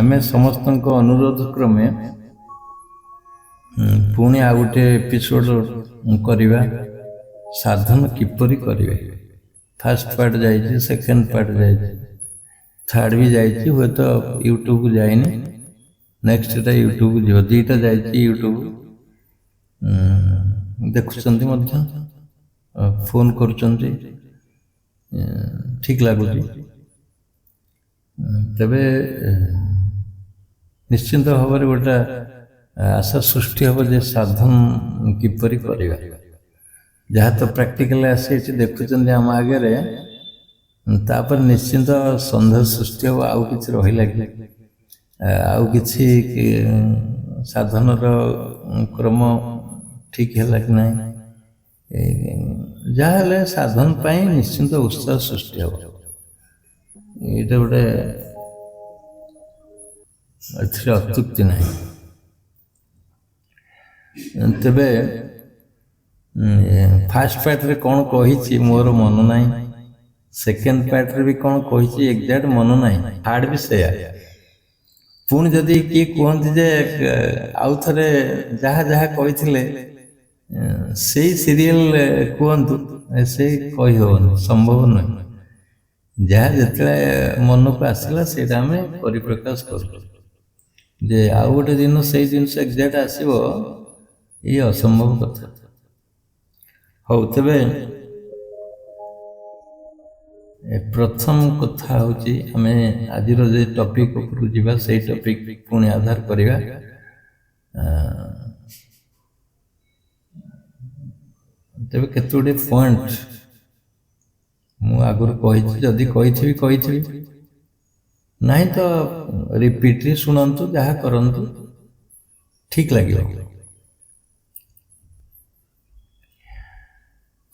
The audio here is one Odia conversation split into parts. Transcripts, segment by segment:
आमे समस्त अनुरोध क्रमे पुणी आ गोटे एपिसोड करवा साधन किपरि करेंगे। फास्ट पार्ट जाइए, सेकेंड पार्ट जाइए, थर्ड भी जाइए, हुए तो यूट्यूब जाइनी, नेक्स्ट यूट्यूब जो दुईटा जाइए यूट्यूब देखुंत फोन कर ठीक लगुच। तेबे निश्चिंत भाव में गोटे आशा सृष्टि हम जे साधन किपरि करवा जहाँ तो प्रैक्टिकल आसी देखुं आम आगे तापर निश्चिंत सन्देह सृष्टि हम आउ कि रहा कि आउ कि साधन क्रम ठीक है कि ना जहाँ साधन पाई निश्चिंत उत्साह सृष्टि हम ये गोटे अत्युक्ति ना। तेबे फास्ट पार्ट रे कौन कही मोर मन ना, सेकेंड पार्ट रे भी कौन कही एग्जैक्ट मन ना, थर्ड भी से पुणी जदि किए कहते जे आउ थे जहाँ जहाँ कही से सीरियल कहतु से कही हेन संभव नहीं। जहाँ जिते मन को आसला से आम परिप्रकाश कर जे आउ गोटे दिन से जिनस एक्जाक्ट आसो ये असंभव कथा। हौ तेबे प्रथम कथा हूँ आम आज टॉपिक उपरु जीवा से टॉपिक पुणी आधार करिवा। तेबे केतोटे पॉइंट मु आगुर कही जदि कही नहीं तो रिपीटली शुणु जहाँ करंतु ठीक लगे।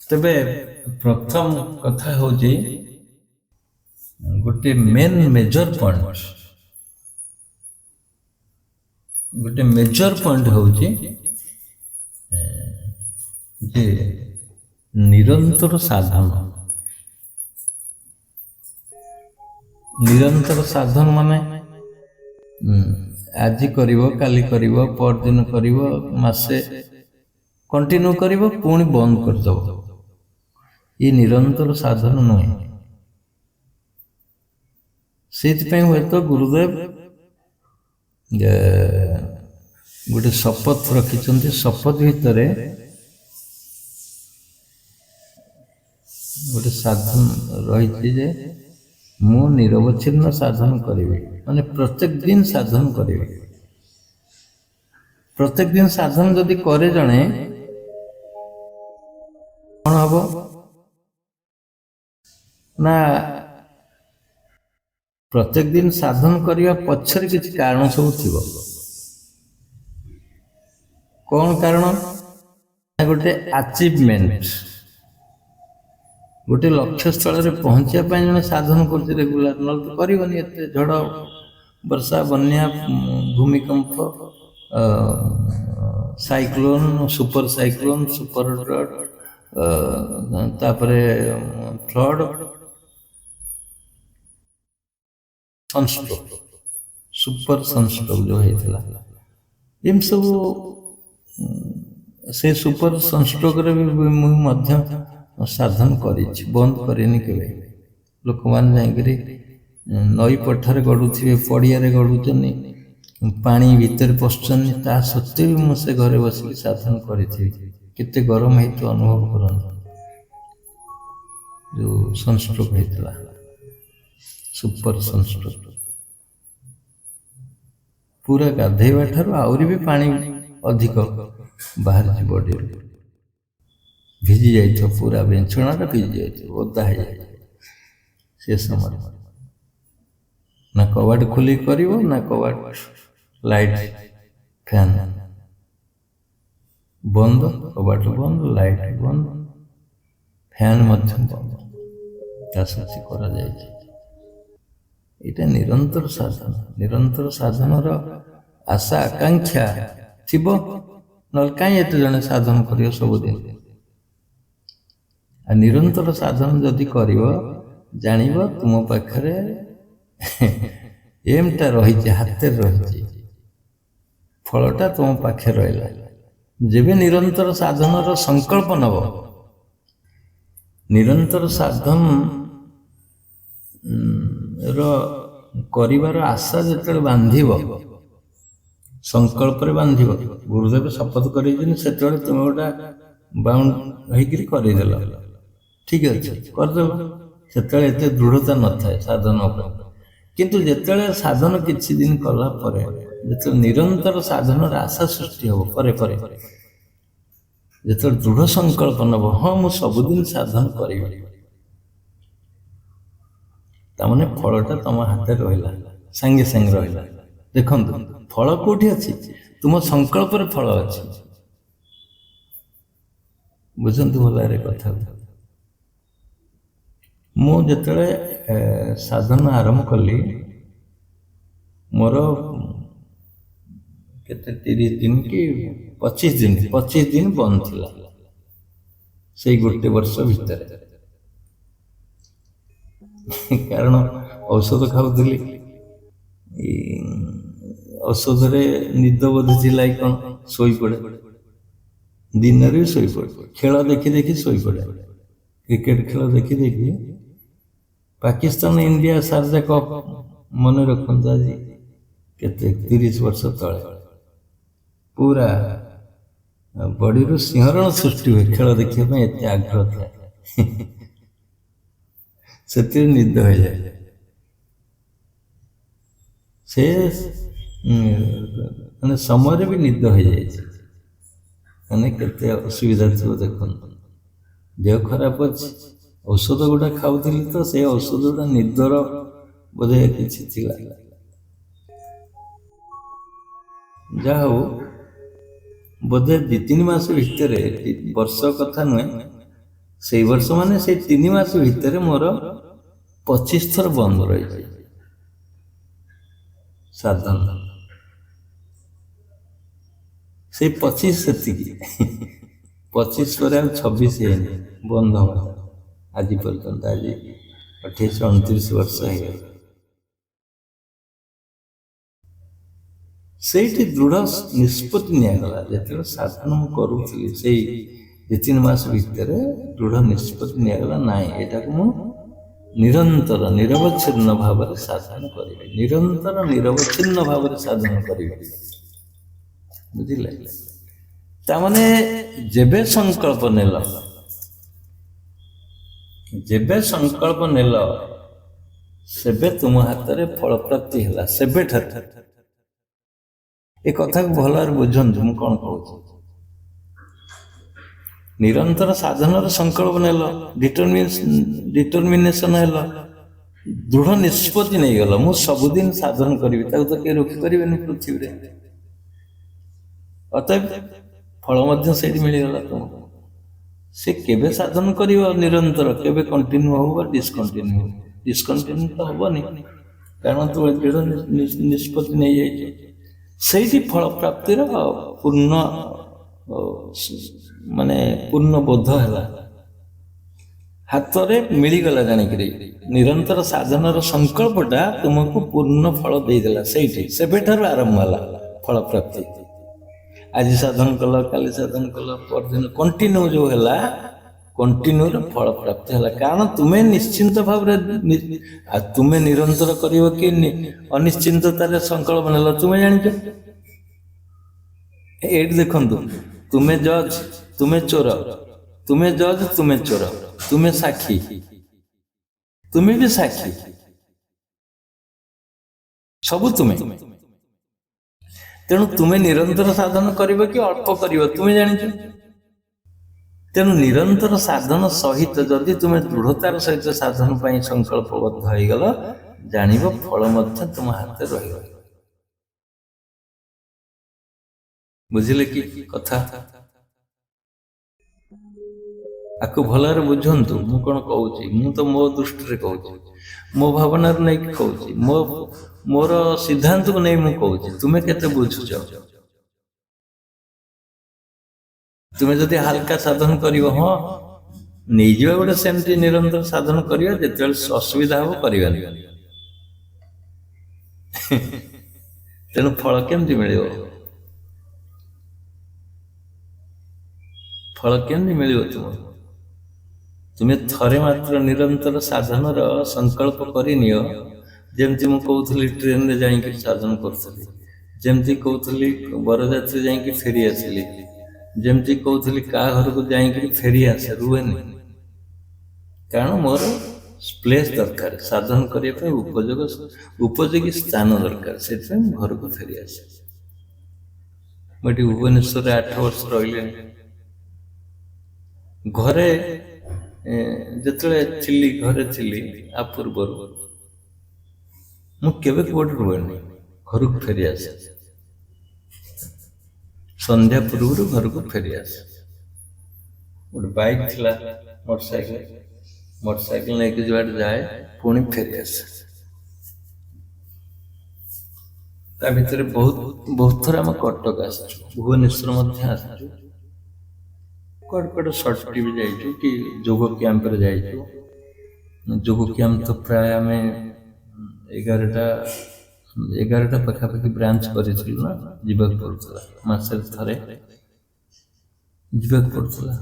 तेबे प्रथम कथा हूँ गोटे मेन मेजर पॉइंट हूँ जे निरंतर साधन माने आज करिवो काली करिवो परदिन करिवो मासे कंटिन्यू करिवो पुणी बंद कर दो, ये निरंतर साधन नुहे। से हुए तो गुरुदेव गोटे शपथ रखिंट, शपथ भितर गोटे साधन रही जे मु निरवच्छिन्न साधन करी, माने प्रत्येक दिन साधन करी। प्रत्येक दिन साधन जदि करे जणे कौन हम ना प्रत्येक दिन साधन करने पछर किसी कारण सब थी। कौन कारण? गोटे अचीवमेंट, गोटे लक्ष्य स्थल रे पहुंचा जन साधन कर रेगुलर न तो करनी। एत झड़ वर्षा बन्या भूमिकंप साइक्लोन सुपर साइक्लोन सुपर तापरे फ्लड सनस्ट्रोक सुपर सनस्ट्रोक जो होता एम सब से सुपर सनस्ट्रोक रे भी साधन करी बंद करनी के लोक मैंने जाकि नई पठार गड़ुवे पड़िया गड़ुचनी पानी भितर पशुचनी ता सत्वे भी मुझे घरे बस साधन करी केते गरम है तो अनुभव कर जो सनस्ट्रोक होता सुपर सनस्ट्रोक पूरा गाधेवा ठार आहरी भी पानी अधिक बाहर बॉडी भिजी जाइए, पूरा बेंछणाटा भिजी जाइए, ओदा हो जाए से समय ना कबाट खोली कर ना कबाट लाइट फैन बंद, कबाट बंद, लाइट बंद, फैन बंद करा जाए। ये निरंतर साधन, निरंतर साधन आशा आकांक्षा थी ना कहीं एत जन साधन कर सबुदिन। निरंतर साधन जदि कर जान तुम पाखे ଏମ୍ଟା ରହିଛି, ହାତରେ ରହିଛି, ଫଳଟା ତୁମ ପାଖେ ରହିଲା। ଯେବେ ନିରନ୍ତର ସାଧନର ସଂକଳ୍ପ ନେବ, ନିରନ୍ତର ସାଧନ ର କରିବାର ଆଶା ଯେତେବେଳେ ବାନ୍ଧିବ, ସଂକଳ୍ପରେ ବାନ୍ଧିବ, ଗୁରୁଦେବ ଶପଥ କରେଇଛନ୍ତି, ସେତେବେଳେ ତୁମେ ଗୋଟେ ବାଉଣ୍ଡ ହେଇକିରି କରେଇଦେଲ, ଠିକ ଅଛି, କରିଦେଲ। ସେତେବେଳେ ଏତେ ଦୃଢ଼ତା ନଥାଏ ସାଧନ ଉପରେ। କିନ୍ତୁ ଯେତେବେଳେ ସାଧନ କିଛି ଦିନ କଲା ପରେ, ଯେତେବେଳେ ନିରନ୍ତର ସାଧନର ଆଶା ସୃଷ୍ଟି ହେବ, ପରେ ପରେ ଯେତେବେଳେ ଦୃଢ଼ ସଂକଳ୍ପ ନେବ, ହଁ ମୁଁ ସବୁଦିନ ସାଧନ କରିବି, ତାମାନେ ଫଳଟା ତମ ହାତରେ ରହିଲା, ସାଙ୍ଗେ ସାଙ୍ଗେ ରହିଲା। ଦେଖନ୍ତୁ ଫଳ କୋଉଠି ଅଛି? ତୁମ ସଂକଳ୍ପରେ ଫଳ ଅଛି। ବୁଝନ୍ତୁ ଭଲରେ କଥା। ମୁଁ ଯେତେବେଳେ ସାଧନ ଆରମ୍ଭ କଲି, ମୋର କେତେ 30 ଦିନ କି 25 ଦିନ ବନ୍ଦ ଥିଲା ସେଇ ଗୋଟେ ବର୍ଷ ଭିତରେ। କାରଣ ଔଷଧ ଖାଉଥିଲି, ଔଷଧରେ ନିଦ ବୋଧେ ଥିଲା କି କ'ଣ, ଶୋଇପଡ଼େ, ଦିନରେ ବି ଶୋଇପଡ଼େ, ଖେଳ ଦେଖି ଦେଖି ଶୋଇପଡ଼େ। କ୍ରିକେଟ ଖେଳ ଦେଖି ଦେଖି ପାକିସ୍ତାନ ଇଣ୍ଡିଆ ସାରଜା କପ୍ ମନେ ରଖନ୍ତୁ, ଆଜି କେତେ 30 ବର୍ଷ ତଳେ, ପୁରା ବଡିରୁ ସିଂହରଣ ସୃଷ୍ଟି ହୁଏ ଖେଳ ଦେଖିବା ପାଇଁ, ଏତେ ଆଗ୍ରହ ଥାଏ। ସେଥିରେ ନିଦ ହେଇଯାଏ। ସେ ମାନେ ସମୟରେ ବି ନିଦ ହେଇଯାଇଛି। ମାନେ କେତେ ଅସୁବିଧା ଥିବ ଦେଖନ୍ତୁ। ଦେହ ଖରାପ ଅଛି, ଔଷଧ ଗୁଡ଼ା ଖାଉଥିଲି, ତ ସେ ଔଷଧ ଗୁଡ଼ା ନିଦର ବୋଧେ କିଛି ଥିଲା। ଯାହା ହଉ, ବୋଧେ 2-3 ମାସ ଭିତରେ, ବର୍ଷ କଥା ନୁହେଁ, ସେଇ ବର୍ଷ ମାନେ ସେଇ 3 ମାସ ଭିତରେ ମୋର 25 ଥର ବନ୍ଦ ରହିଛି ସାଧନ। ସେଇ 25 ସେତିକି, 25 ପରେ ଆଉ 26 ହେଇନି ବନ୍ଦ ହବା ଆଜି ପର୍ଯ୍ୟନ୍ତ। ଆଜି 28-29 ବର୍ଷ ହେଇଗଲା। ସେଇଠି ଦୃଢ଼ ନିଷ୍ପତ୍ତି ନିଆଗଲା। ଯେତେବେଳେ ସାଧନ ମୁଁ କରୁଥିଲି, ସେଇ 2-3 ମାସ ଭିତରେ ଦୃଢ଼ ନିଷ୍ପତ୍ତି ନିଆଗଲା, ନାଇଁ ଏଇଟାକୁ ମୁଁ ନିରନ୍ତର ନିରବଚ୍ଛିନ୍ନ ଭାବରେ ସାଧନ କରିବି, ନିରନ୍ତର ନିରବଚ୍ଛିନ୍ନ ଭାବରେ ସାଧନ କରିବି। ବୁଝିଲେ? ତାମାନେ ଯେବେ ସଂକଳ୍ପ ନେଲ, ସେବେ ତୁମ ହାତରେ ଫଳ ପ୍ରାପ୍ତି ହେଲା, ସେବେଠାରୁ। ଏ କଥାକୁ ଭଲ ଭାବରେ ବୁଝନ୍ତୁ ମୁଁ କ'ଣ କହୁଛି। ନିରନ୍ତର ସାଧନର ସଂକଳ୍ପ ନେଲ, ଡିଟରମିନେସନ ହେଲ, ଦୃଢ଼ ନିଷ୍ପତ୍ତି ନେଇଗଲ, ମୁଁ ସବୁଦିନ ସାଧନ କରିବି, ତାକୁ ତ କେହି ରୋକିପାରିବେନି ପୃଥିବୀରେ। ଅତଏବ ଫଳ ମଧ୍ୟ ସେଇଠି ମିଳିଗଲା ତୁମକୁ। ସେ କେବେ ସାଧନ କରିବ ନିରନ୍ତର, କେବେ କଣ୍ଟିନ୍ୟୁ ହବ ବା ଡିସକଣ୍ଟିନ୍ୟୁ ତ ହବନି, କାରଣ ତୁମେ ଦୃଢ଼ ନିଷ୍ପତ୍ତି ନେଇଯାଇଛ। ସେଇଠି ଫଳ ପ୍ରାପ୍ତିର ପୂର୍ଣ୍ଣ ବୋଧ ହେଲା, ହାତରେ ମିଳିଗଲା ଜାଣିକିରି। ନିରନ୍ତର ସାଧନର ସଂକଳ୍ପଟା ତୁମକୁ ପୂର୍ଣ୍ଣ ଫଳ ଦେଇଦେଲା ସେଇଠି, ସେବେଠାରୁ ଆରମ୍ଭ ହେଲା ଫଳ ପ୍ରାପ୍ତି। ଆଜି ସାଧନ କଲ, କାଲି ସାଧନ କଲ, ପରଦିନ କଣ୍ଟିନ୍ୟୁ ଯୋଉ ହେଲା, କଣ୍ଟିନ୍ୟୁର ଫଳ ପ୍ରାପ୍ତି ହେଲା। କାରଣ ତୁମେ ନିଶ୍ଚିନ୍ତ ଭାବରେ, ତୁମେ ନିରନ୍ତର କରିବ କି ଅନିଶ୍ଚିନ୍ତତାରେ ସଂକଳ୍ପ ନେଲ, ତୁମେ ଜାଣିଛ। ଏଇଠି ଦେଖନ୍ତୁ, ତୁମେ ଜଜ୍, ତୁମେ ଚୋର, ତୁମେ ଜଜ୍, ତୁମେ ଚୋର, ତୁମେ ସାକ୍ଷୀ, ତୁମେ ବି ସାକ୍ଷୀ, ସବୁ ତୁମେ। ତେଣୁ ତୁମେ ନିରନ୍ତର ସାଧନ କରିବ କି ଅଳ୍ପ କରିବ, ତୁମେ ଜାଣିଛ। ତେଣୁ ନିରନ୍ତର ସାଧନ ସହିତ ଯଦି ତୁମେ ଦୃଢ଼ତାର ସହିତ ସାଧନ ପାଇଁ ସଂକଳ୍ପବଦ୍ଧ ହେଇଗଲ, ଜାଣିବ ଫଳ ମଧ୍ୟ ତୁମ ହାତରେ ରହିବ। ବୁଝିଲେ କି କଥା? ଆକୁ ଭଲରେ ବୁଝନ୍ତୁ ମୁଁ କ'ଣ କହୁଛି। ମୁଁ ତ ମୋ ଦୃଷ୍ଟିରେ କହୁଛି, ମୋ ଭାବନାରୁ ନେଇକି କହୁଛି, ମୋର ସିଦ୍ଧାନ୍ତକୁ ନେଇ ମୁଁ କହୁଛି। ତୁମେ କେତେ ବୁଝୁଛ? ତୁମେ ଯଦି ହାଲକା ସାଧନ କରିବ, ହଁ ନେଇଯିବା ଗୋଟେ ସେମିତି ନିରନ୍ତର ସାଧନ କରିବା, ଯେତେବେଳେ ଅସୁବିଧା ହବ କରିବାନି। ତେଣୁ ଫଳ କେମିତି ମିଳିବ? ଫଳ କେମିତି ମିଳିବ ତୁମକୁ? ତୁମେ ଥରେ ମାତ୍ର ନିରନ୍ତର ସାଧନର ସଂକଳ୍ପ କରିନିଅ। ଯେମିତି ମୁଁ କହୁଥିଲି ଟ୍ରେନରେ ଯାଇକି ସାଧନ କରୁଥିଲି, ଯେମିତି କହୁଥିଲି ବରଯାତ୍ରୀ ଯାଇକି ଫେରି ଆସିଲି, ଯେମିତି କହୁଥିଲି କାହା ଘରକୁ ଯାଇକି ଫେରି ଆସେ ରୁହେନି, କାରଣ ମୋର ପ୍ଲେସ୍ ଦରକାର, ସାଧନ କରିବା ପାଇଁ ଉପଯୋଗୀ ସ୍ଥାନ ଦରକାର, ସେଥିପାଇଁ ମୁଁ ଘରକୁ ଫେରି ଆସେ। ମୁଁ ଏଠି ଭୁବନେଶ୍ୱରରେ 8 ବର୍ଷ ରହିଲିଣି। ଘରେ ଯେତେବେଳେ ଥିଲି, ଘରେ ଥିଲି ଆ ପୂର୍ବରୁ ମୁଁ କେବେ କୋଉଠି ରୁହେନି, ଘରକୁ ଫେରି ଆସେ। ସନ୍ଧ୍ୟା ପୂର୍ବରୁ ଘରକୁ ଫେରି ଆସେ। ଗୋଟେ ବାଇକ୍ ଥିଲା, ମୋଟରସାଇକେଲ ନେଇକି ଯୁଆଡ଼େ ଯାଏ, ପୁଣି ଫେରି ଆସେ। ତା ଭିତରେ ବହୁତ ଥର ଆମେ କଟକ ଆସିଛୁ, ଭୁବନେଶ୍ୱର ମଧ୍ୟ ଆସିଛୁ, କୁଆଡ଼େ ସର୍ଟଟି ବି ଯାଇଛୁ, କି ଯୋଗ କ୍ୟାମ୍ପରେ ଯାଇଛୁ। ଯୋଗ କ୍ୟାମ୍ପ ତ ପ୍ରାୟ ଆମେ 11ଟା ପାଖାପାଖି ବ୍ରାଞ୍ଚ କରିଥିଲୁ ନା, ଯିବାକୁ ପଡ଼ୁଥିଲା, ମାସରେ ଥରେ ଯିବାକୁ ପଡ଼ୁଥିଲା।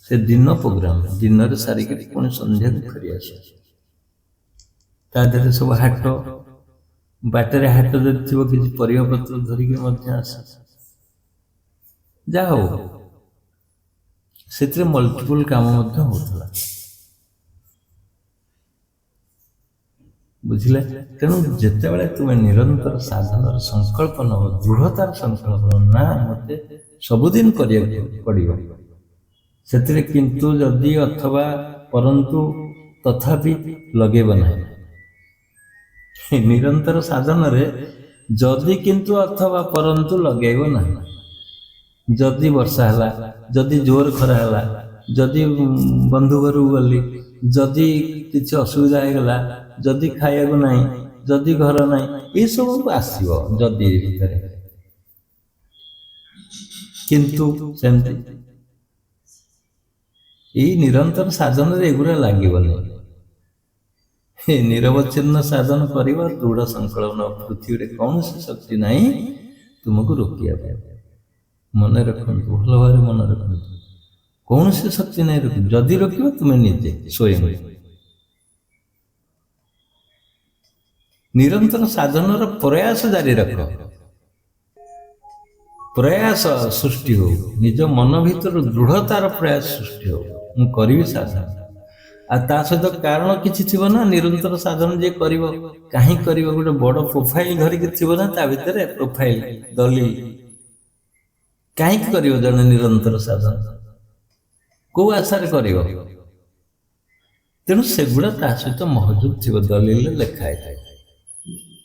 ସେ ଦିନ ପ୍ରୋଗ୍ରାମ, ଦିନରେ ସାରିକି ପୁଣି ସନ୍ଧ୍ୟାକୁ ଫେରି ଆସୁ। ତା ଦେହରେ ସବୁ ହାଟ, ବାଟରେ ହାଟ ଯଦି ଥିବ କିଛି ପରିବା ପତ୍ର ଧରିକି ମଧ୍ୟ ଆସେ। ଯାହା ହଉ, ସେଥିରେ ମଲ୍ଟିପୁଲ କାମ ମଧ୍ୟ ହଉଥିଲା, ବୁଝିଲେ? ତେଣୁ ଯେତେବେଳେ ତୁମେ ନିରନ୍ତର ସାଧନର ସଂକଳ୍ପ ନବ, ଦୃଢ଼ତାର ସଂକଳ୍ପ ନା ମୋତେ ସବୁଦିନ କରିବାକୁ ପଡ଼ିବ, ସେଥିରେ କିନ୍ତୁ, ଯଦି, ଅଥବା, ପରନ୍ତୁ, ତଥାପି ଲଗେଇବ ନାହିଁ। ନିରନ୍ତର ସାଧନରେ ଯଦି, କିନ୍ତୁ, ଅଥବା, ପରନ୍ତୁ ଲଗେଇବ ନାହିଁ। ଯଦି ବର୍ଷା ହେଲା, ଯଦି ଜୋର ଖରା ହେଲା, ଯଦି ବନ୍ଧୁ ଘରକୁ ଗଲି, ଯଦି କିଛି ଅସୁବିଧା ହେଇଗଲା, ଯଦି ଖାଇବାକୁ ନାହିଁ, ଯଦି ଘର ନାହିଁ, ଏସବୁ ଆସିବ ଯଦି ଭିତରେ। କିନ୍ତୁ ସେମିତି ଏଇ ନିରନ୍ତର ସାଧନରେ ଏଗୁଡ଼ା ଲାଗିବନି। ନିରବଚ୍ଛିନ୍ନ ସାଧନ କରିବା, ଦୃଢ଼ ସଂକଳ୍ପ, ପୃଥିବୀରେ କୌଣସି ଶକ୍ତି ନାହିଁ ତୁମକୁ ରୋକିବା ପାଇଁ। ମନେ ରଖନ୍ତୁ, ଭଲ ଭାବରେ ମନେ ରଖନ୍ତୁ, କୌଣସି ଶକ୍ତି ନାହିଁ ରୋକିବ। ଯଦି ରୋକିବ ତୁମେ ନିଜେ ସ୍ୱୟଂ। ନିରନ୍ତର ସାଧନର ପ୍ରୟାସ ଜାରି ରଖ, ପ୍ରୟାସ ସୃଷ୍ଟି ହଉ, ନିଜ ମନ ଭିତରୁ ଦୃଢ଼ତାର ପ୍ରୟାସ ସୃଷ୍ଟି ହଉ, ମୁଁ କରିବି ସାଧନ। ଆଉ ତା ସହିତ କାରଣ କିଛି ଥିବ ନା, ନିରନ୍ତର ସାଧନ ଯିଏ କରିବ, କାହିଁ କରିବ? ଗୋଟେ ବଡ଼ ପ୍ରୋଫାଇଲ ଧରିକି ଥିବ ନା, ତା ଭିତରେ ପ୍ରୋଫାଇଲ, ଦଲିଲ। କାହିଁକି କରିବ ଜଣେ ନିରନ୍ତର ସାଧନ? କୋଉ ଆଶାରେ କରିବ? ତେଣୁ ସେଗୁଡ଼ା ତା ସହିତ ମହଜୁଦ ଥିବ, ଦଲିଲରେ ଲେଖା ହେଇଥାଏ।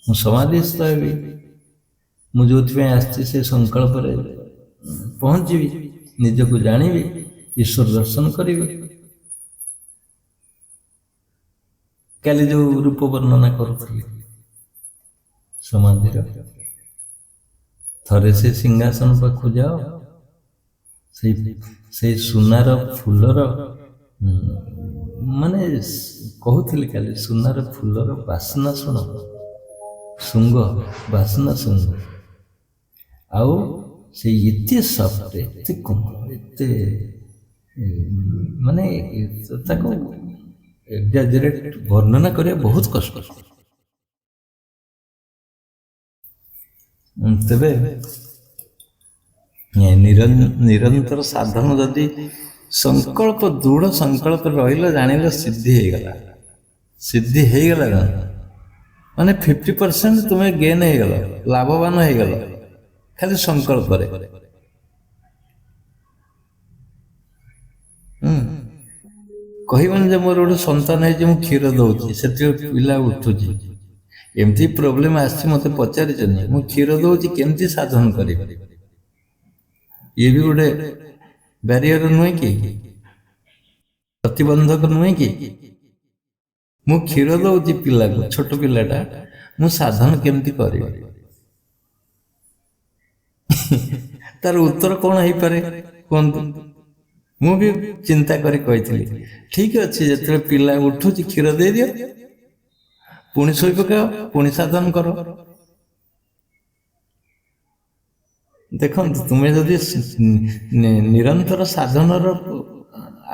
ମୁଁ ସମାଧିସ୍ଥ ହେବି, ମୁଁ ଯୋଉଥିପାଇଁ ଆସିଛି ସେ ସଂକଳ୍ପରେ ପହଞ୍ଚିବି, ନିଜକୁ ଜାଣିବି, ଈଶ୍ୱର ଦର୍ଶନ କରିବି। କାଲି ଯୋଉ ରୂପ ବର୍ଣ୍ଣନା କରୁଥିଲି ସମାଧିର, ଥରେ ସେ ସିଂହାସନ ପାଖକୁ ଯାଅ, ସେଇ ସୁନାର ଫୁଲର, ମାନେ କହୁଥିଲି କାଲି, ସୁନାର ଫୁଲର ବାସ୍ନା ଶୁଣ, ଶୃଙ୍ଗ ବାସ୍ନା ଶୃଙ୍ଗ, ଆଉ ସେଇ ଏତେ ସଫ୍ଟ, ଏତେ କୋମଳ, ଏତେ ମାନେ ତାକୁ ଏକ୍ଜାଜେରେଟ୍ ବର୍ଣ୍ଣନା କରିବା ବହୁତ କଷ୍ଟ। ତେବେ ନିରନ୍ତର ସାଧନ ଯଦି ସଂକଳ୍ପ, ଦୃଢ଼ ସଂକଳ୍ପ ରହିଲ, ଜାଣିଲ ସିଦ୍ଧି ହେଇଗଲା। ସିଦ୍ଧି ହେଇଗଲା ମାନେ 50% ତୁମେ ଗେନ୍ ହେଇଗଲ, ଲାଭବାନ ହେଇଗଲ, ଖାଲି ସଂକଳ୍ପରେ। କହିବନି ଯେ ମୋର ଗୋଟେ ସନ୍ତାନ ହେଇଛି, ମୁଁ କ୍ଷୀର ଦଉଛି, ସେଥିରେ ପିଲା ଉଠୁଛି, ଏମିତି ପ୍ରୋବ୍ଲେମ ଆସିଛି, ମତେ ପଚାରିଛନ୍ତି, ମୁଁ କ୍ଷୀର ଦଉଛି, କେମିତି ସାଧନ କରିବି? ଇଏ ବି ଗୋଟେ ବ୍ୟାରିୟର ନୁହେଁ କି, ପ୍ରତିବନ୍ଧକ ନୁହେଁ କି? ମୁଁ କ୍ଷୀର ଦଉଛି ପିଲାକୁ, ଛୋଟ ପିଲାଟା, ମୁଁ ସାଧନ କେମିତି କରିବି? ତାର ଉତ୍ତର କଣ ହେଇପାରେ କୁହନ୍ତୁ? ମୁଁ ବି ଚିନ୍ତା କରି କହିଥିଲି, ଠିକ ଅଛି, ଯେତେବେଳେ ପିଲା ଉଠୁଛି କ୍ଷୀର ଦେଇଦିଅ, ପୁଣି ଶୋଇ ପକାଅ, ପୁଣି ସାଧନ କର। ଦେଖନ୍ତୁ, ତୁମେ ଯଦି ନିରନ୍ତର ସାଧନର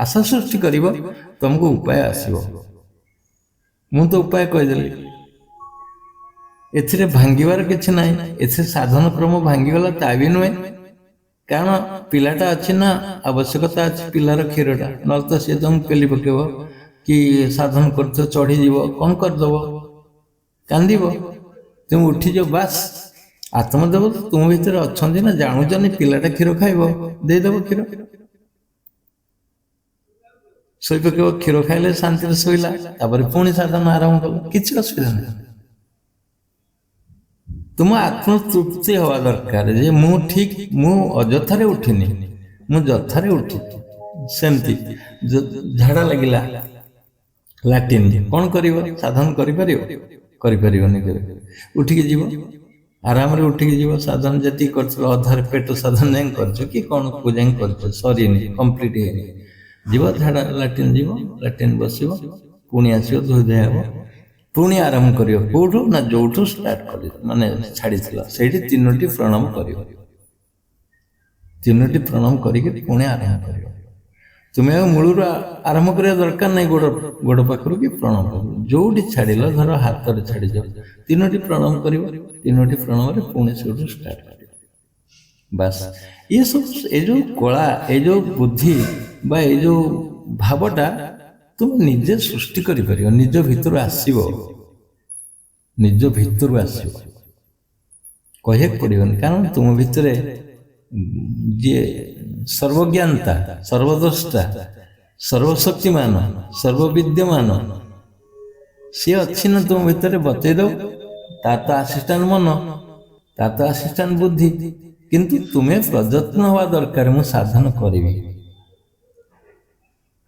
ଆଶା ସୃଷ୍ଟି କରିବ, ତମକୁ ଉପାୟ ଆସିବ। ମୁଁ ତ ଉପାୟ କହିଦେଲି, ଏଥିରେ ଭାଙ୍ଗିବାର କିଛି ନାହିଁ। ଏଥିରେ ସାଧନ କ୍ରମ ଭାଙ୍ଗିଗଲା ତା ବି ନୁହେଁ, କାରଣ ପିଲାଟା ଅଛି ନା, ଆବଶ୍ୟକତା ଅଛି ପିଲାର କ୍ଷୀରଟା, ନହେଲେ ତ ସିଏ ତମକୁ ପେଲି ପକେଇବ କି ସାଧନ କରୁଛ ଚଢିଯିବ, କଣ କରିଦବ, କାନ୍ଦିବ। ତୁମେ ଉଠିଯିବ, ବାସ୍ ଆତ୍ମଦେବ ତୁମ ଭିତରେ ଅଛନ୍ତି ନା, ଜାଣୁଛନ୍ତି ପିଲାଟା କ୍ଷୀର ଖାଇବ, ଦେଇଦବ କ୍ଷୀର, ଶୋଇ ପକେଇବ। କ୍ଷୀର ଖାଇଲେ ଶାନ୍ତିରେ ଶୋଇଲା, ତାପରେ ପୁଣି ସାଧନ ଆରମ୍ଭ କଲ, କିଛି ଅସୁବିଧା ନାହିଁ। ତୁମ ଆତ୍ମତୃପ୍ତି ହବା ଦରକାର ଯେ ମୁଁ ଠିକ, ମୁଁ ଅଯଥାରେ ଉଠିନି, ମୁଁ ଯଥାରେ ଉଠିଛି। ସେମିତି ଝାଡ଼ା ଲାଗିଲା, ଲାଟିନ୍, କଣ କରିବ? ସାଧନ କରିପାରିବ? କରିପାରିବନି। ଉଠିକି ଯିବ, ଆରାମରେ ଉଠିକି ଯିବ। ସାଧନ ଯେତିକି କରିଥିଲ ଅଧାରେ ପେଟ ସାଧନ ଯାଇ କରିଛ କି କଣ ଯାଇ କରିଛ, ସରିନି, କମ୍ପ୍ଲିଟ ହେଇନି। ଯିବ, ଝାଡ଼ା ଲାଟିନ୍ ଯିବ, ଲାଟିନ୍ ବସିବ, ପୁଣି ଆସିବ, ଧୋଇ ଧୋଇ ହେବ, ପୁଣି ଆରମ୍ଭ କରିବ। କୋଉଠୁ ନା ଯୋଉଠୁ ଷ୍ଟାର୍ଟ କରି ମାନେ ଛାଡ଼ିଥିଲ, ସେଇଠି 3ଟି ପ୍ରଣାମ କରିବ। 3ଟି ପ୍ରଣାମ କରିକି ପୁଣି ଆରମ୍ଭ କରିବ। ତୁମେ ଆଉ ମୂଳରୁ ଆରମ୍ଭ କରିବା ଦରକାର ନାହିଁ, ଗୋଡ଼ ପାଖରୁ କି ପ୍ରଣାମ କରିବ। ଯୋଉଠି ଛାଡ଼ିଲ, ଧର ହାତରେ ଛାଡ଼ିଛ, 3ଟି ପ୍ରଣାମ କରିବ। 3ଟି ପ୍ରଣାମରେ ପୁଣି ସେଇଠୁ ଷ୍ଟାର୍ଟ କରିବ। ବାସ୍, ଏ ସବୁ, ଏ ଯୋଉ କଳା, ଏ ଯୋଉ ବୁଦ୍ଧି ବା ଏ ଯୋଉ ଭାବଟା ତୁମେ ନିଜେ ସୃଷ୍ଟି କରିପାରିବ, ନିଜ ଭିତରୁ ଆସିବ, ନିଜ ଭିତରୁ ଆସିବ, କହିବାକୁ ପଡ଼ିବନି। କାରଣ ତୁମ ଭିତରେ ଯିଏ ସର୍ବଜ୍ଞାତା, ସର୍ବଦ୍ରଷ୍ଟା, ସର୍ବଶକ୍ତିମାନ, ସର୍ବବିଦ୍ୟମାନ, ସିଏ ଅଛି ନା ତୁମ ଭିତରେ, ବତେଇ ଦବ। ତାର ତ ଆସିଷ୍ଟାଣ୍ଟ ମନ, ତାର ତ ଆସିଷ୍ଟାଣ୍ଟ ବୁଦ୍ଧି, କିନ୍ତୁ ତୁମେ ପ୍ରଯତ୍ନ ହବା ଦରକାର, ମୁଁ ସାଧନ କରିବି।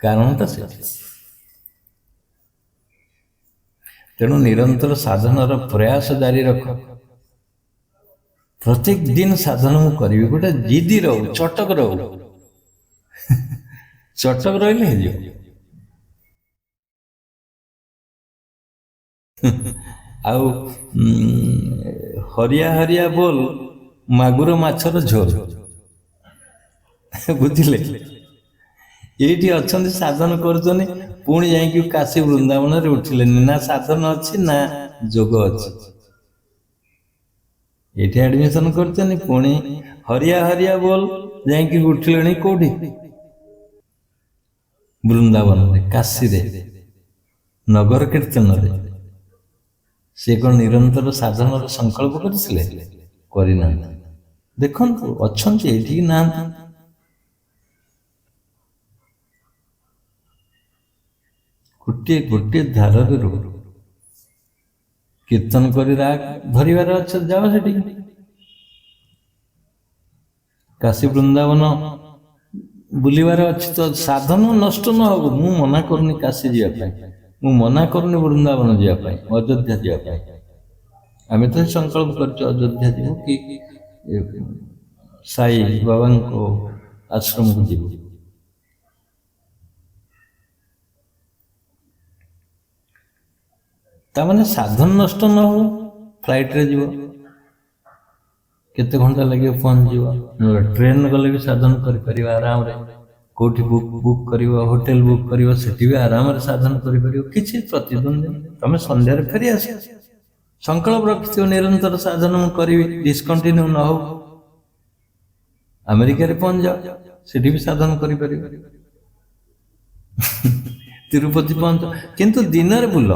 କାରଣଟା ସେଠି। ତେଣୁ ନିରନ୍ତର ସାଧନର ପ୍ରୟାସ ଜାରି ରଖ। ପ୍ରତ୍ୟେକ ଦିନ ସାଧନ ମୁଁ କରିବି, ଗୋଟେ ଜିଦି ରହୁ, ଚଟକ ରହୁ। ଚଟକ ରହିଲେ ହେଇଯିବ। ଆଉ ହରିଆ ହରିଆ ବୋଲ, ମାଗୁର ମାଛର ଝୋଲ। ବୁଝିଲେ? ଏଇଠି ଅଛନ୍ତି, ସାଧନ କରୁଛନ୍ତି, ପୁଣି ଯାଇକି କାଶୀ ବୃନ୍ଦାବନରେ ଉଠିଲେନି। ନା ସାଧନ ଅଛି ନା ଯୋଗ ଅଛି। ଏଇଠି ଆଡମିସନ କରିଛନ୍ତି, ପୁଣି ହରିଆ ହରିଆ ବୋଲ ଯାଇକି ଉଠିଲେଣି କୋଉଠି? ବୃନ୍ଦାବନରେ, କାଶୀରେ, ନଗର କୀର୍ତ୍ତନରେ। ସେ କଣ ନିରନ୍ତର ସାଧନର ସଂକଳ୍ପ କରିଥିଲେ? କରିନାହାନ୍ତି। ଦେଖନ୍ତୁ, ଅଛନ୍ତି, ଏଇଠିକି ନାହାନ୍ତି। ଗୋଟିଏ ଗୋଟିଏ ଧାରରେ ରୁହ। କୀର୍ତ୍ତନ କରି ରାଗ ଧରିବାର ଅଛି, ଯାଅ ସେଠିକି। କାଶୀ ବୃନ୍ଦାବନ ବୁଲିବାର ଅଛି ତ, ସାଧନ ନଷ୍ଟ ନ ହବ। ମୁଁ ମନା କରୁନି କାଶୀ ଯିବା ପାଇଁ, ମୁଁ ମନା କରୁନି ବୃନ୍ଦାବନ ଯିବା ପାଇଁ, ଅଯୋଧ୍ୟା ଯିବା ପାଇଁ। ଆମେ ତ ସଂକଳ୍ପ କରିଛୁ ଅଯୋଧ୍ୟା ଯିବୁ କି ସାଇ ବାବାଙ୍କ ଆଶ୍ରମକୁ ଯିବୁ। ତାମାନେ ସାଧନ ନଷ୍ଟ ନ ହବ। ଫ୍ଲାଇଟ୍ରେ ଯିବ, କେତେ ଘଣ୍ଟା ଲାଗିବ ପହଞ୍ଚିଯିବ। ଟ୍ରେନ୍ ଗଲେ ବି ସାଧନ କରିପାରିବ ଆରାମରେ। କୋଉଠି ବୁକ୍ କରିବ, ହୋଟେଲ ବୁକ୍ କରିବ, ସେଠି ବି ଆରାମରେ ସାଧନ କରିପାରିବ, କିଛି ପ୍ରତିଦ୍ୱନ୍ଦ୍ୱୀ। ତମେ ସନ୍ଧ୍ୟାରେ ଫେରି ଆସ, ସଂକଳ୍ପ ରଖିଥିବ ନିରନ୍ତର ସାଧନ ମୁଁ କରିବି, ଡିସକଣ୍ଟିନ୍ୟୁ ନ ହଉ। ଆମେରିକାରେ ପହଞ୍ଚିଯାଅ, ସେଠି ବି ସାଧନ କରିପାରିବ। ତିରୁପତି ପହଞ୍ଚ, କିନ୍ତୁ ଦିନରେ ବୁଲ,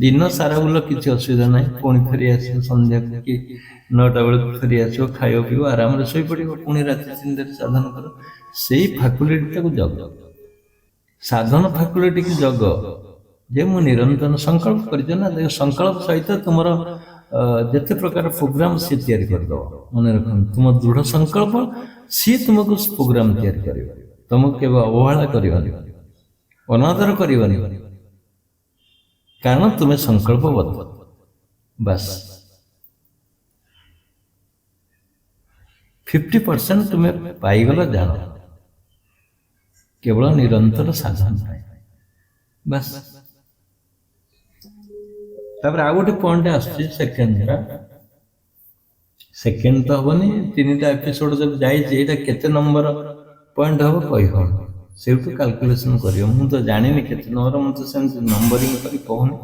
ଦିନ ସାରା ବୁଲ, କିଛି ଅସୁବିଧା ନାହିଁ। ପୁଣି ଫେରି ଆସିବ ସନ୍ଧ୍ୟାକୁ କି 9ଟା ବେଳକୁ ଫେରି ଆସିବ, ଖାଇବ ପିଇବ, ଆରାମରେ ଶୋଇପଡ଼ିବ। ପୁଣି ରାତି 3ଟାରେ ସାଧନ କର। ସେଇ ଫାକୁଲିଟିଟାକୁ ଜଗ, ସାଧନ ଫାକୁଲିଟିକୁ ଜଗ, ଯେ ମୁଁ ନିରନ୍ତର ସଂକଳ୍ପ କରିଛ ନା। ସଂକଳ୍ପ ସହିତ ତୁମର ଯେତେ ପ୍ରକାର ପ୍ରୋଗ୍ରାମ ସିଏ ତିଆରି କରିଦେବ। ମନେ ରଖନ୍ତୁ, ତୁମ ଦୃଢ଼ ସଂକଳ୍ପ ସିଏ ତୁମକୁ ପ୍ରୋଗ୍ରାମ ତିଆରି କରିବ। ତୁମକୁ କେବେ ଅବହେଳା କରିବନି, ଅନାଦର କରିବନି, କାରଣ ତୁମେ ସଂକଳ୍ପବଦ୍ଧ। ବାସ୍ 50% ତୁମେ ପାଇଗଲ, ଜାଣ, କେବଳ ନିରନ୍ତର ସାଧନ ପାଇଁ। ବାସ୍ ତାପରେ ଆଉ ଗୋଟେ ପଏଣ୍ଟ ଆସୁଛି ସେକେଣ୍ଡଟା। ସେକେଣ୍ଡ ତ ହବନି, 3ଟା ଏପିସୋଡ ଯଦି ଯାଇଛି, ଏଇଟା କେତେ ନମ୍ବର ପଏଣ୍ଟ ହବ କହିହବନି। ସେଇଠୁ କାଲକୁଲେସନ କରିବ। ମୁଁ ତ ଜାଣିନି କେତେ ନମ୍ବର, ମୁଁ ତ ସେମିତି ନମ୍ବରିଂ କରି କହୁନି,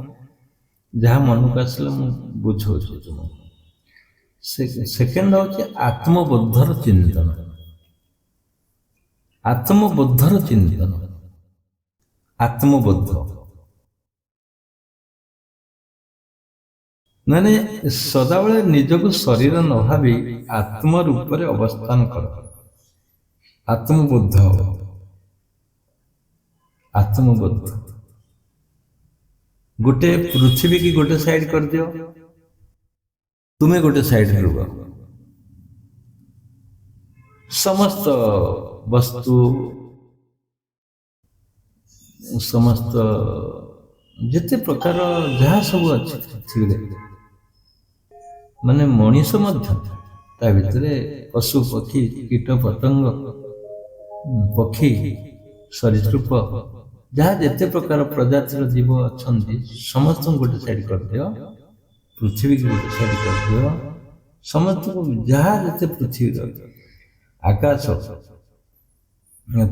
ଯାହା ମନକୁ ଆସିଲେ ମୁଁ ବୁଝଉଛି ତୁମକୁ। ସେକେଣ୍ଡ ହଉଛି ଆତ୍ମବୋଧର ଚିନ୍ତନ। ଆତ୍ମବୋଧର ଚିନ୍ତନ, ଆତ୍ମବୋଧ ମାନେ ସଦାବେଳେ ନିଜକୁ ଶରୀର ନ ଭାବି ଆତ୍ମ ରୂପରେ ଅବସ୍ଥାନ କର। ଆତ୍ମବୋଧ, ଆତ୍ମବୋଧ। ଗୋଟେ ପୃଥିବୀ କି ଗୋଟେ ସାଇଡ କରିଦିଅ, ତୁମେ ଗୋଟେ ସାଇଡରେ ରୁହ। ସମସ୍ତ ବସ୍ତୁ, ସମସ୍ତ ଯେତେ ପ୍ରକାର ଯାହା ସବୁ ଅଛି ପୃଥିବୀରେ, ମାନେ ମଣିଷ ମଧ୍ୟ ତା ଭିତରେ, ପଶୁ ପକ୍ଷୀ କୀଟ ପତଙ୍ଗ, ପକ୍ଷୀ ସରୀସୃପ, ଯାହା ଯେତେ ପ୍ରକାର ପ୍ରଜାତିର ଜୀବ ଅଛନ୍ତି ସମସ୍ତଙ୍କୁ ଗୋଟେ ସାଇଡ କରିଦିଅ, ପୃଥିବୀକି ଗୋଟେ ସାଇଡ କରିଦିଅ। ସମସ୍ତଙ୍କୁ ଯାହା ଯେତେ ପୃଥିବୀର ଆକାଶ,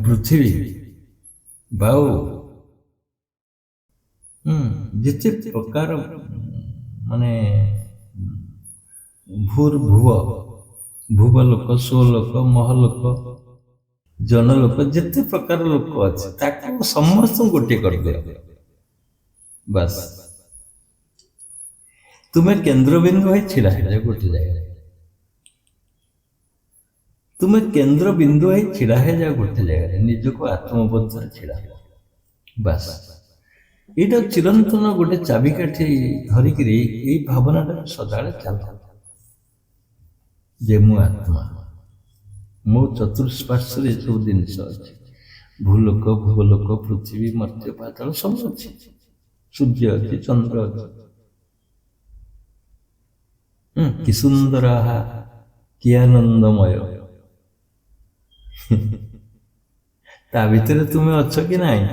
ପୃଥିବୀ, ବାୟୁ, ଯେତେ ପ୍ରକାର ମାନେ ଭୂର୍ଭୁବ, ଭୁବଲୋକ, ସ୍ୱଲୋକ, ମହଲୋକ, ଜନଲୋକ, ଯେତେ ପ୍ରକାର ଲୋକ ଅଛି ତାକୁ ସମସ୍ତଙ୍କୁ ଗୋଟିଏ କରିଦିଅ। ବାସ୍, ତୁମେ କେନ୍ଦ୍ରବିନ୍ଦୁ ହୋଇ ଛିଡା ହେଇଯାଅ ଗୋଟେ ଜାଗାରେ। ତୁମେ କେନ୍ଦ୍ରବିନ୍ଦୁ ହୋଇ ଛିଡା ହେଇଯାଅ ଗୋଟେ ଜାଗାରେ, ନିଜକୁ ଆତ୍ମବୋଧରେ ଛିଡା। ବାସ୍, ଏଇଟା ଚିରନ୍ତନ ଗୋଟେ ଚାବିକାଠି ଧରିକିରି ଏଇ ଭାବନାଟା ସଦାବେଳେ ଚାଲ, ଯେ ମୁଁ ଆତ୍ମା, ମୋ ଚତୁଃପାର୍ଶ୍ୱରେ ଏସବୁ ଜିନିଷ ଅଛି। ଭୂଲୋକ, ଭୂବଲୋକ, ପୃଥିବୀ, ମର୍ତ୍ତ୍ୟ, ପାତାଳ ସବୁ ଅଛି। ସୂର୍ଯ୍ୟ ଅଛି, ଚନ୍ଦ୍ର ଅଛି। କି ସୁନ୍ଦର, କି ଆନନ୍ଦମୟ। ତା ଭିତରେ ତୁମେ ଅଛ କି ନାହିଁ?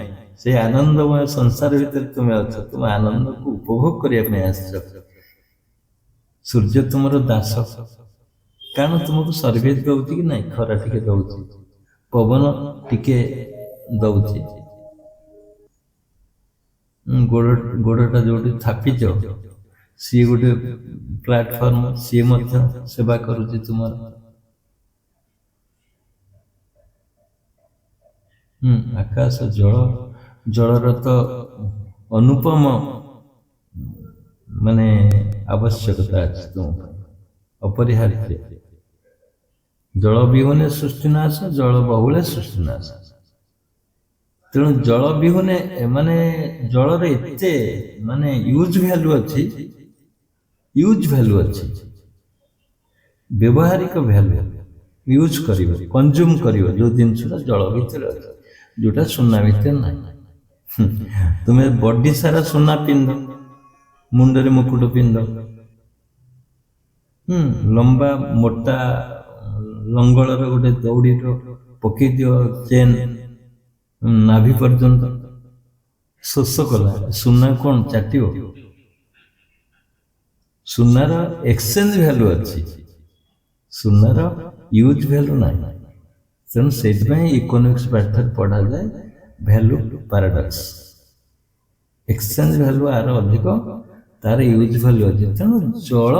ସେଇ ଆନନ୍ଦମୟ ସଂସାର ଭିତରେ ତୁମେ ଅଛ। ତୁମେ ଆନନ୍ଦକୁ ଉପଭୋଗ କରିବା ପାଇଁ ଆସିଛ। ସୂର୍ଯ୍ୟ ତୁମର ଦାସ, କାରଣ ତୁମକୁ ସର୍ଭିସ ଦଉଛି କି ନାହିଁ? ଖରା ଟିକେ ଦଉଛି, ପବନ ଟିକେ ଦଉଛି, ଗୋଡଟା ଯୋଉଠି ଥାପିଛ ସିଏ ଗୋଟେ ପ୍ଲାଟଫର୍ମ, ସିଏ ମଧ୍ୟ ସେବା କରୁଛି ତୁମର। ଆକାଶ, ଜଳ, ଜଳର ତ ଅନୁପମ ମାନେ ଆବଶ୍ୟକତା ଅଛି ତୁମ ପାଇଁ, ଅପରିହାର୍ଯ୍ୟ। ଜଳ ବିହୁନେ ସୃଷ୍ଟି ନାଶ, ଜଳ ବହୁଳେ ସୃଷ୍ଟି ନାଶ। ତେଣୁ ଜଳ ବିହୁନେ ମାନେ ଜଳର ଏତେ ମାନେ ୟୁଜ ଭ୍ୟାଲୁ ଅଛି, ୟୁଜ ଭ୍ୟାଲୁ ଅଛି, ବ୍ୟବହାରିକ ଭ୍ୟାଲୁ। ୟୁଜ କରିବ, କନଜ୍ୟୁମ କରିବ ଯୋଉ ଜିନିଷଟା ଜଳ ଭିତରେ ଅଛି, ଯୋଉଟା ସୁନା ଭିତରେ ନାହିଁ। ତୁମେ ବଡି ସାରା ସୁନା ପିନ୍ଧ, ମୁଣ୍ଡରେ ମୁକୁଟ ପିନ୍ଧ, ଲମ୍ବା ମୋଟା ଲଙ୍ଗଳର ଗୋଟେ ଦଉଡିର ପକେଇ ଦିଅ ଚେନ୍ ନାଭି ପର୍ଯ୍ୟନ୍ତ, ଶୋଷ କଲା, ସୁନା କଣ ଚାଟିବ? ସୁନାର ଏକ୍ସଚେଞ୍ଜ ଭ୍ୟାଲୁ ଅଛି, ସୁନାର ୟୁଜ ଭ୍ୟାଲୁ ନାହିଁ। ତେଣୁ ସେଇଥିପାଇଁ ଇକୋନୋମିକ୍ସ ପାଠରେ ପଢାଯାଏ ଭ୍ୟାଲୁ ପାରାଡକ୍ସ। ଏକ୍ସଚେଞ୍ଜ ଭ୍ୟାଲୁ ଆର ଅଧିକ, ତାର ୟୁଜ ଭ୍ୟାଲୁ ଅଛି। ତେଣୁ ଜଳ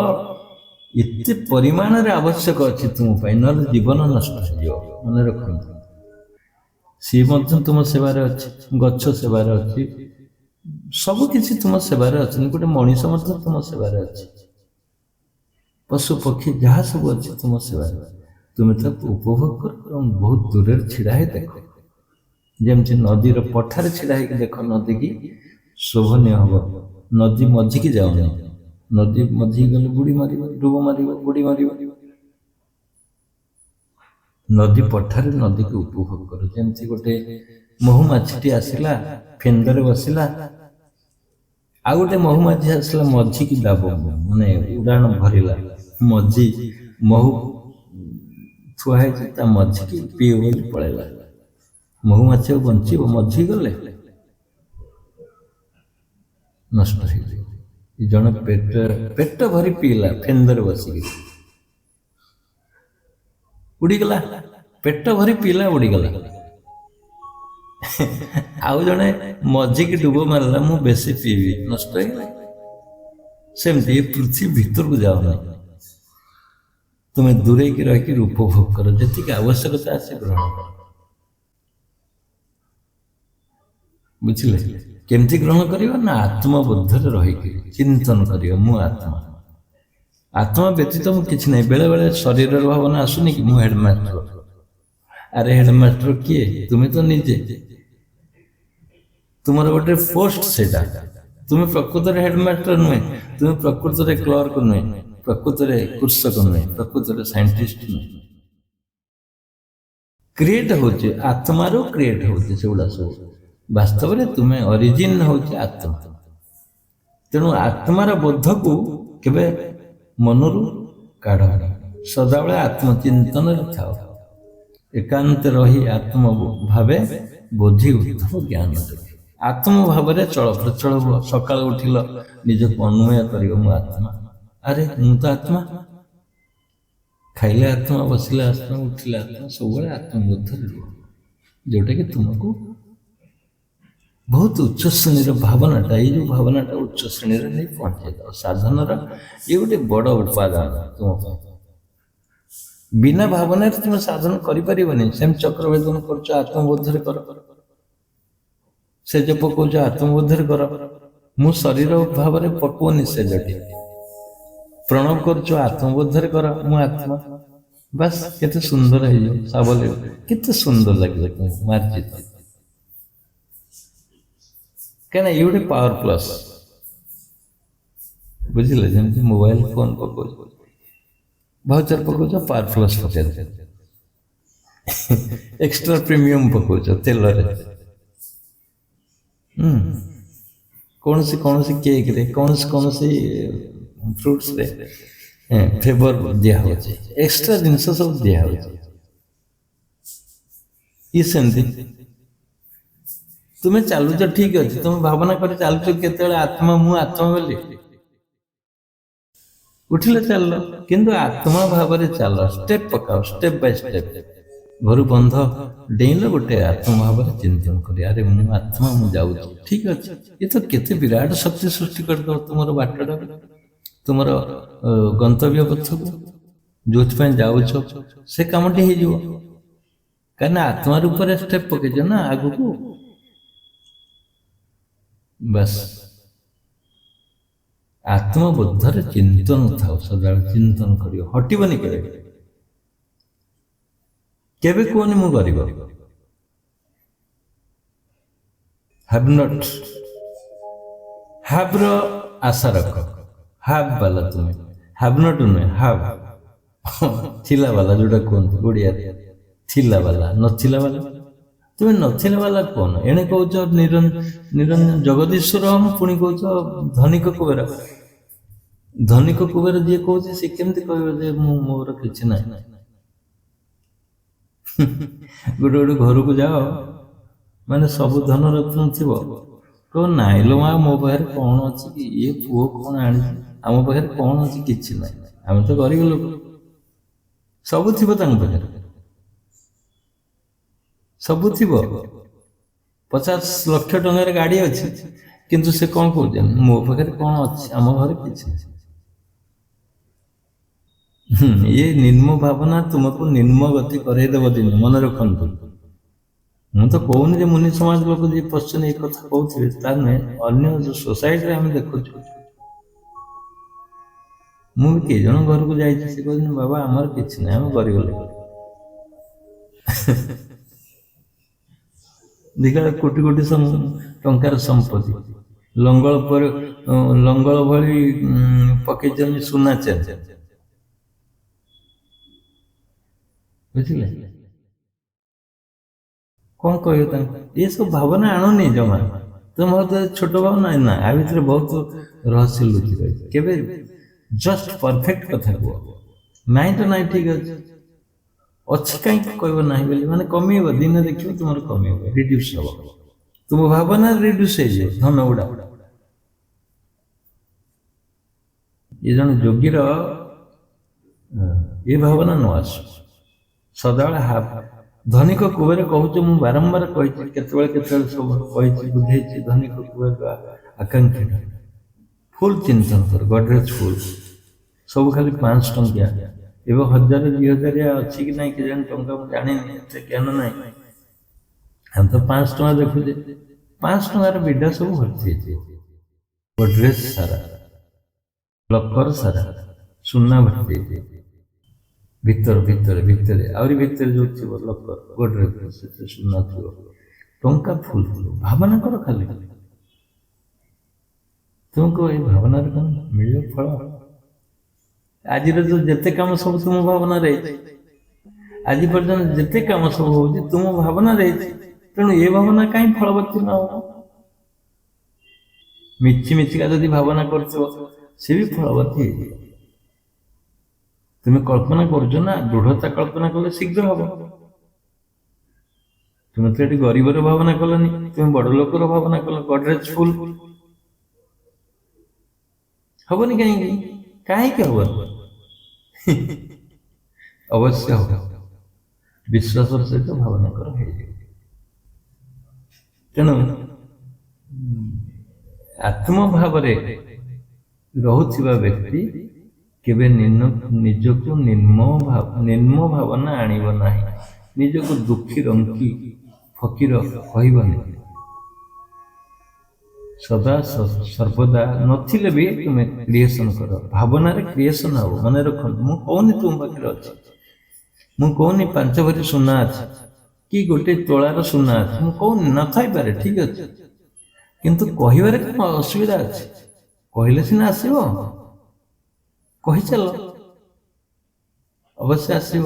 ଏତେ ପରିମାଣରେ ଆବଶ୍ୟକ ଅଛି ତୁମ ପାଇଁ, ନହେଲେ ଜୀବନ ନଷ୍ଟ ହେଇଯିବ। ମନେ ରଖନ୍ତୁ, ସିଏ ମଧ୍ୟ ତୁମ ସେବାରେ ଅଛି, ଗଛ ସେବାରେ ଅଛି, ସବୁ କିଛି ତୁମ ସେବାରେ ଅଛି। ଗୋଟେ ମଣିଷ ମଧ୍ୟ ତୁମ ସେବାରେ ଅଛି, ପଶୁ ପକ୍ଷୀ ଯାହା ସବୁ ଅଛି ତୁମ ସେବାରେ। ତୁମେ ତାକୁ ଉପଭୋଗ କର, ବହୁତ ଦୂରରେ ଛିଡା ହେଇ ଦେଖ। ଯେମିତି ନଦୀର ପଠାରେ ଛିଡା ହେଇକି ଦେଖ ନଦୀକି, ଶୋଭନୀୟ ହବ। ନଦୀ ମଝିକି ଯାଉନି, ନଦୀ ମଝିକି ଗଲେ ବୁଡି ମାରିବ, ଡୁବ ମାରିବ, ବୁଡି ମାରିବ। ନଦୀ ପଠାରେ ନଦୀକୁ ଉପଭୋଗ କର। ଯେମିତି ଗୋଟେ ମହୁମାଛିଟି ଆସିଲା, ଫେନ୍ଦରେ ବସିଲା, ଆଉ ଗୋଟେ ମହୁମାଛି ଆସିଲା, ମଝିକି ଦାବ ମାନେ ଉଡାଣ ଭରିଲା, ମଝି ମହୁ ଥୁଆ ହେଇଛି, ତା ମଝିକି ପିଇବ ବୋଲି ପଳେଇଲା। ମହୁମାଛି ଆଉ ବଞ୍ଚିବ? ମଝି ଗଲେ ନଷ୍ଟ ହେଇଯିବ। ଜଣେ ପେଟ ଭରି ପିଇଲା ଫେନ୍ଦରେ ବସିକି, ଉଡ଼ିଗଲା। ପେଟ ଭରି ପିଇଲା, ଉଡ଼ିଗଲା। ଆଉ ଜଣେ ମଝିକି ଡୁବ ମାରିଲା, ମୁଁ ବେଶୀ ପିଇବି, ନଷ୍ଟ ହେଇଗଲା। ସେମିତି ଏ ପୃଥିବୀ ଭିତରକୁ ଯାଉନି, ତୁମେ ଦୂରେଇକି ରହିକି ଉପଭୋଗ କର, ଯେତିକି ଆବଶ୍ୟକତା ଅଛି ଗ୍ରହଣ କର। ବୁଝିଲେ? କେମିତି ଗ୍ରହଣ କରିବ ନା ଆତ୍ମବୋଧରେ ରହିକି ଚିନ୍ତନ କରିବ, ମୁଁ ଆତ୍ମା। ଆତ୍ମା ବ୍ୟତୀତ ମୁଁ କିଛି ନାହିଁ। ବେଳେ ବେଳେ ଶରୀରର ଭାବନା ଆସୁନି କି ମୁଁ ହେଡମାଷ୍ଟର। ଆରେ ହେଡମାଷ୍ଟର କିଏ? ତୁମେ ତ ନିଜେ। ତୁମର ଗୋଟେ ପୋଷ୍ଟ ସେଇଟା। ତୁମେ ପ୍ରକୃତରେ ହେଡମାଷ୍ଟର ନୁହେଁ, ତୁମେ ପ୍ରକୃତରେ କ୍ଲର୍କ ନୁହେଁ, ପ୍ରକୃତରେ କୃଷକ ନୁହେଁ, ପ୍ରକୃତରେ ସାଇଣ୍ଟିଷ୍ଟ ନୁହେଁ। କ୍ରିଏଟ ହଉଛି ଆତ୍ମାରୁ, କ୍ରିଏଟ ହଉଛି ସେଗୁଡା ସବୁ। ବାସ୍ତବରେ ତୁମେ ଅରିଜିନ ହଉଛି ଆତ୍ମା। ତେଣୁ ଆତ୍ମାର ବୋଧକୁ କେବେ ମନରୁ କାଢ଼ନି, ସଦାବେଳେ ଆତ୍ମଚିନ୍ତନରେ ଥାଅ। ଏକାନ୍ତ ରହି ଆତ୍ମ ଭାବେ ବୋଧି ଉତ୍ତମ ଜ୍ଞାନ ଦେବେ। ଆତ୍ମ ଭାବରେ ଚଳ ପ୍ରଚଳ ହୁଅ। ସକାଳୁ ଉଠିଲ ନିଜକୁ ଅନୁମୟ କରିବ, ମୁଁ ଆତ୍ମା। ଆରେ ମୁଁ ତ ଆତ୍ମା। ଖାଇଲେ ଆତ୍ମା, ବସିଲେ ଆତ୍ମା, ଉଠିଲେ ଆତ୍ମା। ସବୁବେଳେ ଆତ୍ମବୋଧରେ ରୁହ, ଯୋଉଟାକି ତୁମକୁ ବହୁତ ଉଚ୍ଚ ଶ୍ରେଣୀର ଭାବନାଟା, ଏଇ ଯୋଉ ଭାବନାଟା ଉଚ୍ଚ ଶ୍ରେଣୀରେ ନେଇ ପହଞ୍ଚେଇ ଦେବ। ସାଧନର ଇଏ ଗୋଟେ ବଡ଼ ଉପାଦାନ ତୁମ ପାଇଁ। ବିନା ଭାବନାରେ ତୁମେ ସାଧନ କରିପାରିବନି। ସେମିତି ଚକ୍ରବେଦନ କରୁଛ, ଆତ୍ମବୋଧରେ କର। ସେଜ ପକଉଛ, ଆତ୍ମବୋଧରେ କର। ମୁଁ ଶରୀର ଭାବରେ ପକଉନି ସେଜଟି। ପ୍ରଣବ କରୁଛ, ଆତ୍ମବୋଧରେ କର, ମୁଁ ଆତ୍ମା। ବାସ୍, କେତେ ସୁନ୍ଦର ହେଇଯିବ। ସାବଲୀଳ, କେତେ ସୁନ୍ଦର ଲାଗିବ ତୁମକୁ। ମାର୍ଜିତ, କାହିଁକିନା ଇଏ ଗୋଟେ ପାୱାର ପ୍ଲସ୍। ବୁଝିଲେ? ଯେମିତି ମୋବାଇଲ ଫୋନ ପକଉଛ, ଭାଉଚର ପକଉଛ, ପାୱାର ପ୍ଲସ୍ ପକେଇଛ, ଏକ୍ସଟ୍ରା ପ୍ରିମିୟମ ପକଉଛ ତେଲରେ। କୌଣସି କେକ୍ରେ, କୌଣସି ଫ୍ରୁଟ୍ସରେ ଫ୍ଲେଭର ଦିଆହେଉଛି, ଏକ୍ସଟ୍ରା ଜିନିଷ ସବୁ ଦିଆହେଉଛି। ଇଏ ସେମିତି ତୁମେ ଚାଲୁଛ, ଠିକ ଅଛି, ତୁମେ ଭାବନା କରି ଚାଲୁଛ କେତେବେଳେ ଆତ୍ମା, ମୁଁ ଆତ୍ମା ବୋଲି। ଉଠିଲେ ଚାଲ, କିନ୍ତୁ ଆତ୍ମା ଭାବରେ ଚାଲ। ଷ୍ଟେପ ପକାଅ, ଷ୍ଟେପ ବାଇ ଷ୍ଟେପ। ଘରୁ ବନ୍ଧ ଡେଇଁଲ, ଗୋଟେ ଆତ୍ମା ଭାବରେ ଚିନ୍ତନ କରି, ଆରେ ମୁଁ ଆତ୍ମା, ମୁଁ ଯାଉଛି, ଠିକ ଅଛି। ଏ ତ କେତେ ବିରାଟ ଶକ୍ତି ସୃଷ୍ଟି କରିଦେବ ତୁମର ବାଟଟା, ତୁମର ଗନ୍ତବ୍ୟ ପଥକୁ, ଯୋଉଥିପାଇଁ ଯାଉଛ ସେ କାମଟି ହେଇଯିବ। କାହିଁକିନା ଆତ୍ମା ରୂପରେ ଷ୍ଟେପ ପକେଇଛ ନା ଆଗକୁ। ବାସ୍, ଆତ୍ମବୋଧରେ ଚିନ୍ତନ ଥାଉ, ସଦାବେଳେ ଚିନ୍ତନ କରିବ, ହଟିବନି କେବେ। କେବେ କୁହନି ମୁଁ ଗରିବ। ହ୍ୟାଭ ନଟ୍, ହ୍ୟାଭର ଆଶା ରଖ। ହ୍ୟାଭ ବାଲା ତୁମେ, ହ୍ୟାଭ ନଟ୍ ନୁହେଁ, ହ୍ୟାଭ ଥିଲା ବାଲା, ଯୋଉଟା କୁହନ୍ତି ଓଡ଼ିଆରେ, ଥିଲା ବାଲା, ନଥିଲା ବାଲା। ତୁମେ ନଥିଲା ବାଲା କଣ? ଏଣେ କହୁଛ ନିରଞ୍ଜନ ଜଗଦୀଶ୍ୱର, ପୁଣି କହୁଛ ଧନିକ କୁବେର। ଧନିକ କୁବେର ଯିଏ କହୁଛି ସେ କେମିତି କହିବ ଯେ ମୋର କିଛି ନାହିଁ? ଗୋଟେ ଘରକୁ ଯାଅ, ମାନେ ସବୁ ଧନ ରତ୍ନ ଥିବ, କହ ନାଇଁ ଲୋ ମା, ମୋ ପାଖରେ କଣ ଅଛି କି? ଇଏ ପୁଅ କଣ ଆଣିଛି? ଆମ ପାଖରେ କଣ ଅଛି? କିଛି ନାହିଁ, ଆମେ ତ ଗରିବ ଲୋକ। ସବୁ ଥିବ ତାଙ୍କ ପାଖରେ, ସବୁ ଥିବ। 50 ଲକ୍ଷ ଟଙ୍କାର ଗାଡି ଅଛି, କିନ୍ତୁ ସେ କଣ କହୁଛନ୍ତି? ମୋ ପାଖରେ କଣ ଅଛି? ଆମ ଘରେ କିଛି ନାହିଁ। ଇଏ ନିମ୍ନ ଭାବନା ତୁମକୁ ନିମ୍ନ ଗତି କରେଇଦେବ ଦିନ, ମନେ ରଖନ୍ତୁ। ମୁଁ ତ କହୁନି ଯେ ମୁନି ସମାଜ ଲୋକ ଯିଏ ପଶ୍ଚିମ ଏଇ କଥା କହୁଥିବେ, ତା ନୁହେଁ। ଅନ୍ୟ ଯୋଉ ସୋସାଇଟିରେ ଆମେ ଦେଖୁଛୁ, ମୁଁ ବି କେଇ ଜଣ ଘରକୁ ଯାଇଛି, ସେ କହୁଛନ୍ତି ବାବା ଆମର କିଛି ନାହିଁ, ଆମେ ଗରିବ ଲୋକ। ଦେଖିଲା କୋଟି କୋଟି ଟଙ୍କାର ସମ୍ପତ୍ତି, ଲଙ୍ଗଳ ଭଳି ପକେଇଛନ୍ତି ସୁନା ଚେନ୍। ବୁଝିଲେ? କଣ କହିବ ତାଙ୍କୁ? ଏସବୁ ଭାବନା ଆଣନି ଜମା। ତୁମ ଛୋଟ ଭାବନା ନା, ଆ ଭିତରେ ବହୁତ ରହସ୍ୟ ଲୁଚି ରହିଛି। କେବେ ଜଷ୍ଟ ପରଫେକ୍ଟ କଥା କୁହ। ନାହିଁ ତ ନାହିଁ, ଠିକ ଅଛି, ଅଛି କାହିଁକି କହିବ ନାହିଁ ବୋଲି? ମାନେ କମିବ, ଦିନେ ଦେଖିବ ତୁମର କମିବ, ରିଡ୍ୟୁସ ହବ। ତୁମ ଭାବନା ରିଡ୍ୟୁସ ହେଇଯିବ ଧନ ଗୁଡା। ଏ ଜଣେ ଯୋଗୀର ଏ ଭାବନା ନ ଆସୁ। ସଦାବେଳେ ଧନିକ କୁବେର କହୁଛୁ, ମୁଁ ବାରମ୍ବାର କହିଛି, କେତେବେଳେ ସବୁ କହିଛି, ବୁଝେଇଛି। ଧନିକ କୁବେର ଆକାଂକ୍ଷୀ ଫୁଲ୍ ଚିନ୍ତନ କର, ଗଡରେଜ ଫୁଲ୍, ସବୁ ଖାଲି 500 ଟଙ୍କିଆ। ଏବେ 1000 2000 ଅଛି କି ନାହିଁ କେଜାଣି ଟଙ୍କା, ମୁଁ ଜାଣିନି, ଏତେ ଜ୍ଞାନ ନାହିଁ। ଆମେ ତ 500 ଟଙ୍କା ଦେଖୁଛେ, 500 ଟଙ୍କାର ବିଡ଼ା ସବୁ ଭର୍ତ୍ତି ହେଇଛି। ଗଡରେଜ ସାରା, ଲକର ସାରା ସୁନା ଭର୍ତ୍ତି ହେଇଛି। ଭିତରେ ଆହୁରି ଭିତରେ ଯୋଉ ଥିବ ଲକର, ଗଡରେଜ ସେଥିରେ ସୁନା ଥିବ, ଟଙ୍କା ଫୁଲ୍ ଥିବ। ଭାବନା କର ଖାଲି, ତୁମକୁ ଏଇ ଭାବନାରେ କଣ ମିଳିବ ଫଳ? ଆଜିର ଯୋଉ ଯେତେ କାମ ସବୁ ତୁମ ଭାବନାରେ ହେଇଛି, ଆଜି ପର୍ଯ୍ୟନ୍ତ ଯେତେ କାମ ସବୁ ହଉଛି ତୁମ ଭାବନାରେ ହେଇଛି। ତେଣୁ ଏ ଭାବନା କାହିଁ ଫଳବତୀ ନ ହବ? ମିଛିକା ଯଦି ଭାବନା କରୁଥିବ, ସେ ବି ଫଳବତୀ ହେଇଯିବ। তুমি କଳ୍ପନା କରୁଛ ନା, ଦୃଢ଼ତା କଳ୍ପନା କଲେ ଶୀଘ୍ର ହବ। ତୁମେ ତ ଏଠି ଗରିବର ଭାବନା କଲନି, ତୁମେ ବଡ ଲୋକର ଭାବନା କଲ, ଗଡରେଜ ଫୁଲ୍। ହବନି କାହିଁକି? କାହିଁକି ହବନି? ଅବଶ୍ୟ ହବ। ବିଶ୍ୱାସର ସହିତ ଭାବନା କର, ହେଇଯିବ। ତେଣୁ ଆତ୍ମଭାବରେ ରହୁଥିବା ବ୍ୟକ୍ତି କେବେ ନିଜକୁ ନିମ୍ନ ଭାବନା ଆଣିବ ନାହିଁ। ନିଜକୁ ଦୁଃଖୀ ରଙ୍କି ଫକୀର କହିବନି। ସଦା ସର୍ବଦା ନଥିଲେ ବି ତୁମେ କ୍ରିଏସନ କର, ଭାବନାରେ କ୍ରିଏସନ ହବ। ମନେ ରଖନ୍ତୁ, ମୁଁ କହୁନି ତୁମ ପାଖରେ ଅଛି, ମୁଁ କହୁନି 5 ଭରି ସୁନା ଅଛି କି 1 ତୋଳାର ସୁନା ଅଛି, ମୁଁ କହୁନି ନଥାଇପାରେ, ଠିକ ଅଛି। କିନ୍ତୁ କହିବାରେ କଣ ଅସୁବିଧା ଅଛି? କହିଲେ ସିନା ଆସିବ। କହିଚାଲ, ଅବଶ୍ୟ ଆସିବ।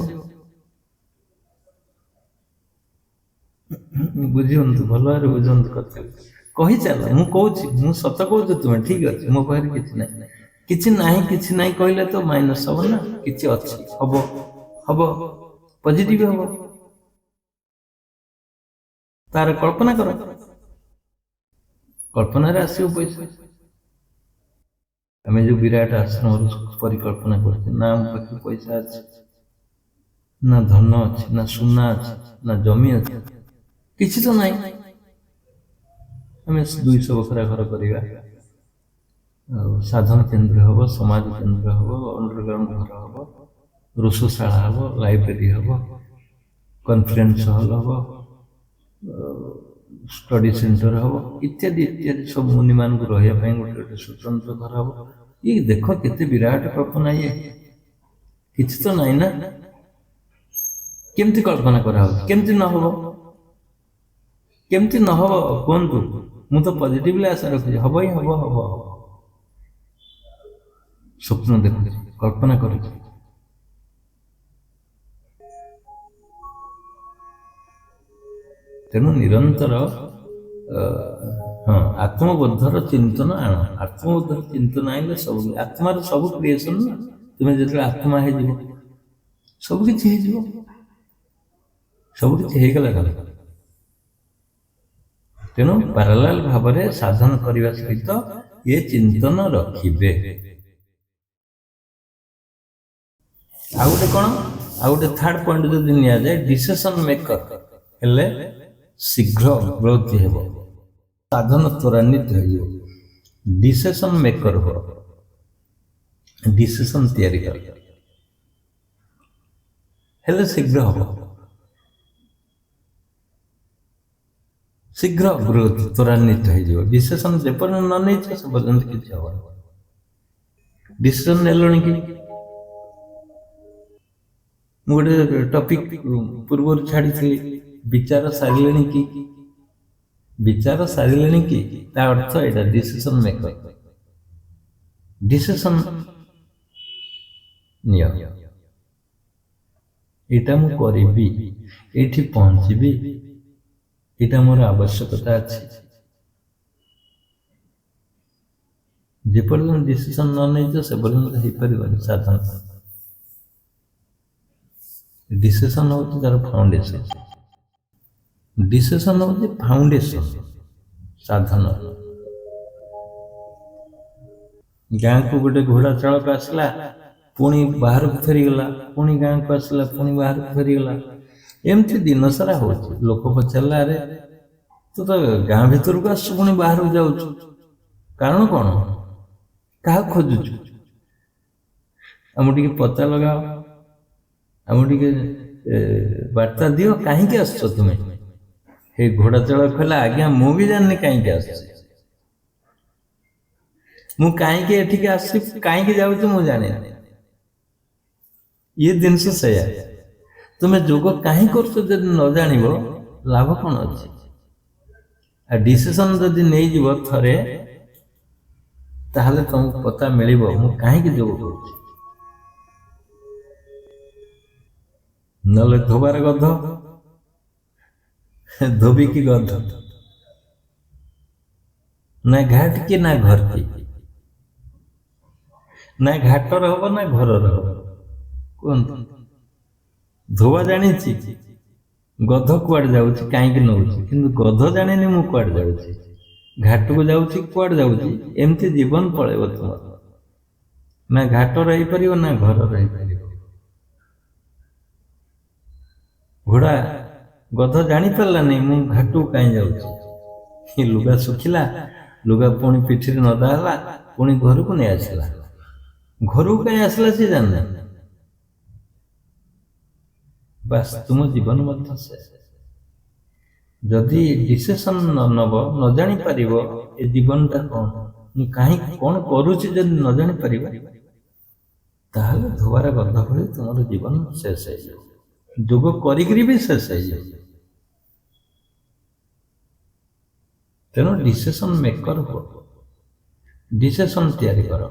ବୁଝନ୍ତୁ, ଭଲ ଭାବରେ ବୁଝନ୍ତୁ କଥା। କହିଚାଲ, ମୁଁ କହୁଛି, ମୁଁ ସତ କହୁଛି, ତୁମେ ଠିକ ଅଛି, ମୋ ପାଖରେ କିଛି ନାହିଁ କହିଲେ ତ ମାଇନସ ହବ ନା। କିଛି ଅଛି, ହବ ପଜିଟିଭ ହବ। ତାର କଳ୍ପନା କର, କଳ୍ପନାରେ ଆସିବ ପଇସା। ଆମେ ଯୋଉ ବିରାଟ ଆଶ୍ରମର ପରିକଳ୍ପନା କରୁଛେ, ନା ଆମ ପାଖରେ ପଇସା ଅଛି, ନା ଧନ ଅଛି, ନା ସୁନା ଅଛି, ନା ଜମି ଅଛି, କିଛି ତ ନାହିଁ। ଆମେ 200 ବଖରା ଘର କରିବା, ଆଉ ସାଧନ କେନ୍ଦ୍ର ହବ, ସମାଜ କେନ୍ଦ୍ର ହବ, ଅଣ୍ଡରଗ୍ରାଉଣ୍ଡ ଘର ହବ, ରୋଷଶାଳା ହବ, ଲାଇବ୍ରେରୀ ହବ, କନଫରେନ୍ସ ହଲ ହବ, ଷ୍ଟଡି ସେଣ୍ଟର ହବ, ଇତ୍ୟାଦି ଇତ୍ୟାଦି। ସବୁ ମୁନିମାନଙ୍କୁ ରହିବା ପାଇଁ ଗୋଟେ ସ୍ୱତନ୍ତ୍ର ଘର ହବ। ଇଏ ଦେଖ କେତେ ବିରାଟ କଳ୍ପନା। ଇଏ କିଛି ତ ନାହିଁ ନା। କେମିତି କଳ୍ପନା କରାହଉଛି? କେମିତି ନହବ? କେମିତି ନହବ କୁହନ୍ତୁ? ମୁଁ ତ ପଜିଟିଭଲି ଆଶା ରଖୁଛି, ହବ ହିଁ ହବ। ସ୍ୱପ୍ନ ଦେଖୁଛି, କଳ୍ପନା କରୁଛି। ତେଣୁ ନିରନ୍ତର ଆତ୍ମବୋଧର ଚିନ୍ତନ ଆଣ। ଆତ୍ମବୋଧର ଚିନ୍ତନ ଆଣିଲେ ସବୁ, ଆତ୍ମାର ସବୁ କ୍ରିଏସନ ନା। ତୁମେ ଯେତେବେଳେ ଆତ୍ମା ହେଇଯିବ, ସବୁ କିଛି ହେଇଯିବ, ସବୁ କିଛି ହେଇଗଲା ଗଲା। ତେଣୁ ପାରାଲାଲ ଭାବରେ ସାଧନ କରିବା ସହିତ ଏ ଚିନ୍ତନ ରଖିବେ। ଆଉ ଗୋଟେ କଣ, ଆଉ ଗୋଟେ ଥାର୍ଡ ପଏଣ୍ଟ ଯଦି ନିଆଯାଏ, ଡିସିସନ ମେକର ହେଲେ ଶୀଘ୍ର ଗ୍ରୋଥ ହେବ, ସାଧନ ତ୍ୱରାନ୍ୱିତ ହେଇଯିବ। ଡିସିସନ ମେକର ହୁଅ, ଡିସିସନ ତିଆରି କର, ହେଲେ ଶୀଘ୍ର ହବ, ଶୀଘ୍ର ଗ୍ରୋଥ ତ୍ୱରାନ୍ୱିତ ହେଇଯିବ। ଡିସିସନ ଯେପର୍ଯ୍ୟନ୍ତ ନ ନେଇଛ, ସେ ପର୍ଯ୍ୟନ୍ତ କିଛି ହବନି। ଡିସିସନ ନେଲଣି କି? ମୁଁ ଗୋଟେ ଟପିକ ପୂର୍ବରୁ ଛାଡ଼ିଥିଲି, ବିଚାର ସାରିଲେଣି କି? ବିଚାର ସାରିଲେଣି କି, ତା ଅର୍ଥ ଏଇଟା, ଡିସିସନ ମେକର। ଡିସିସନ ନିଅ, ଏଇଟା ମୁଁ କରିବି, ଏଇଠି ପହଞ୍ଚିବି, ଏଇଟା ମୋର ଆବଶ୍ୟକତା ଅଛି। ଯେପର୍ଯ୍ୟନ୍ତ ଡିସିସନ ନ ନେଇଛ, ସେ ପର୍ଯ୍ୟନ୍ତ ହେଇପାରିବନି ସାଧନ। ଡିସିସନ ହଉଛି ତାର ଫାଉଣ୍ଡେସନ। ଡିସିସନ ହଉଛି ଫାଉଣ୍ଡେସନ ସାଧନ। ଗାଁକୁ ଗୋଟେ ଘୋଡ଼ା ଚାଳକ ଆସିଲା, ପୁଣି ବାହାରକୁ ଫେରିଗଲା, ପୁଣି ଗାଁକୁ ଆସିଲା, ପୁଣି ବାହାରକୁ ଫେରିଗଲା। ଏମିତି ଦିନ ସାରା ହଉଛି। ଲୋକ ପଚାରିଲା, ଆରେ ତୁ ତ ଗାଁ ଭିତରକୁ ଆସୁଛୁ ପୁଣି ବାହାରକୁ ଯାଉଛୁ, କାରଣ କ'ଣ? କାହାକୁ ଖୋଜୁଛୁ? ଆମକୁ ଟିକେ ପତା ଲଗାଅ, ଆମକୁ ଟିକେ ବାର୍ତ୍ତା ଦିଅ, କାହିଁକି ଆସୁଛ ତୁମେ? ଏ ଘୋଡ଼ା ଚାଳକ କହିଲା, ଆଜ୍ଞା ମୁଁ ବି ଜାଣିନି କାହିଁକି ଆସୁଛି, ମୁଁ କାହିଁକି ଏଠିକି ଆସି କାହିଁକି ଯାଉଛି ମୁଁ ଜାଣିନି। ଇଏ ଜିନିଷ ସେଇଆ, ତୁମେ ଯୋଗ କାହିଁ କରୁଛ ଯଦି ନ ଜାଣିବ ଲାଭ କ'ଣ ଅଛି? ଆଉ ଡିସିସନ୍ ଯଦି ନେଇଯିବ ଥରେ, ତାହେଲେ ତମକୁ ପତା ମିଳିବ ମୁଁ କାହିଁକି ଯୋଗ କରୁଛି। ନହେଲେ ଧୋବାର ଗଧ, ଧୋବିକି ଗଧ, ନା ଘାଟ କି ନା ଘରଟି, ନା ଘାଟର ହବ ନା ଘରର ହବ। କୁହନ୍ତୁ, ଧୋବା ଜାଣିଛି ଗଧ କୁଆଡେ ଯାଉଛି କାହିଁକି ନଉଛି, କିନ୍ତୁ ଗଧ ଜାଣିନି ମୁଁ କୁଆଡେ ଯାଉଛି, ଘାଟକୁ ଯାଉଛି କୁଆଡେ ଯାଉଛି। ଏମିତି ଜୀବନ ପଳେଇବ ତୁମର, ନା ଘାଟ ରହିପାରିବ ନା ଘର ରହିପାରିବ। ଘୋଡ଼ା ଗଧ ଜାଣିପାରିଲାନି ମୁଁ ଘାଟକୁ କାହିଁ ଯାଉଛି। ଲୁଗା ଶୁଖିଲା, ଲୁଗା ପୁଣି ପିଠିରେ ନଦା ହେଲା, ପୁଣି ଘରକୁ ନେଇ ଆସିଲା। ଘରକୁ କାହିଁ ଆସିଲା ସେ ଜାଣିନା। ବାସ୍ ତୁମ ଜୀବନ ମଧ୍ୟ ସେ, ଯଦି ଡିସିସନ୍ ନ ନେବ, ନ ଜାଣିପାରିବ ଏ ଜୀବନଟା କ'ଣ, ମୁଁ କାହିଁକି କ'ଣ କରୁଛି, ଯଦି ନ ଜାଣିପାରିବ, ତାହେଲେ ଧୋବାର ଗଧ ଭଳି ତୁମର ଜୀବନ ଶେଷ ହେଇଯିବ। ଯୋଗ କରିକିରି ବି ଶେଷ ହେଇଯିବ। ତେଣୁ ଡିସିସନ୍ ମେକର ହୁଅ, ଡିସିସନ୍ ତିଆରି କର,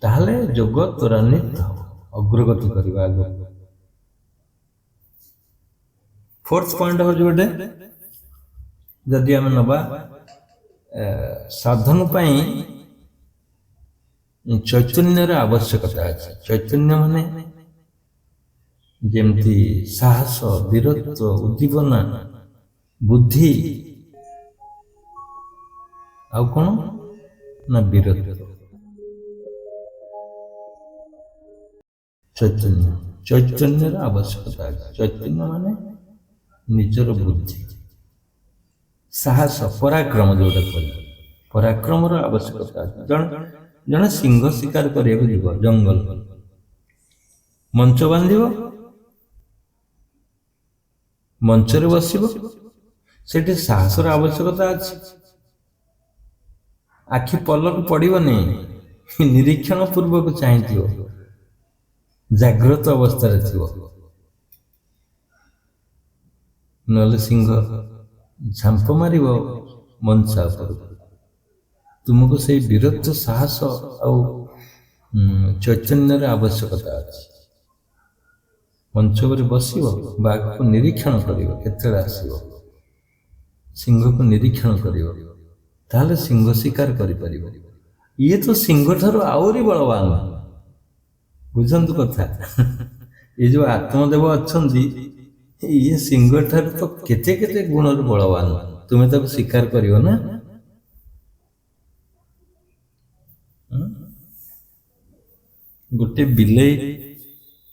ତାହେଲେ ଯୋଗ ତ୍ୱରାନ୍ୱିତ ହେବ, ଅଗ୍ରଗତି କରିବା ଆଗକୁ। ଫୋର୍ଥ ପଏଣ୍ଟ ହେଉଛି ଗୋଟେ, ଯଦି ଆମେ ନେବା ସାଧନ ପାଇଁ ଚୈତନ୍ୟର ଆବଶ୍ୟକତା ଅଛି। ଚୈତନ୍ୟ ମାନେ ଯେମିତି ସାହସ, ବୀରତ୍ୱ, ଉଦ୍ଦୀପନା, ବୁଦ୍ଧି, ଆଉ କ'ଣ ନା ବୀରତ୍ୱ। ଚୈତନ୍ୟର ଆବଶ୍ୟକତା ଅଛି। ଚୈତନ୍ୟ ମାନେ ନିଜର ବୁଦ୍ଧି, ସାହସ, ପରାକ୍ରମ, ଯୋଉଟା କହିଲେ ପରାକ୍ରମର ଆବଶ୍ୟକତା ଅଛି। ଜଣେ ସିଂହ ଶିକାର କରିବାକୁ ଯିବ ଜଙ୍ଗଲ, ମଞ୍ଚ ବାନ୍ଧିବ, ମଞ୍ଚରେ ବସିବ, ସେଠି ସାହସର ଆବଶ୍ୟକତା ଅଛି। ଆଖି ପଲକ ପଡ଼ିବନି, ନିରୀକ୍ଷଣ ପୂର୍ବକ ଚାହିଁଥିବ, ଜାଗ୍ରତ ଅବସ୍ଥାରେ ଥିବ, ନହେଲେ ସିଂହ ଝାମ୍ପ ମାରିବ ମଞ୍ଚା ଉପରକୁ। ତୁମକୁ ସେଇ ବୀରତ୍ୱ, ସାହସ ଆଉ ଚୈତନ୍ୟର ଆବଶ୍ୟକତା ଅଛି। ମଞ୍ଚ ଉପରେ ବସିବ, ବାଘକୁ ନିରୀକ୍ଷଣ କରିବ, କେତେବେଳେ ଆସିବ, ସିଂହକୁ ନିରୀକ୍ଷଣ କରିବ, ତାହେଲେ ସିଂହ ଶିକାର କରିପାରିବ। ଇଏ ତ ସିଂହ ଠାରୁ ଆହୁରି ବଳବାନ। ବୁଝନ୍ତୁ କଥା, ଏ ଯୋଉ ଆତ୍ମଦେବ ଅଛନ୍ତି, ଇଏ ସିଂହ ଠାରୁ ତ କେତେ କେତେ ଗୁଣରୁ ବଳବାନ। ତୁମେ ତାକୁ ଶିକାର କରିବ ନା। ଗୋଟେ ବିଲେଇ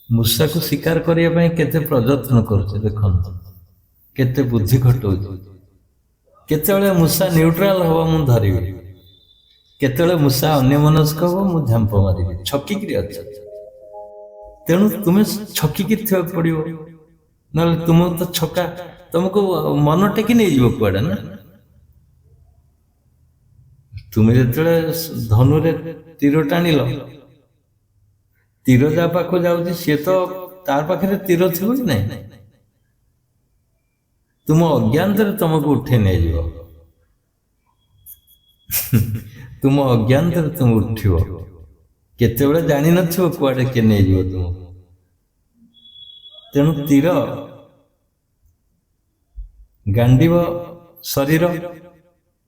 ମୂଷାକୁ ଶିକାର କରିବା ପାଇଁ କେତେ ପ୍ରଯତ୍ନ କରୁଛି ଦେଖନ୍ତୁ, କେତେ ବୁଦ୍ଧି ଖଟଉଛି। କେତେବେଳେ ମୂଷା ନ୍ୟୁଟ୍ରାଲ ହବ ମୁଁ ଧରିବି, କେତେବେଳେ ମୂଷା ଅନ୍ୟମନସ୍କ ହବ ମୁଁ ଝାମ୍ପ ମାରିବି, ଛକିକିରି ଅଛ। ତେଣୁ ତୁମେ ଛକିକି ଥିବାକୁ ପଡ଼ିବ, ନହେଲେ ତୁମ ତ ଛକା, ତୁମକୁ ମନ ଟେକି ନେଇଯିବ କୁଆଡ଼େ ନା। ତୁମେ ଯେତେବେଳେ ଧନୁରେ ତୀର ଟାଣିଲ, ତୀର ଯାହା ପାଖକୁ ଯାଉଛି ସିଏ ତ ତାର ପାଖରେ ତୀର ଥିବ କି ନାହିଁ, ତୁମ ଅଜ୍ଞାନରେ ତୁମକୁ ଉଠେଇ ନେଇଯିବ। ତୁମ ଅଜ୍ଞାନରେ ତୁମେ ଉଠିବ, କେତେବେଳେ ଜାଣିନଥିବ କୁଆଡ଼େ କିଏ ନେଇଯିବ ତୁମକୁ। ତେଣୁ ତୀର ଗାଣ୍ଡିବ ଶରୀର,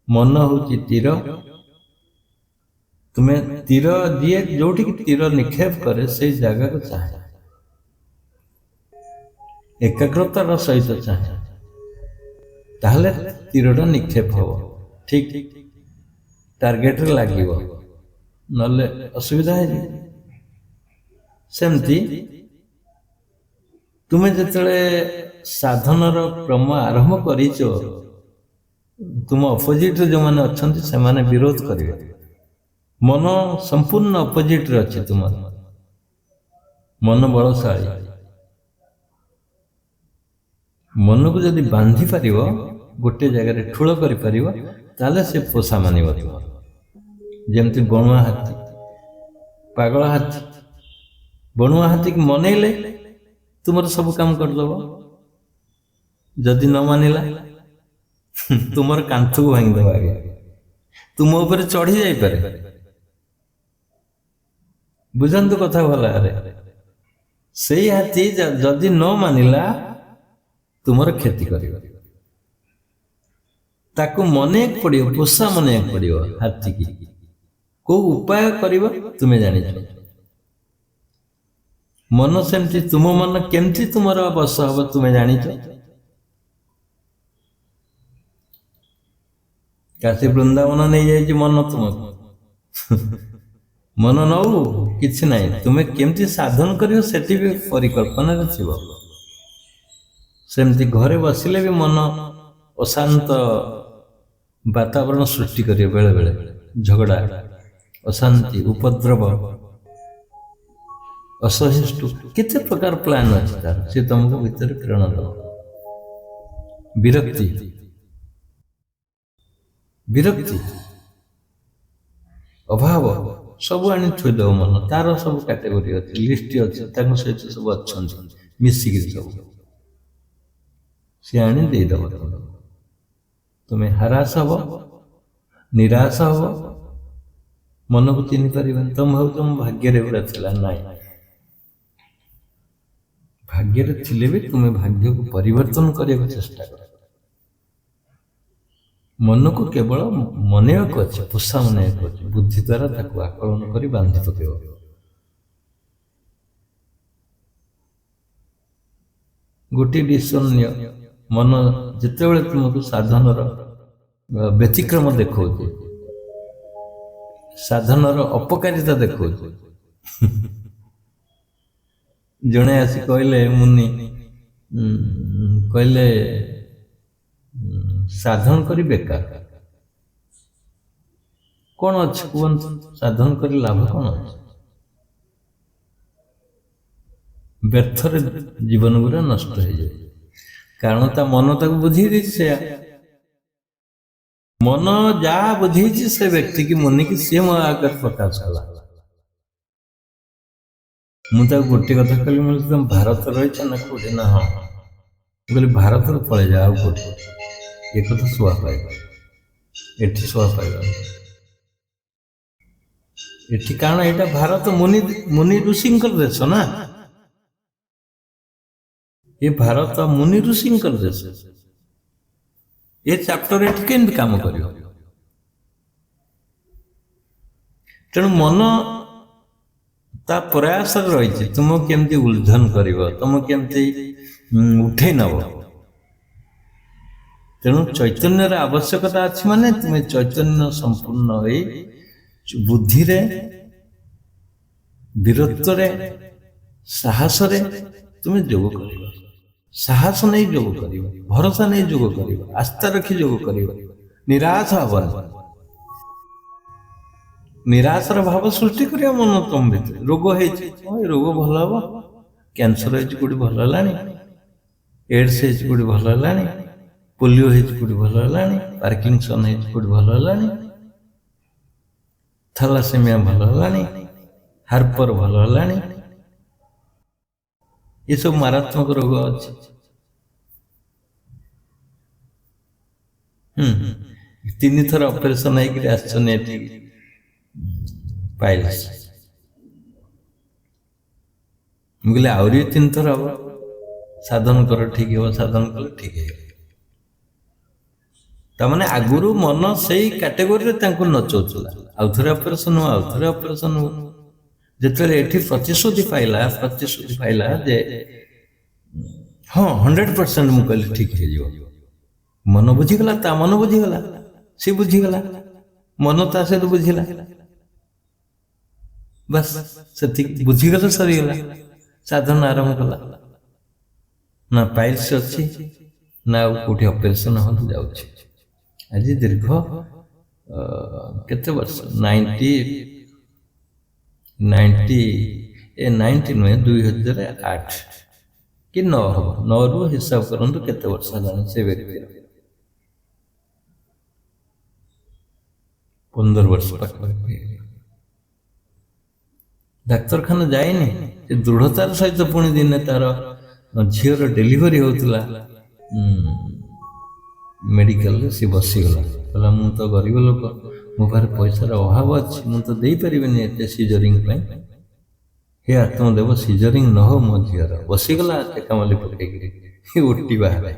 ମନ ହେଉଛି ତୀର। ତୁମେ ତୀର ଯିଏ ଯୋଉଠିକି ତୀର ନିକ୍ଷେପ କରେ ସେଇ ଜାଗାକୁ ଚାହେଁ, ଏକାଗ୍ରତାର ସହିତ ଚାହେଁ, ତାହେଲେ ତୀରଟା ନିକ୍ଷେପ ହବ। ଠିକ ଟାର୍ଗେଟରେ ଲାଗିବ, ନହେଲେ ଅସୁବିଧା ହେଇଯିବ। ସେମିତି ତୁମେ ଯେତେବେଳେ ସାଧନର କ୍ରମ ଆରମ୍ଭ କରିଛ, ତୁମ ଅପୋଜିଟରେ ଯେଉଁମାନେ ଅଛନ୍ତି ସେମାନେ ବିରୋଧ କରିବେ। ମନ ସମ୍ପୂର୍ଣ୍ଣ ଅପୋଜିଟରେ ଅଛି ତୁମର, ମନ ବଳଶାଳୀ। ମନକୁ ଯଦି ବାନ୍ଧି ପାରିବ, ଗୋଟିଏ ଜାଗାରେ ଠୁଳ କରିପାରିବ, ତାହେଲେ ସେ ପୋଷା ମାନିବ ତୁମର। ଯେମିତି ବଣୁଆ ହାତୀ, ପାଗଳ ହାତୀ। ବଣୁଆ ହାତୀକି ମନେଇଲେ ତୁମର ସବୁ କାମ କରିଦେବ, ଯଦି ନ ମାନିଲା ତୁମର କାନ୍ଥକୁ ଭାଙ୍ଗିଦେବ। ଆগে ତୁମ ଉପରେ ଚଢ଼ି ଯାଇପାରେ। ବୁଝନ୍ତୁ କଥା ଭଲ ଭାବରେ। ସେଇ ହାତୀ ଯଦି ନ ମାନିଲା ତୁମର କ୍ଷତି କରିବ। ତାକୁ ମନେଇବାକୁ ପଡ଼ିବ, ପୋଷା ମନେଇବାକୁ ପଡ଼ିବ ହାତୀକି। କୋଉ ଉପାୟ କରିବ ତୁମେ ଜାଣିଛ। ମନ ସେମିତି, ତୁମ ମନ କେମିତି ତୁମର ବଶ ହବ ତୁମେ ଜାଣିଛ। କାଶୀ ବୃନ୍ଦାବନ ନେଇଯାଇଛି ମନ ତୁମକୁ। ମନ ନଉ କିଛି ନାହିଁ, ତୁମେ କେମିତି ସାଧନ କରିବ ସେଠି ବି ପରିକଳ୍ପନାରେ ଥିବ। ସେମିତି ଘରେ ବସିଲେ ବି ମନ ଅଶାନ୍ତ ବାତାବରଣ ସୃଷ୍ଟି କରିବ। ବେଳେ ବେଳେ ଝଗଡ଼ା, ଅଶାନ୍ତି, ଉପଦ୍ରବ, ଅସହିଷ୍ଣୁ, କେତେ ପ୍ରକାର ପ୍ଲାନ୍ ଅଛି ତାର। ସେ ତମକୁ ଭିତରେ ପ୍ରେରଣା ଦେବ। ବିରକ୍ତି, ବିରକ୍ତି, ଅଭାବ ସବୁ ଆଣି ଥୋଇଦେବ ମନ। ତାର ସବୁ କାଟେଗୋରୀ ଅଛି, ଲିଷ୍ଟ ଅଛି, ତାଙ୍କ ସହିତ ସବୁ ଅଛନ୍ତି ମିଶିକିରି ସବୁ ସେ ଆଣି ଦେଇଦେବ। ତୁମେ ହରାସ ହବ, ନିରାଶ ହବ, ମନକୁ ଚିହ୍ନି ପାରିବନି। ତମେ ଭାବୁଛ ମୋ ଭାଗ୍ୟରେ ଏଗୁଡ଼ା ଥିଲା। ନାଇଁ, ଭାଗ୍ୟରେ ଥିଲେ ବି ତୁମେ ଭାଗ୍ୟକୁ ପରିବର୍ତ୍ତନ କରିବାକୁ ଚେଷ୍ଟା କର। ମନକୁ କେବଳ ମନେଇବାକୁ ଅଛି, ପୋଷା ମନେଇବାକୁ ଅଛି। ବୁଦ୍ଧି ଦ୍ୱାରା ତାକୁ ଆକଳନ କରି ବାନ୍ଧି ପକେଇବ। ଗୋଟିଏ ଡିସିସନ୍ ନିଅ। ମନ ଯେତେବେଳେ ତୁମକୁ ସାଧନର ବ୍ୟତିକ୍ରମ ଦେଖାଉଛି, ସାଧନର ଅପକାରିତା ଦେଖାଉଛି। ଜଣେ ଆସି କହିଲେ, ମୁନି କହିଲେ ସାଧନ କରି ବେକାର କ'ଣ ଅଛି କୁହନ୍ତୁ? ସାଧନ କରି ଲାଭ କ'ଣ ଅଛି? ବ୍ୟର୍ଥରେ ଜୀବନ ଗୁଡ଼ା ନଷ୍ଟ ହେଇଯାଏ। କାରଣ ତା ମନ ତାକୁ ବୁଝେଇ ଦେଇଛି। ସେୟା ମନ ଯାହା ବୁଝେଇଛି ସେ ବ୍ୟକ୍ତି କି, ମୁନିକି, ସିଏ ମୋ ଆଗରେ ପ୍ରକାଶ କଲା। ମୁଁ ତାକୁ ଗୋଟିଏ କଥା କହିଲି, ମୁଁ କହିଲି ତମେ ଭାରତ ରହିଛ ନା କୋଉଠି? ନା ହଁ। ମୁଁ କହିଲି ଭାରତରୁ ପଳେଇ ଯାଅ, ଆଉ କୋଉଠି? ଏ କଥା ଶୁଆ ପାଇବ, ଏଠି ଶୁଆ ପାଇବନି। ଏଠି କାରଣ ଏଇଟା ଭାରତ ମୁନି ଋଷିଙ୍କର ଦେଶ ନା। ଏ ଭାରତ ମୁନି ଋଷିଙ୍କର ଦେଶ। ଏ ଚାପ୍ଟର ଏଠି କେମିତି କାମ କରିବ? ତେଣୁ ମନ ତା ପ୍ରୟାସରେ ରହିଛି ତୁମକୁ କେମିତି ଉଲ୍ଲଂଘନ କରିବ, ତୁମକୁ କେମିତି ଉଠେଇ ନେବ। ତେଣୁ ଚୈତନ୍ୟର ଆବଶ୍ୟକତା ଅଛି। ମାନେ ତୁମେ ଚୈତନ୍ୟ ସମ୍ପୂର୍ଣ୍ଣ ହୋଇ ବୁଦ୍ଧିରେ, ବୀରତ୍ୱରେ, ସାହସରେ ତୁମେ ଯୋଗ କରିବ। ସାହସ ନେଇ ଯୋଗ କରିବ, ଭରସା ନେଇ ଯୋଗ କରିବ, ଆସ୍ଥା ରଖି ଯୋଗ କରିବ। ନିରାଶ ହବନି। ନିରାଶର ଭାବ ସୃଷ୍ଟି କରିବା ମନ ତମ ଭିତରେ। ରୋଗ ହେଇଛି, ଏ ରୋଗ ଭଲ ହବ। କ୍ୟାନ୍ସର ହେଇଛି, କୋଉଠି ଭଲ ହେଲାଣି। ଏଡ୍ସ ହେଇଛି, କୋଉଠି ଭଲ ହେଲାଣି। ପୋଲିଓ ହେଇଛି, କୋଉଠି ଭଲ ହେଲାଣି। ପାର୍କିଂସନ୍ ହେଇଛି, କୋଉଠି ଭଲ ହେଲାଣି। ଥାଲାସେମିଆ ଭଲ ହେଲାଣି। ହାର୍ପର ଭଲ ହେଲାଣି। ଏସବୁ ମାରାତ୍ମକ ରୋଗ ଅଛି। ତିନି ଥର ଅପରେସନ ହେଇକିରି ଆସିଛନ୍ତି ଏଠିକି। ପାଇଲସ୍। ମୁଁ କହିଲି ଆହୁରି 3 ଥର ହବ। ସାଧନ କର, ଠିକ ହେବ। ସାଧନ କଲେ ଠିକ ହେବ। ତାମାନେ ଆଗରୁ ମନ ସେଇ କାଟେଗୋରୀରେ ତାଙ୍କୁ ନଚଉଥିଲା। ଆଉଥରେ ଅପରେସନ ହବ, ଆଉଥରେ ଅପରେସନ ହବ। ଯେତେବେଳେ ଏଠି ପ୍ରତିଶ୍ରୁତି ପାଇଲା ଯେ ହଁ 100% ମୁଁ କହିଲି ଠିକ ହେଇଯିବ। ମନ ବୁଝିଗଲା, ତା ମନ ବୁଝିଗଲା, ସେ ବୁଝିଗଲା। ମନ ତା ସହିତ ବୁଝିଲା, ବାସ୍ ସେତିକି ବୁଝିଗଲେ ସରିଗଲା। ସାଧନ ଆରମ୍ଭ କଲା, ନା ପାଇଲ୍ସ ଅଛି ନା ଆଉ କୋଉଠି ଅପରେସନ ହବାକୁ ଯାଉଛି। ଆଜି ଦୀର୍ଘ କେତେ ବର୍ଷ, 90 ନୁହେଁ 2008 କି 9 ହବ, 9ରୁ ହିସାବ କରନ୍ତୁ କେତେ ବର୍ଷ ହେଲାଣି ସେ ବ୍ୟକ୍ତିର। 15 ବର୍ଷ ପାଖାପାଖି। ଡାକ୍ତରଖାନା ଯାଇନି, ସେ ଦୃଢ଼ତାର ସହିତ ପୁଣି ଦିନେ ତାର ଝିଅର ଡେଲିଭରି ହଉଥିଲା, ମେଡିକାଲରେ ସେ ବସିଗଲା, କହିଲା ମୁଁ ତ ଗରିବ ଲୋକ, ମୋ ପାଖରେ ପଇସାର ଅଭାବ ଅଛି, ମୁଁ ତ ଦେଇପାରିବିନି ଏତେ ସିଜରିଂ ପାଇଁ, ହେ ଆତ୍ମଦେବ ସିଜରିଂ ନ ହଉ ମୋ ଝିଅର। ବସିଗଲା ଟେକାମଲି ପକେଇକିରି, ଓଟି ବାହାରେ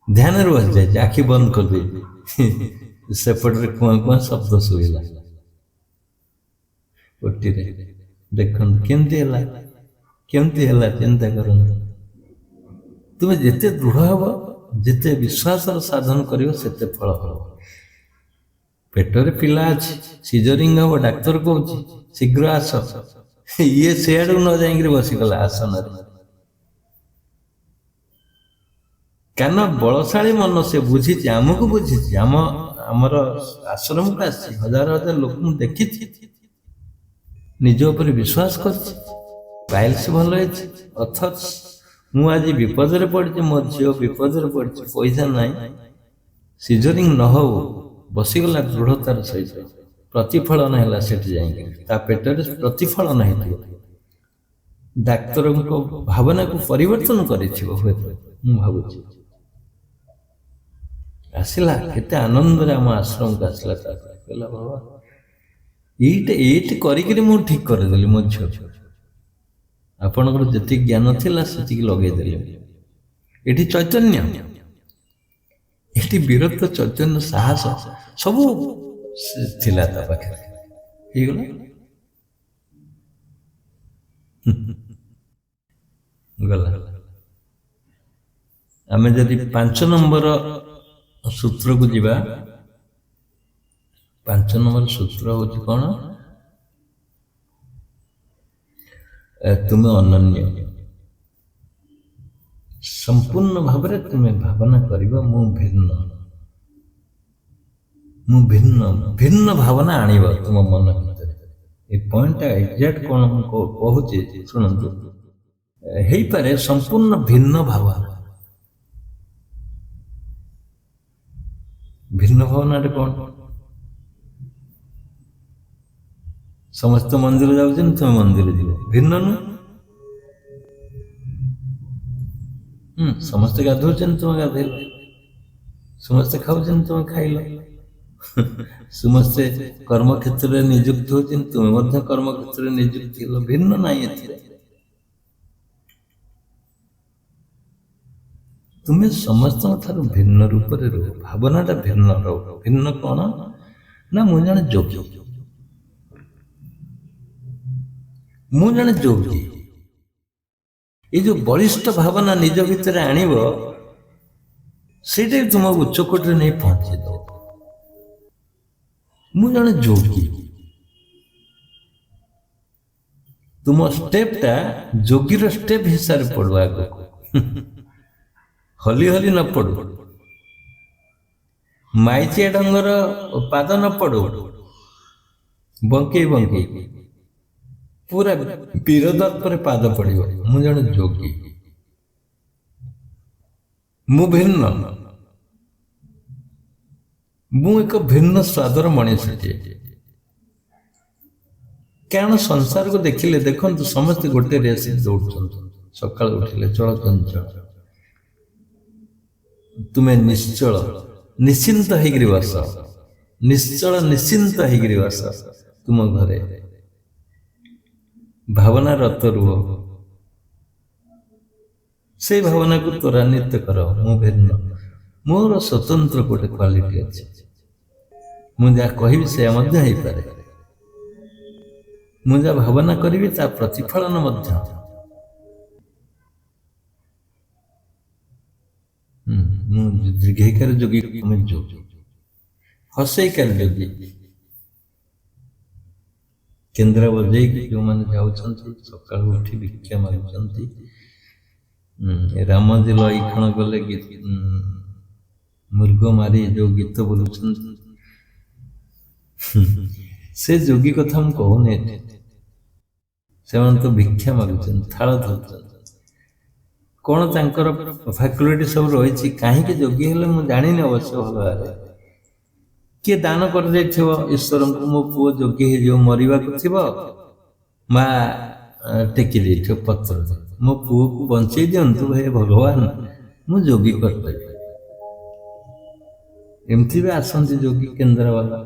ଧ୍ୟାନରେ ବସିଯାଇଛି, ଆଖି ବନ୍ଦ କରିଦେଇଛି, ସେପଟରେ କୁଆଁ କୁଆଁ ଶବ୍ଦ ଶୁଭିଲା ଓଟିରେ। ଦେଖନ୍ତୁ କେମିତି ହେଲା ଚିନ୍ତା କରନ୍ତୁ। ତୁମେ ଯେତେ ଦୃଢ଼ ହବ, ଯେତେ ବିଶ୍ୱାସର ସାଧନ କରିବ, ସେତେ ଫଳ ହବ। ପେଟରେ ପିଲା ଅଛି, ସିଜରିଂ ହବ, ଡାକ୍ତର କହୁଛି ଶୀଘ୍ର ଆସ, ଇଏ ସେଆଡକୁ ନ ଯାଇକିରି ବସିଗଲା ଆସନରେ। କାରଣ ବଳଶାଳୀ ମନ, ସେ ବୁଝିଛି, ଆମକୁ ବୁଝିଛି, ଆମର ଆଶ୍ରମକୁ ଆସିଛି, ହଜାର ହଜାର ଲୋକଙ୍କୁ ଦେଖିଛି, ନିଜ ଉପରେ ବିଶ୍ୱାସ କରିଛି, ପାଇଲ୍ସ ଭଲ ହେଇଛି। ଅଥଚ ମୁଁ ଆଜି ବିପଦରେ ପଡ଼ିଛି, ମୋ ଝିଅ ବିପଦରେ ପଡ଼ିଛି, ପଇସା ନାହିଁ, ସିଜରିଂ ନ ହଉ ବସିଗଲା ଦୃଢ଼ତାର ସହିତ। ପ୍ରତିଫଳନ ହେଲା ସେଠି ଯାଇକି, ତା ପେଟରେ ପ୍ରତିଫଳନ ହେଇଥିବ, ଡାକ୍ତରଙ୍କ ଭାବନାକୁ ପରିବର୍ତ୍ତନ କରିଥିବ ହୁଏତ, ମୁଁ ଭାବୁଛି। ଆସିଲା କେତେ ଆନନ୍ଦରେ ଆମ ଆଶ୍ରମକୁ ଆସିଲା, ତାପରେ କହିଲା ବାବା ଏଇଠି କରିକିରି ମୁଁ ଠିକ କରିଦେଲି ମୋ ଝିଅ, ଆପଣଙ୍କର ଯେତିକି ଜ୍ଞାନ ଥିଲା ସେତିକି ଲଗେଇଦେଲି। ଏଠି ଚୈତନ୍ୟ, ଏଠି ବୀରତ୍ୱ, ଚୈତନ୍ୟ, ସାହସ ସବୁ ଥିଲା ତା ପାଖରେ, ହେଇଗଲା। ଗଲା। ଆମେ ଯଦି 5 ନମ୍ବର ସୂତ୍ରକୁ ଯିବା, 5 ନମ୍ବର ସୂତ୍ର ହଉଛି କଣ? ତୁମେ ଅନନ୍ୟ, ସମ୍ପୂର୍ଣ୍ଣ ଭାବରେ ତୁମେ ଭାବନା କରିବ ମୁଁ ଭିନ୍ନ ଭାବନା ଆଣିବ ତୁମ ମନ ଭିତରେ। ଏ ପଏଣ୍ଟଟା ଏକ୍ଜାକ୍ଟ କଣ ମୁଁ କହୁଛି ଶୁଣନ୍ତୁ। ହେଇପାରେ ସମ୍ପୂର୍ଣ୍ଣ ଭିନ୍ନ ଭାବନା। ଭିନ୍ନ ଭାବନାଟା କଣ? ସମସ୍ତେ ମନ୍ଦିର ଯାଉଛନ୍ତି, ତୁମେ ମନ୍ଦିର ଯିବ, ଭିନ୍ନ ନୁହେଁ। ସମସ୍ତେ ଗାଧଉଛନ୍ତି, ତୁମେ ଗାଧେଇଲ, ସମସ୍ତେ ଖାଉଛନ୍ତି, ତୁମେ ଖାଇଲ, ସମସ୍ତେ କର୍ମକ୍ଷେତ୍ରରେ ନିଯୁକ୍ତ ହଉଛନ୍ତି, ତୁମେ ମଧ୍ୟ କର୍ମକ୍ଷେତ୍ରରେ ନିଯୁକ୍ତ ହେଲ, ଭିନ୍ନ ନାହିଁ ଏଥିରେ। ତୁମେ ସମସ୍ତଙ୍କ ଠାରୁ ଭିନ୍ନ ରୂପରେ ରୁହ, ଭାବନାଟା ଭିନ୍ନ ରହୁ। ଭିନ୍ନ କଣ ନା ମୁଁ ଜଣେ ଯୋଗୀ, ମୁଁ ଜଣେ ଯୋଗୀ। ଏଇ ଯୋଉ ବଳିଷ୍ଠ ଭାବନା ନିଜ ଭିତରେ ଆଣିବ, ସେଇଟା ତୁମକୁ ଉଚ୍ଚକୋଟୀରେ ନେଇ ପହଞ୍ଚେଇ ଦବ। ମୁଁ ଜଣେ ଯୋଗୀ, ତୁମ ଷ୍ଟେପଟା ଯୋଗୀର ଷ୍ଟେପ ହିସାବରେ ପଡୁ, ଆଗକୁ ହଲି ହଲି ନ ପଡୁ, ମାଇଚିଆ ଡଙ୍ଗର ପାଦ ନ ପଡୁ, ବଙ୍କେଇ ପୁରା ବୀରଦର୍ପରେ ପାଦ ପଡିବ। ମୁଁ ଜଣେ ଯୋଗୀ, ମୁଁ ଭିନ୍ନ, ମୁଁ ଏକ ଭିନ୍ନ ସ୍ୱାଦର ମଣିଷଟିଏ। କାରଣ ସଂସାରକୁ ଦେଖିଲେ, ଦେଖନ୍ତୁ ସମସ୍ତେ ଗୋଟେ ରେସରେ ଦୌଡୁଛନ୍ତି। ସକାଳୁ ଉଠିଲେ ଚଳଚଞ୍ଚଳ, ତୁମେ ନିଶ୍ଚଳ ନିଶ୍ଚିନ୍ତ ହେଇକିରି ବସ, ନିଶ୍ଚଳ ନିଶ୍ଚିନ୍ତ ହେଇକିରି ବସ ତୁମ ଘରେ, ଭାବନା ରତ ରୁହ, ସେଇ ଭାବନାକୁ ତ୍ୱରାନ୍ୱିତ କର। ମୁଁ ଭିନ୍ନ, ମୋର ସ୍ୱତନ୍ତ୍ର ଗୋଟେ କ୍ୱାଲିଟି ଅଛି, ମୁଁ ଯାହା କହିବି ସେୟା ମଧ୍ୟ ହେଇପାରେ, ମୁଁ ଯାହା ଭାବନା କରିବି ତା ପ୍ରତିଫଳନ ମଧ୍ୟ। ମୁଁ ଦୀର୍ଘାକାର ଯୋଗୀ, ଯୋଗୀ ହସେଇକାର ଯୋଗୀ କେନ୍ଦ୍ର ବଜେଇକି ଯେଉଁମାନେ ଯାଉଛନ୍ତି ସକାଳୁ ଉଠି ଭିକ୍ଷା ମାଗୁଛନ୍ତି, ରାମଜୀ ଲଇକ୍ଷଣ ଗଲେ ମୃଗ ମାରି ଯୋଉ ଗୀତ ବୋଲୁଛନ୍ତି, ସେ ଯୋଗୀ କଥା ମୁଁ କହୁନି ଏଠି। ସେମାନେ ତ ଭିକ୍ଷା ମାଗୁଛନ୍ତି, ଥାଳ ଧରୁଛନ୍ତି। କ'ଣ ତାଙ୍କର ଫ୍ୟାକୁଲିଟି ସବୁ ରହିଛି, କାହିଁକି ଯୋଗୀ ହେଲେ ମୁଁ ଜାଣିନି ଅବଶ୍ୟ ଭଲ ଭାବରେ। କିଏ ଦାନ କରିଦେଇଥିବ ଈଶ୍ୱରଙ୍କୁ, ମୋ ପୁଅ ଯୋଗୀ ହେଇଯିବ, ମରିବାକୁ ଥିବ, ମା ଟେକି ଦେଇଥିବ ପତ୍ରରେ, ମୋ ପୁଅକୁ ବଞ୍ଚେଇ ଦିଅନ୍ତୁ ହେ ଭଗବାନ, ମୁଁ ଯୋଗୀ କରିପାରିବି। ଏମିତି ବି ଆସନ୍ତି ଯୋଗୀ କେନ୍ଦ୍ରବାଲା।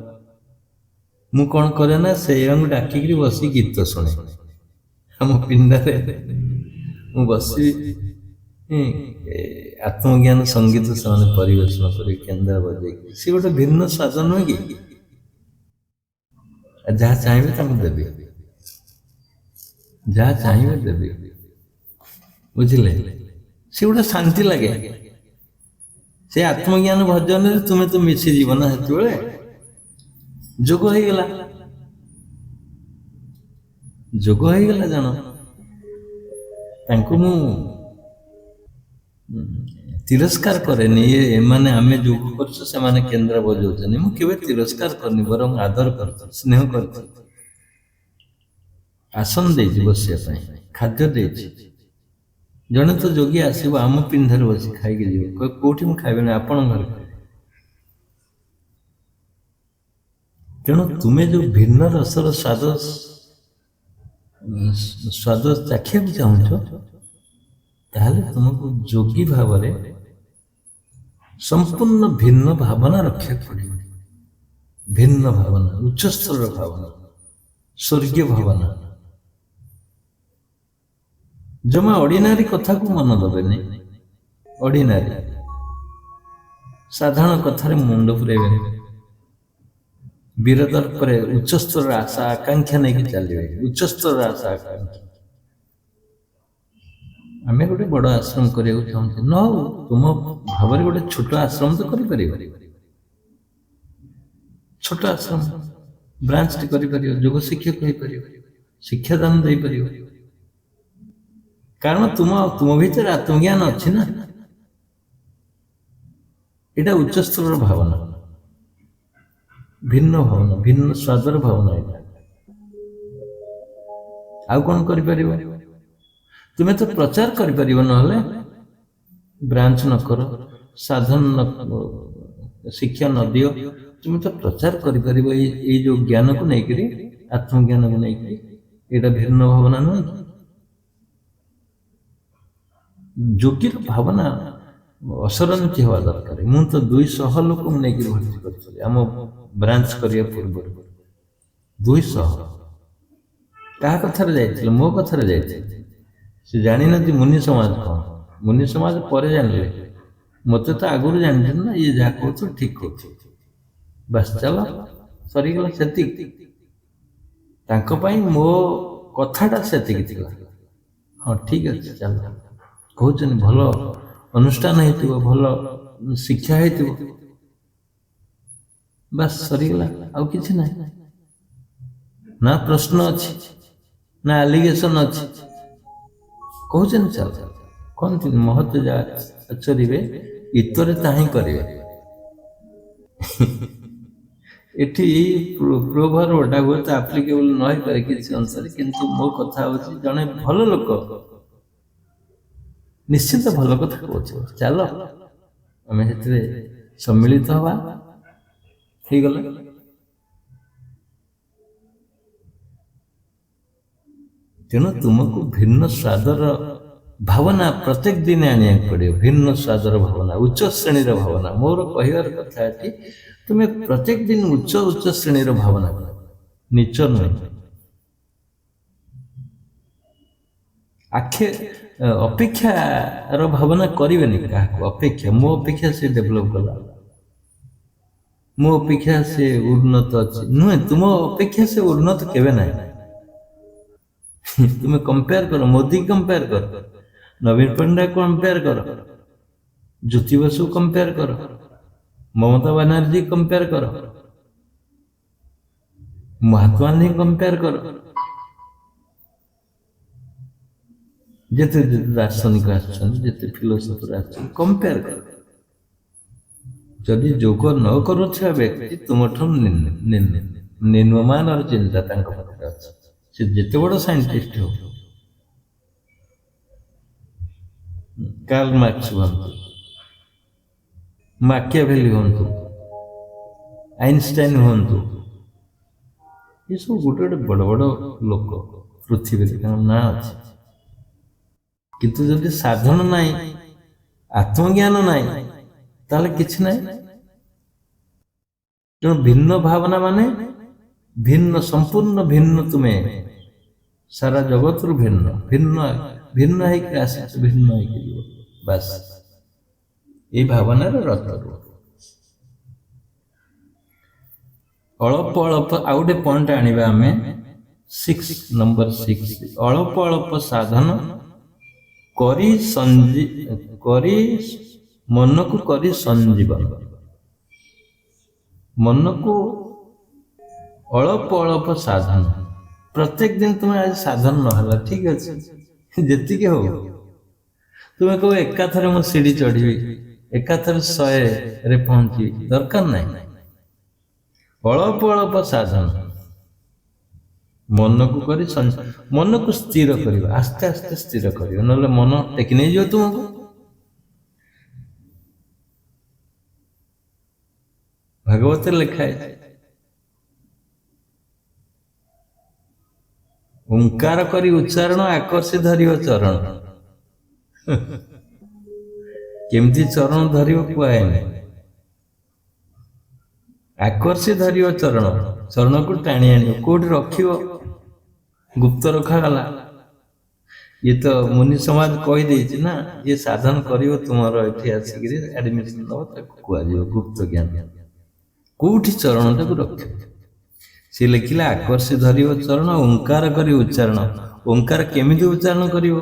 ମୁଁ କ'ଣ କରେ ନା ସେଇଆଙ୍କୁ ଡାକିକିରି ବସି ଗୀତ ଶୁଣେ। ଆମ ପିଣ୍ଡାରେ ମୁଁ ବସି ଆତ୍ମଜ୍ଞାନ ସଙ୍ଗୀତ ସେମାନେ ପରିବେଷଣ କରି କେନ୍ଦ୍ର ବଜେଇକି, ସେ ଗୋଟେ ଭିନ୍ନ ସ୍ୱାଦ ନୁହେଁ କି? ଯାହା ଚାହିଁବେ ତାଙ୍କୁ ଦେବି, ଯାହା ଚାହିଁବେ ଦେବି, ବୁଝିଲେ? ସେ ଗୋଟେ ଶାନ୍ତି ଲାଗେ। ସେ ଆତ୍ମଜ୍ଞାନ ଭଜନରେ ତୁମେ ତ ମିଶିଯିବ ନା, ସେତେବେଳେ ଯୋଗ ହେଇଗଲା, ଯୋଗ ହେଇଗଲା। ଜାଣ, ତାଙ୍କୁ ମୁଁ ତିରସ୍କାର କରେନି। ଏମାନେ ଆମେ ଯୋଗ କରୁଛୁ, ସେମାନେ କେନ୍ଦ୍ର ବଜାଉଛନ୍ତି, ମୁଁ କେବେ ତିରସ୍କାର କରିନି, ବରଂ ଆଦର କରିଛି, ସ୍ନେହ କରିଛି। ଆସନ ଦେଇଛି ବସିବା ପାଇଁ, ଖାଦ୍ୟ ଦେଇଛି। ଜଣେ ତ ଯୋଗୀ ଆସିବ ଆମ ପିଣ୍ଡାରେ ବସି ଖାଇକି ଯିବ, କୋଉଠି ମୁଁ ଖାଇବିନି, ଆପଣଙ୍କ ଘରେ ଖାଇବି। ତେଣୁ ତୁମେ ଯୋଉ ଭିନ୍ନ ରସର ସ୍ୱାଦ ଚାଖିବାକୁ ଚାହୁଁଛ, ତାହେଲେ ତୁମକୁ ଯୋଗୀ ଭାବରେ ସମ୍ପୂର୍ଣ୍ଣ ଭିନ୍ନ ଭାବନା ରଖିବାକୁ ପଡ଼ିବ। ଭିନ୍ନ ଭାବନା, ଉଚ୍ଚସ୍ତରର ଭାବନା, ସ୍ୱର୍ଗୀୟ ଭାବନା। ଜମା ଅର୍ଡିନାରୀ କଥାକୁ ମନ ଦେବେନି। ଅର୍ଡିନାରୀ ସାଧାରଣ କଥାରେ ମୁଣ୍ଡ ପୁରେଇବେନି। ବୀରଦର୍ପରେ ଉଚ୍ଚସ୍ତରର ଆଶା ଆକାଂକ୍ଷା ନେଇକି ଚାଲିବେ। ଉଚ୍ଚସ୍ତରର ଆଶା ଆକାଂକ୍ଷା। ଆମେ ଗୋଟେ ବଡ଼ ଆଶ୍ରମ କରିବାକୁ ଚାହୁଁଛେ, ନ ହଉ ତୁମ ଭାବରେ ଗୋଟେ ଛୋଟ ଆଶ୍ରମ ତ କରିପାରିବ। ଛୋଟ ଆଶ୍ରମ ବ୍ରାଞ୍ଚଟି କରିପାରିବ, ଯୋଗ ଶିକ୍ଷକ ହେଇପାରିବ, ଶିକ୍ଷାଦାନ ଦେଇପାରିବ। କାରଣ ତୁମ ଭିତରେ ଆତ୍ମଜ୍ଞାନ ଅଛି ନା। ଏଇଟା ଉଚ୍ଚସ୍ତରର ଭାବନା, ଭିନ୍ନ ଭାବନା, ଭିନ୍ନ ସ୍ୱାଦର ଭାବନା। ଏଇଟା ଆଉ କ'ଣ କରିପାରିବ? ତୁମେ ତ ପ୍ରଚାର କରିପାରିବ, ନହେଲେ ବ୍ରାଞ୍ଚ ନ କର, ସାଧନ ଶିକ୍ଷା ନ ଦିଅ, ତୁମେ ତ ପ୍ରଚାର କରିପାରିବ ଏଇ ଯୋଉ ଜ୍ଞାନକୁ ନେଇକରି, ଆତ୍ମଜ୍ଞାନକୁ ନେଇକରି। ଏଇଟା ଭିନ୍ନ ଭାବନା ନୁହେଁ। ଯୋଗୀର ଭାବନା ଅସରନ୍ତି ହେବା ଦରକାର। ମୁଁ ତ 200 ଲୋକଙ୍କୁ ନେଇକି ଭର୍ତ୍ତି କରିଥିଲି ଆମ ବ୍ରାଞ୍ଚ କରିବା ପୂର୍ବରୁ। 200 କାହା କଥାରେ ଯାଇଥିଲେ? ମୋ କଥାରେ ଯାଇଥିଲେ। ସେ ଜାଣିନାହାନ୍ତି ମୁନି ସମାଜ କ'ଣ। ମୁନି ସମାଜ ପରେ ଜାଣିଲେ, ମତେ ତ ଆଗରୁ ଜାଣିଛନ୍ତି ନା, ଇଏ ଯାହା କହୁଛୁ ଠିକ କହୁଛୁ, ବାସ୍ ଚାଲ, ସରିଗଲା, ସେତିକି। ତାଙ୍କ ପାଇଁ ମୋ କଥାଟା ସେତିକି ଥିଲା। ହଁ ଠିକ ଅଛି, ଚାଲ। କହୁଛନ୍ତି ଭଲ ଅନୁଷ୍ଠାନ ହେଇଥିବ, ଭଲ ଶିକ୍ଷା ହେଇଥିବ, ବାସ୍ ସରିଗଲା, ଆଉ କିଛି ନାହିଁ। ନା ପ୍ରଶ୍ନ ଅଛି, ନା ଆଲିଗେସନ ଅଛି। କହୁଛନ୍ତି ଚାଲ, କହନ୍ତି ମହତ ଯା ଆଚରିବେ ଇତରେ ତାହିଁ କରିବେ। ଏଠି ପ୍ରୋଭର୍ବଟା ହୁଏତ ଆପ୍ଲିକେବଲ ନ ହେଇପାରେ କିଛି ଅନୁସାରେ, କିନ୍ତୁ ମୋ କଥା ହଉଛି ଜଣେ ଭଲ ଲୋକ ନିଶ୍ଚିତ ଭଲ କଥା କହୁଥିବ, ଚାଲ ଆମେ ସେଥିରେ ସମ୍ମିଳିତ ହବା। ହେଇଗଲା। ତେଣୁ ତୁମକୁ ଭିନ୍ନ ସ୍ୱାଦର ଭାବନା ପ୍ରତ୍ୟେକ ଦିନ ଆଣିବାକୁ ପଡ଼ିବ। ଭିନ୍ନ ସ୍ୱାଦର ଭାବନା, ଉଚ୍ଚ ଶ୍ରେଣୀର ଭାବନା। ମୋର କହିବାର କଥା ଏଠି, ତୁମେ ପ୍ରତ୍ୟେକ ଦିନ ଉଚ୍ଚ ଶ୍ରେଣୀର ଭାବନା କର, ନିଚ ନୁହେଁ। ଅପେକ୍ଷାର ଭାବନା କରିବେନି କାହାକୁ। ଅପେକ୍ଷା, ମୋ ଅପେକ୍ଷା ସେ ଡେଭଲପ କଲା, ମୋ ଅପେକ୍ଷା ସେ ଉନ୍ନତ ଅଛି, ନୁହେଁ। ତୁମ ଅପେକ୍ଷା ସେ ଉନ୍ନତ କେବେ ନାହିଁ। ତୁମେ କମ୍ପେୟାର କର, ମୋଦି କମ୍ପେୟାର କର, ନବୀନ ପଟ୍ଟନାୟକ କମ୍ପେୟାର କର, ଜ୍ୟୋତି ବସୁ କମ୍ପେୟାର କର, ମମତା ବାନାର୍ଜୀ କମ୍ପେୟାର କର, महात्मा नहीं कंपेयर कर जिते दार्शनिक आते फिलोसफर कंपेयर कर जदि जोग न करुवा व्यक्ति तुम निम्नमान और चिंता से जिते बड़ साइंटिस्ट हो कार्ल मार्क्स हूँ माकियाभेली हूँ आइनस्टाइन हूँ ये सब गोटे गोटे बड़ बड़ लोक पृथ्वी ना अच्छे किंतु जदि साधन नाई आत्मज्ञान नाई ताले किछि नाई तेणु भिन्न भावना माने भिन्न संपूर्ण भिन्न तुम्हें सारा जगत रु भिन्न भिन्न भिन्न है आस भिन्न है बस ये भावना रथ अल्प अल्प आउ गोटे पॉइंट आनिबा आमे 6 नंबर 6 अल्प अल्प साधन करी मन को करी संजीवन मन को अल्प अल्प साधन प्रत्येक दिन तुम्हें आज साधन नहला ठीक अच्छे जी हो तुम्हें कहो एकाथरे मु सीढ़ी चढ़ी एकाथरे 100 रे पहुंची दरकार नहीं अल्प अल्प साधन मन को करी मन को स्थिर कर आस्ते आस्ते स्थिर कर ना मन टेकी नहीं जाओ तुमको भागवत लिखा है ओंकार करी उच्चारण आकर्षि धरिव चरण केमती चरण धरिव कुआए आकर्षि धरिव चरण चरण को टाणी आण कौट रख गुप्त रखागला ये तो मुनि समाज कहीदे ना ये साधन कर तुम ये आसिक एडमिशन दब कह गुप्त ज्ञान कौटी चरण टाक रख सी लिखिला आकर्षि धरिव चरण ओंकार करी उच्चारण ओंकार केमिति उच्चारण करिवो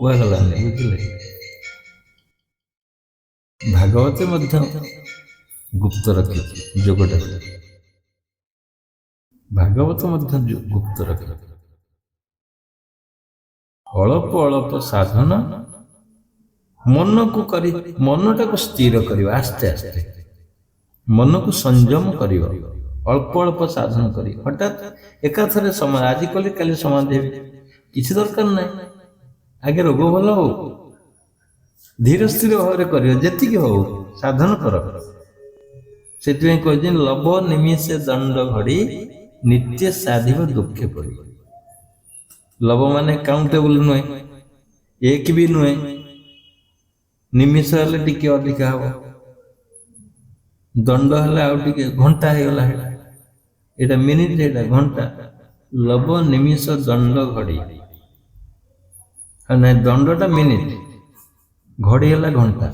कहगला बुझिले भागवत मध्य गुप्त रखी जोगटा भागवत मध्य गुप्त रखी अल्प अल्प साधन मन को करी मनटा को स्थिर कर आस्ते आस्ते मन को संयम कर अल्प अल्प साधन कर हठात एकाथरे समय आज कल काली समाधि किसी दरकार ना आगे रोग भल हो धीरे स्थिर भाव कर हो साधन कर से कह लभ निमिषे दंड घड़ी नित्य साधिव दुखे पड़ी लभ माने काउंटेबल नुहे एक भी नुहे निमिष हेल्ले टिके अधिका हम दंड हेल्ले आउ टिके घंटा होगला एटा मिनिट एटा घंटा लभ निमिष दंड घड़ी ना दंडटा मिनिट घड़ी है घंटा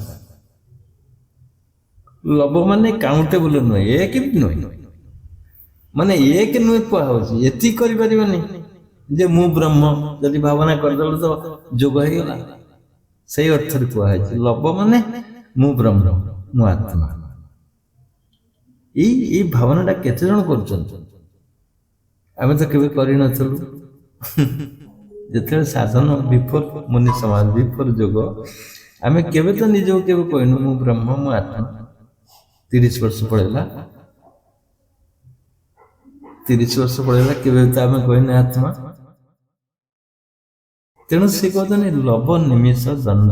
लभ माने काउंटेबल नुहे एक भी नुहे माने एक नुहे कहुची एति करें जे मु ब्रह्म जदि भावना करदेल तो जोग हो गला से अर्थ कहुची लभ माने मु ब्रह्म मु आत्मा ये भावनाटा केते जन कर आम तो केवे कर जिते साधन बिफोर मुनि समाज बिफोर जोग आम केवे तो निज केवे कहनु मु ब्रह्म मु आत्मा 30 वर्ष पड़ेगा 30 वर्ष पड़ेगा केवे तो आम कहने आत्मा तेणु से कहते लभ निमिष दंड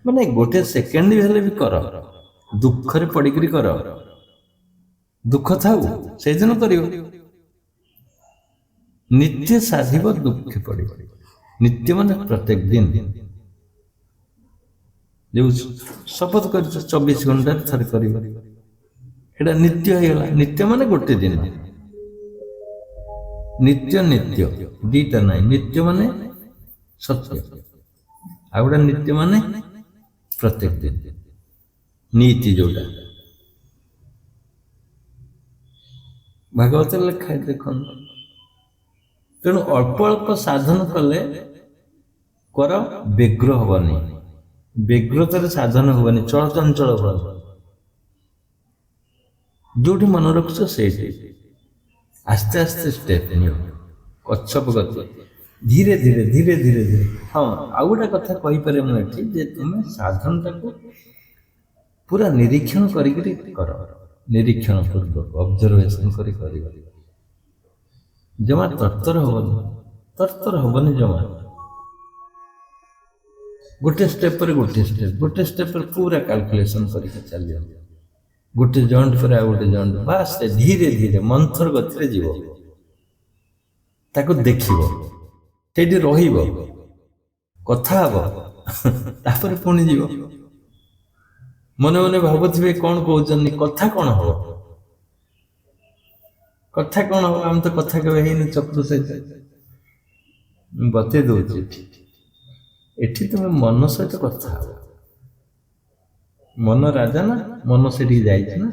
माने गोटे सेकेंड भी कर दुख पड़ी कर दुख थाऊ से दिन कर नित्य साधिव दुख पड़ नित्य माने प्रत्येक दिन जो शपथ कर 24 घंटा थर कर नित्य होगा नित्य माने गोटे दिन नित्य नित्य दीटा ना नित्य माने सत्य आ गोटे नित्य माने प्रत्येक दिन नीति जोटा भागवत लिखा है देख तेणु अल्प अल्प साधन कले कर व्यग्र हबनी व्यग्रतार साधन हबनी चल चंचल ଯୋଉଠି ମନେ ରଖୁଛ ସେଇଠି ଆସ୍ତେ ଆସ୍ତେ ଷ୍ଟେପ୍ ନିଅ, କଚ୍ଛପ ଗତି, ଧୀରେ ଧୀରେ ଧୀରେ ଧୀରେ ଧୀରେ। ହଁ, ଆଉ ଗୋଟେ କଥା କହିପାରେ ମୁଁ ଏଠି ଯେ ତୁମେ ସାଧନଟାକୁ ପୁରା ନିରୀକ୍ଷଣ କରିକିରି କର, ନିରୀକ୍ଷଣ ପୂର୍ବକ ଅବଜରଭେସନ କରି କରିବ, ଜମା ତରତର ହବନି, ତରତର ହବନି ଜମା। ଗୋଟେ ଷ୍ଟେପ୍ ପରେ ଗୋଟେ ଷ୍ଟେପ୍, ଗୋଟେ ଷ୍ଟେପ୍ ପରେ ପୁରା କାଲକୁଲେସନ କରିକି ଚାଲିବ, ଗୋଟେ ଜଏଣ୍ଟ ପରେ ଆଉ ଗୋଟେ ଜଏଣ୍ଟ, ବାସ୍ ଧୀରେ ଧୀରେ ମନ୍ଥର ଗତିରେ ଯିବ, ତାକୁ ଦେଖିବ, ସେଇଠି ରହିବ, କଥା ହବ, ତାପରେ ପୁଣି ଯିବ। ମନେ ମନେ ଭାବୁଥିବେ କ'ଣ କହୁଛନ୍ତି, କଥା କ'ଣ ହବ, କଥା କ'ଣ ହବ, ଆମେ ତ କଥା କେବେ ହେଇନି ଚକ୍ର ସହିତ। ମୁଁ ବତେଇ ଦଉଛି ଏଠି, ଏଠି ତୁମେ ମନ ସହିତ କଥା ହବ। ମନ ରାଜା ନା, ମନ ସେଠିକି ଯାଇଛି ନା,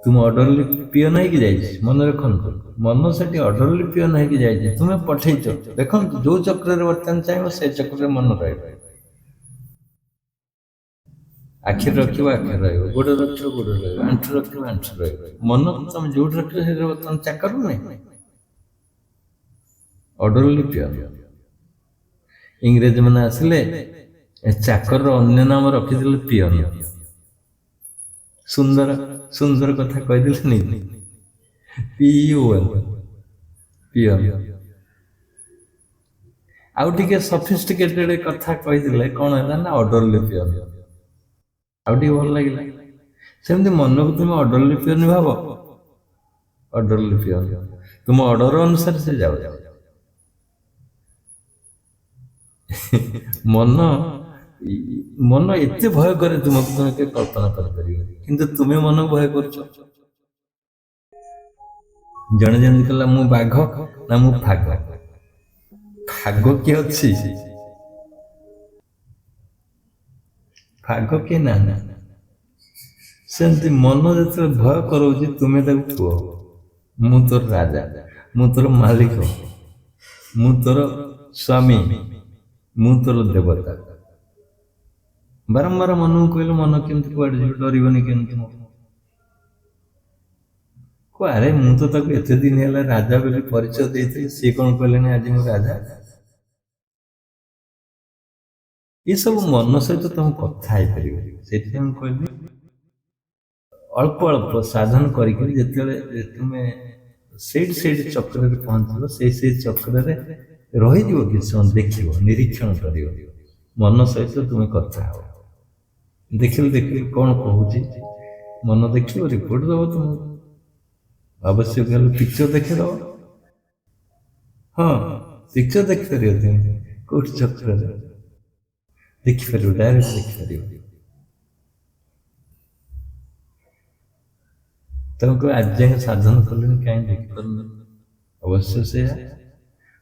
ତୁମ ଅର୍ଡରଲି ପିଅନ ହେଇକି ଯାଇଛି। ମନେ ରଖନ୍ତୁ, ମନ ସେଠି ଅର୍ଡରଲି ପିଅନ ହେଇକି ଯାଇଛି, ତୁମେ ପଠେଇଛ। ଦେଖନ୍ତୁ, ଯୋଉ ଚକ୍ରରେ ବର୍ତ୍ତମାନ ଚାହିଁବ ସେ ଚକ୍ରରେ ମନ ରହିବ। ଆଖିରେ ରଖିବ, ଆଖିରେ ରହିବ, ଗୋଡରେ ରଖିବ, ଗୋଡରେ ରହିବ, ଆଣ୍ଠୁ ରଖିବ, ଆଣ୍ଠୁ ରହିବ। ମନ ତମେ ଯୋଉଠି ରଖିବ ସେଠି ବର୍ତ୍ତମାନ ଚାକର ନୁହେଁ, ଅର୍ଡରଲି ପିଅନ। ଇଂରେଜ ମାନେ ଆସିଲେ ଚାକରର ଅନ୍ୟ ନାମ ରଖିଦେଲେ ପିଅନ। ସୁନ୍ଦର ସୁନ୍ଦର କଥା କହିଦେଲେନି, ପିୟୁଏନ୍, ପିଅନ। ଆଉ ଟିକେ ସଫିଷ୍ଟିକେଟେଡ କଥା କହିଦେଲେ କ'ଣ ହେଲା ନା ଅର୍ଡରଲି ପିଅନ, ଆଉ ଟିକେ ଭଲ ଲାଗିଲା। ସେମିତି ମନକୁ ତୁମେ ଅର୍ଡରଲି ପିଅନ ଭାବ, ଅର୍ଡରଲି ପିଅନ, ତୁମ ଅର୍ଡର ଅନୁସାରେ ସେ ଯାଉ। ମନ ମନ ଏତେ ଭୟ କରେ ତୁମକୁ, ତୁମେ କେବେ କଳ୍ପନା କରିପାରିବ, କିନ୍ତୁ ତୁମେ ମନକୁ ଭୟ କରୁଛ। ଜଣେ ଯେମିତି କହିଲା ମୁଁ ବାଘ ନା ମୁଁ ଫାଗ, ଫାଗ କିଏ ଅଛି, ଫାଗ କିଏ ନା। ସେମିତି ମନ ଯେତେବେଳେ ଭୟ କରଉଛି, ତୁମେ ତାକୁ କୁହ ମୁଁ ତୋର ରାଜା, ମୁଁ ତୋର ମାଲିକ, ମୁଁ ତୋର ସ୍ୱାମୀ, ମୁଁ ତୋର ଦେବତା। ବାରମ୍ବାର ମନକୁ କହିଲେ ମନ କେମିତି କୁଆଡେ ଯିବ, ଡରିବନି କେମିତି। ଆରେ ମୁଁ ତ ତାକୁ ଏତେ ଦିନ ହେଲା ରାଜା ବୋଲି ପରିଚୟ ଦେଇଥିଲି, ସିଏ କ'ଣ କହିଲେନି ଆଜି ମୁଁ ରାଜା। ଏସବୁ ମନ ସହିତ ତମେ କଥା ହେଇପାରିବ। ସେଥିପାଇଁ ମୁଁ କହିଲି ଅଳ୍ପ ଅଳ୍ପ ସାଧନ କରିକି ଯେତେବେଳେ ତୁମେ ସେଇଠି ଚକ୍ରରେ ପହଞ୍ଚିବ, ସେଇ ଚକ୍ରରେ ରହିଯିବ, କିଛି ସମୟ ଦେଖିବ, ନିରୀକ୍ଷଣ କରିବ, ମନ ସହିତ ତୁମେ କଥା ହବ। ଦେଖିଲି କ'ଣ କହୁଛି, ମନ ଦେଖିବ, ରିପୋର୍ଟ ଦବ ତୁମକୁ। ଆବଶ୍ୟକ ହେଲେ ପିକ୍ଚର ଦେଖିଦବ। ହଁ, ପିକ୍ଚର ଦେଖିପାରିବ, ତୁମେ କୋଉଠି ଚକ୍ରରେ ଦେଖିପାରିବ, ଡାଇରେକ୍ଟ ଦେଖିପାରିବ। ତମେ କହିବ ଆଜି ଯାଏଁ ସାଧନ କଲେଣି କାହିଁ ଦେଖିପାରୁନି, ଅବଶ୍ୟ ସେଇଆ।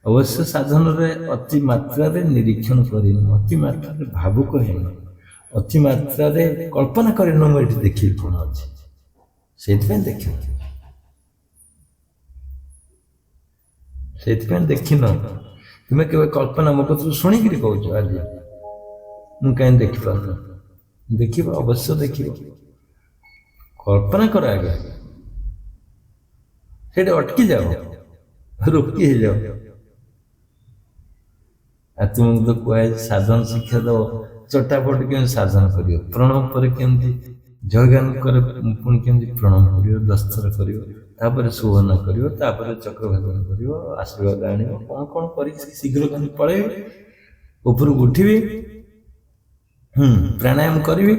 ଅବଶ୍ୟ ସାଧନରେ ଅତି ମାତ୍ରାରେ ନିରୀକ୍ଷଣ କରିନି, ଅତି ମାତ୍ରାରେ ଭାବୁକ ହେଇନି, ଅତି ମାତ୍ରାରେ କଳ୍ପନା କରିନ ମୁଁ ଏଠି ଦେଖିବି କ'ଣ ଅଛି, ସେଇଥିପାଇଁ ଦେଖିବ, ସେଇଥିପାଇଁ ଦେଖିନ। ତୁମେ କେବେ କଳ୍ପନା ମୋ କତରୁ ଶୁଣିକିରି କହୁଛ ଆଜି ମୁଁ କାହିଁ ଦେଖିପାରୁନି, ଦେଖିବ, ଅବଶ୍ୟ ଦେଖିବ। କଳ୍ପନା କର ଆଜ୍ଞା, ସେଇଠି ଅଟକି ଯାଅ, ରୋକି ହେଇଯାଅ। ଆଉ ତୁମକୁ ତ କୁହାଯାଇଛି ସାଧନ ଶିକ୍ଷା ଦବ, ଚଟାପଟ କେମିତି ସାଧନ କରିବ, ପ୍ରଣବ ପରେ କେମିତି ଜୟଗାନ କରେ, ପୁଣି କେମିତି ପ୍ରଣବ କରିବ, ଦସ୍ତର କରିବ, ତାପରେ ସୁବର୍ଣ୍ଣ କରିବ, ତାପରେ ଚକ୍ରଭେଦନ କରିବ, ଆଶୀର୍ବାଦ ଆଣିବ, କ'ଣ କରିକି ଶୀଘ୍ର କେମିତି ପଳେଇବି, ଉପରକୁ ଉଠିବି, ପ୍ରାଣାୟାମ କରିବି,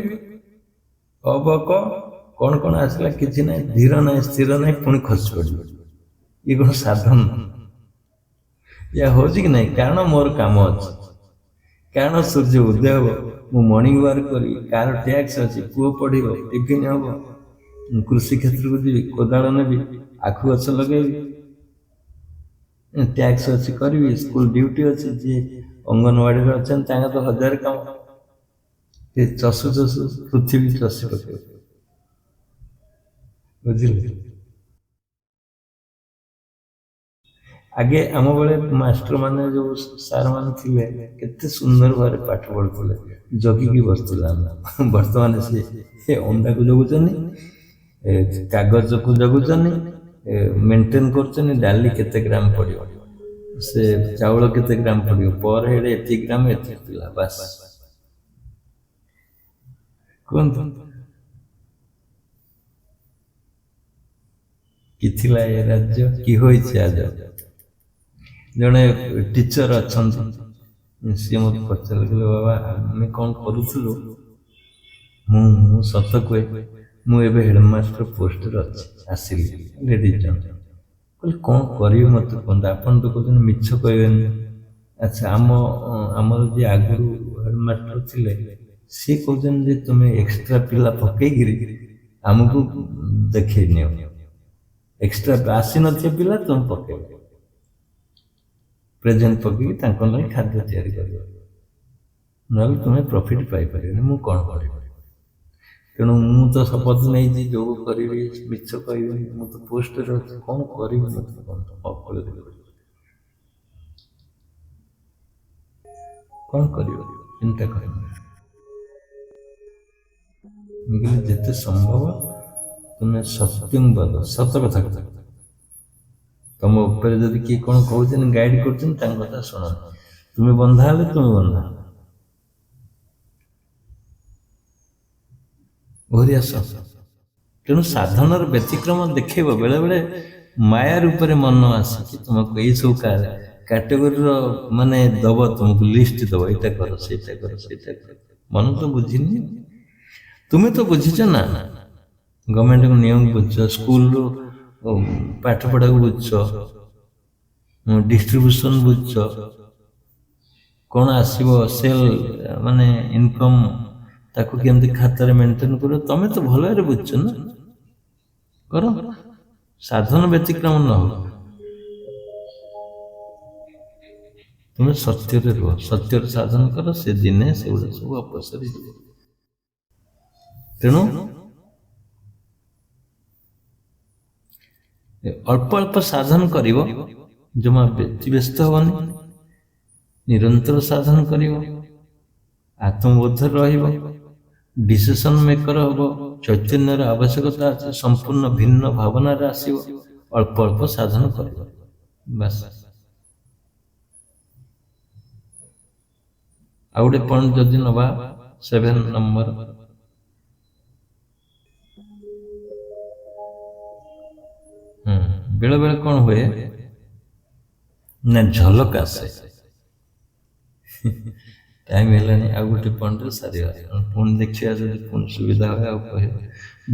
ଅବକ କ'ଣ ଆସିଲା କିଛି ନାହିଁ, ଧୀର ନାହିଁ, ସ୍ଥିର ନାହିଁ, ପୁଣି ଖସି ପଡ଼ିବ। ଇଏ କ'ଣ ସାଧନ? ଏହା ହଉଛି କି ନାହିଁ? କାରଣ ମୋର କାମ ଅଛି, କାରଣ ସୂର୍ଯ୍ୟ ଉଦୟ ହବ, ମୁଁ ମର୍ଣ୍ଣିଂ ୱାର୍କ କରିବି, କାହାର ଟ୍ୟାକ୍ସ ଅଛି, ପୁଅ ପଢିବ, ଟିଫିନ ହବ, କୃଷି କ୍ଷେତ୍ରକୁ ଯିବି, କୋଦାଳ ନେବି, ଆଖୁ ଗଛ ଲଗେଇବି, ଟ୍ୟାକ୍ସ ଅଛି କରିବି, ସ୍କୁଲ ଡ୍ୟୁଟି ଅଛି, ଯିଏ ଅଙ୍ଗନବାଡିରେ ଅଛନ୍ତି ତାଙ୍କ ତ 1000 କାମ, ସେ ଚଷୁ ପୃଥିବୀ ଚଷି ପକେଇବ, ବୁଝିଲେ। ଆଗେ ଆମ ବେଳେ ମାଷ୍ଟର ମାନେ, ଯୋଉ ସାର୍ ମାନେ ଥିଲେ, କେତେ ସୁନ୍ଦର ଭାବରେ ପାଠ ପଢୁଥିଲେ, ଜଗିକି ବସୁଥିଲେ। ବର୍ତ୍ତମାନ ସେ ଅଣ୍ଡାକୁ ଜଗୁଛନ୍ତି, କାଗଜକୁ ଜଗୁଛନ୍ତି, ମେଣ୍ଟେନ୍ କରୁଛନ୍ତି ଡାଲି କେତେ ଗ୍ରାମ ପଡ଼ିବ, ସେ ଚାଉଳ କେତେ ଗ୍ରାମ ପଡ଼ିବ, ପର ହେଡ୍ ଏତିକି ଗ୍ରାମ ଏତିକି ପିଲା, ବାସ୍। କୁହନ୍ତୁ କି ଥିଲା ଏ ରାଜ୍ୟ, କି ହୋଇଛି ଆଜ। ଜଣେ ଟିଚର ଅଛନ୍ତି, ସିଏ ମୋତେ ପଚାରିଲେ ବାବା ଆମେ କ'ଣ କରୁଥିଲୁ, ମୁଁ ସତ କୁହେ ମୁଁ ଏବେ ହେଡ଼ମାଷ୍ଟର ପୋଷ୍ଟରେ ଅଛି, ଆସିଲି ଲେଡିଜ୍ ଜଣ କହିଲେ କ'ଣ କରିବି ମୋତେ କୁହନ୍ତୁ, ଆପଣ ତ କହୁଛନ୍ତି ମିଛ କହିବେନି। ଆଚ୍ଛା ଆମର ଯିଏ ଆଗରୁ ହେଡ଼ମାଷ୍ଟର ଥିଲେ ସିଏ କହୁଛନ୍ତି ଯେ ତୁମେ ଏକ୍ସଟ୍ରା ପିଲା ପକେଇକିରି ଆମକୁ ଦେଖେଇ ନିଅ, ଏକ୍ସଟ୍ରା ଆସିନଥିବା ପିଲା ତୁମେ ପକେଇବ, ପ୍ରେଜେଣ୍ଟ ପକେଇକି ତାଙ୍କ ଲାଗି ଖାଦ୍ୟ ତିଆରି କରିବ, ନହେଲେ ତୁମେ ପ୍ରଫିଟ୍ ପାଇପାରିବନି। ମୁଁ କ'ଣ କରିବି? ତେଣୁ ମୁଁ ତ ଶପଥ ନେଇଛି ଯୋଗ କରିବି, ମିଛ କହିବିନି, ମୁଁ ତ ପୋଷ୍ଟରେ ଅଛି, କ'ଣ କରିବି ମୋତେ କୁହନ୍ତୁ, କ'ଣ କରିବ ଚିନ୍ତା କରିବ। ମୁଁ କହିଲି ଯେତେ ସମ୍ଭବ ତୁମେ ସତ୍ୟଂ ବଦ, ସତ କଥା କଥା। ତମ ଉପରେ ଯଦି କିଏ କ'ଣ କହୁଛନ୍ତି, ଗାଇଡ୍ କରୁଛନ୍ତି, ତାଙ୍କ କଥା ଶୁଣ। ତୁମେ ବନ୍ଧା ହେଲେ ତୁମେ ବନ୍ଧା ଓହରି ଆସ। ତେଣୁ ସାଧନାର ବ୍ୟତିକ୍ରମ ଦେଖେଇବ। ବେଳେବେଳେ ମାୟା ରୂପରେ ମନ ଆସିକି ତୁମକୁ ଏଇସବୁ କ୍ୟାଟେଗୋରୀର ମାନେ ଦବ, ତୁମକୁ ଲିଷ୍ଟ ଦବ, ଏଇଟା କର ସେଇଟା କର ସେଇଟା କର। ମନ ତ ବୁଝିନି, ତୁମେ ତ ବୁଝିଛ ନା, ଗଭର୍ଣ୍ଣମେଣ୍ଟଙ୍କ ନିୟମ ବୁଝୁଛ, ସ୍କୁଲର ପାଠ ପଢ଼ାକୁ ବୁଝୁଛ, ଡିଷ୍ଟ୍ରିବ୍ୟୁସନ୍ ବୁଝୁଛ, କ'ଣ ଆସିବ ସେଲ୍ ମାନେ ଇନକମ୍, ତାକୁ କେମିତି ଖାତାରେ ମେଣ୍ଟେନ୍ କରିବ, ତମେ ତ ଭଲ ଭାବରେ ବୁଝୁଛ ନା, କର। ସାଧନ ବ୍ୟତିକ୍ରମ ନ ହଉ, ତୁମେ ସତ୍ୟରେ ରୁହ, ସତ୍ୟରେ ସାଧନ କର, ସେ ଦିନେ ସେଗୁଡ଼ା ସବୁ ଅପସରି ଯିବ। ତେଣୁ ଅଳ୍ପ ଅଳ୍ପ ସାଧନ କରିବ, ଜମା ବ୍ୟତିବ୍ୟସ୍ତ ହବନି, ନିରନ୍ତର ସାଧନ କରିବ, ଆତ୍ମବୋଧରେ ରହିବ, ଡିସିସନ ମେକର ହବ, ଚୈତନ୍ୟର ଆବଶ୍ୟକତା ଅଛି, ସମ୍ପୂର୍ଣ୍ଣ ଭିନ୍ନ ଭାବନାରେ ଆସିବ, ଅଳ୍ପ ଅଳ୍ପ ସାଧନ କରିବ, ବାସ୍। ଆଉ ଗୋଟେ ପଏଣ୍ଟ ଯଦି ନବା 7 ନମ୍ବର, ବେଳେ ବେଳେ କ'ଣ ହୁଏ ନା ଝଲକ ଆସେ। ଟାଇମ୍ ହେଲାଣି, ଆଉ ଗୋଟେ ପଏଣ୍ଟରେ ସାରିବା, ପୁଣି ଦେଖିବା, ଯଦି ପୁଣି ସୁବିଧା ହୁଏ ଆଉ କହିବା।